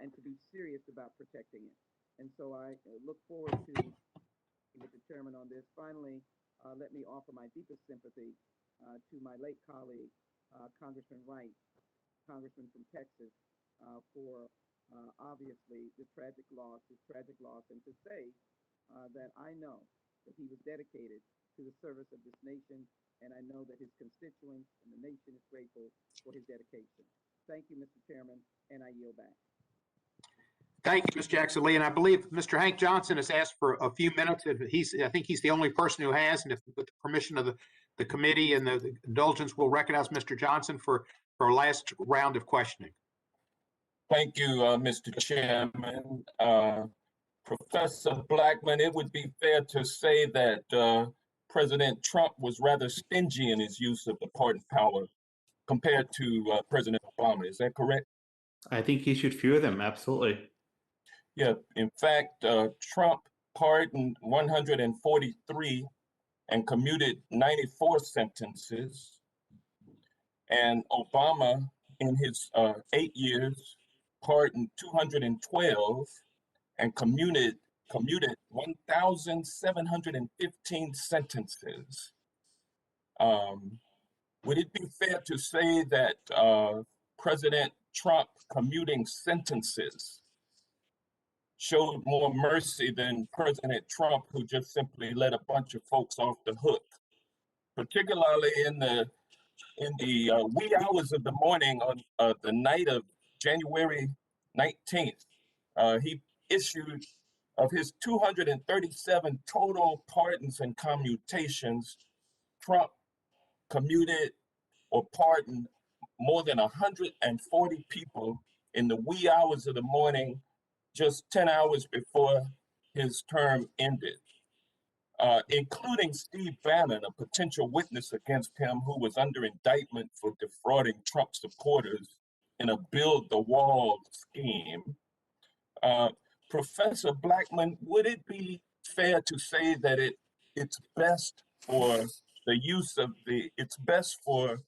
and to be serious about protecting it. And so I look forward to Mr. Chairman on this. Finally, let me offer my deepest sympathy to my late colleague, Congressman Wright, Congressman from Texas, for obviously his tragic loss, and to say that I know that he was dedicated to the service of this nation, and I know that his constituents and the nation is grateful for his dedication. Thank you, Mr. Chairman, and I yield back. Thank you, Ms. Jackson-Lee. And I believe Mr. Hank Johnson has asked for a few minutes. I think he's the only person who has, and if with the permission of the committee and the indulgence, we'll recognize Mr. Johnson for our last round of questioning. Thank you, Mr. Chairman. Professor Blackman, it would be fair to say that President Trump was rather stingy in his use of the pardon power compared to President Obama. Is that correct? I think he should fear them, absolutely. Yeah, in fact, Trump pardoned 143 and commuted 94 sentences. And Obama, in his 8 years, pardoned 212 and commuted 1,715 sentences. Would it be fair to say that President Trump commuting sentences showed more mercy than President Trump, who just simply let a bunch of folks off the hook, particularly in the wee hours of the morning on the night of January 19th? He issued, of his 237 total pardons and commutations, Trump commuted or pardoned more than 140 people in the wee hours of the morning, just 10 hours before his term ended, including Steve Bannon, a potential witness against him who was under indictment for defrauding Trump supporters in a build the wall scheme. Professor Blackman, would it be fair to say that it's best for the use of it's best for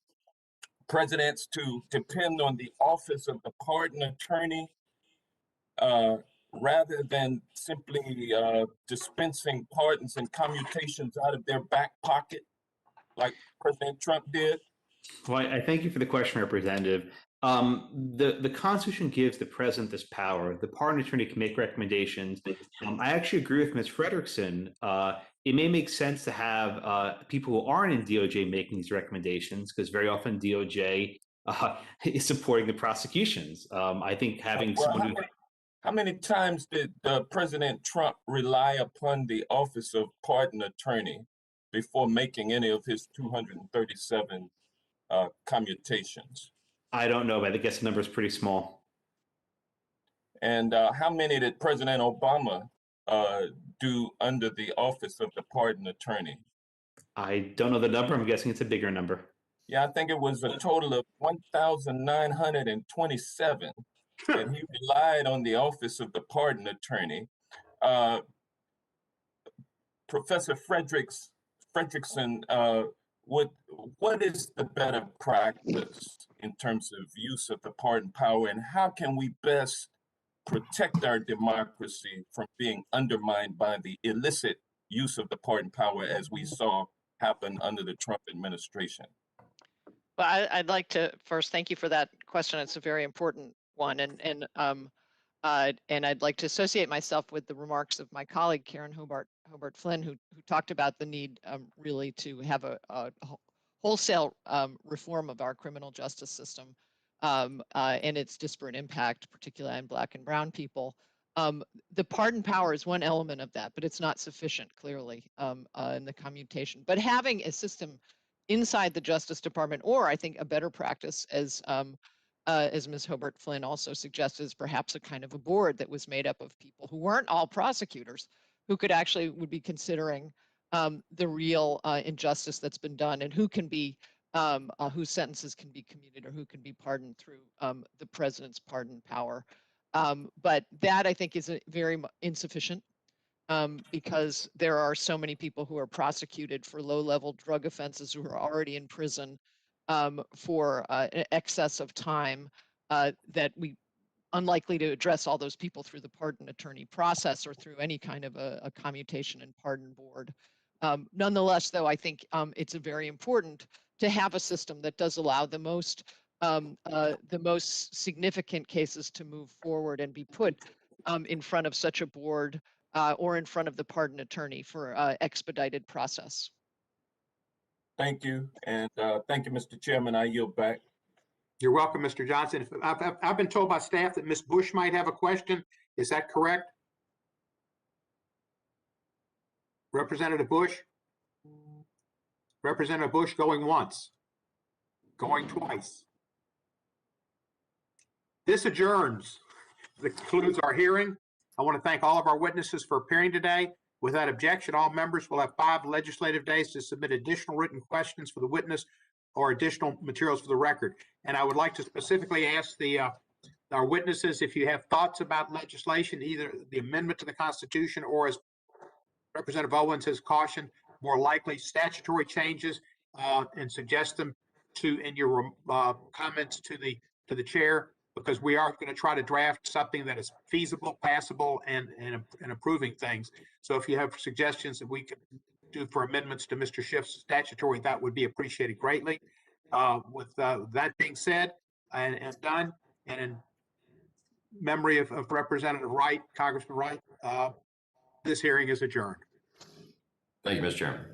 presidents to depend on the office of the pardon attorney rather than simply dispensing pardons and commutations out of their back pocket like President Trump did? Well, I thank you for the question, Representative. The Constitution gives the president this power. The pardon attorney can make recommendations. I actually agree with Ms. Frederickson. It may make sense to have people who aren't in DOJ making these recommendations, because very often DOJ is supporting the prosecutions. I think having someone who How many times did President Trump rely upon the office of pardon attorney before making any of his 237 commutations? I don't know, but I guess the number is pretty small. And how many did President Obama do under the office of the pardon attorney? I don't know the number. I'm guessing it's a bigger number. Yeah, I think it was a total of 1,927 that he relied on the office of the pardon attorney. Professor Frederickson, what is the better practice in terms of use of the pardon power, and how can we best protect our democracy from being undermined by the illicit use of the pardon power as we saw happen under the Trump administration? Well, I'd like to first thank you for that question. It's a very important one, and I'd like to associate myself with the remarks of my colleague Karen Hobart Flynn, who talked about the need really to have a wholesale reform of our criminal justice system and its disparate impact, particularly on Black and Brown people. The pardon power is one element of that, but it's not sufficient, clearly, in the commutation. But having a system inside the Justice Department, or I think a better practice, as Ms. Hobart Flynn also suggested, is perhaps a kind of a board that was made up of people who weren't all prosecutors, who could actually would be considering the real injustice that's been done, and who can be whose sentences can be commuted or who can be pardoned through the president's pardon power. But that, I think, is very insufficient because there are so many people who are prosecuted for low-level drug offenses who are already in prison for an excess of time that we unlikely to address all those people through the pardon attorney process or through any kind of a commutation and pardon board. Nonetheless, though, I think it's very important to have a system that does allow the most significant cases to move forward and be put in front of such a board or in front of the pardon attorney for expedited process. Thank you. And thank you, Mr. Chairman. I yield back. You're welcome, Mr. Johnson. I've been told by staff that Ms. Bush might have a question. Is that correct? Representative Bush? Representative Bush going once, going twice. This adjourns. That concludes our hearing. I want to thank all of our witnesses for appearing today. Without objection, all members will have 5 legislative days to submit additional written questions for the witness or additional materials for the record. And I would like to specifically ask our witnesses, if you have thoughts about legislation, either the amendment to the Constitution or, as Representative Owens has cautioned, more likely statutory changes, and suggest them in your comments to the chair, because we are going to try to draft something that is feasible, passable, and improving things. So if you have suggestions that we could do for amendments to Mr. Schiff's statutory, that would be appreciated greatly. With that being said and done, and in memory of Representative Wright, Congressman Wright, this hearing is adjourned. Thank you, Mr. Chairman.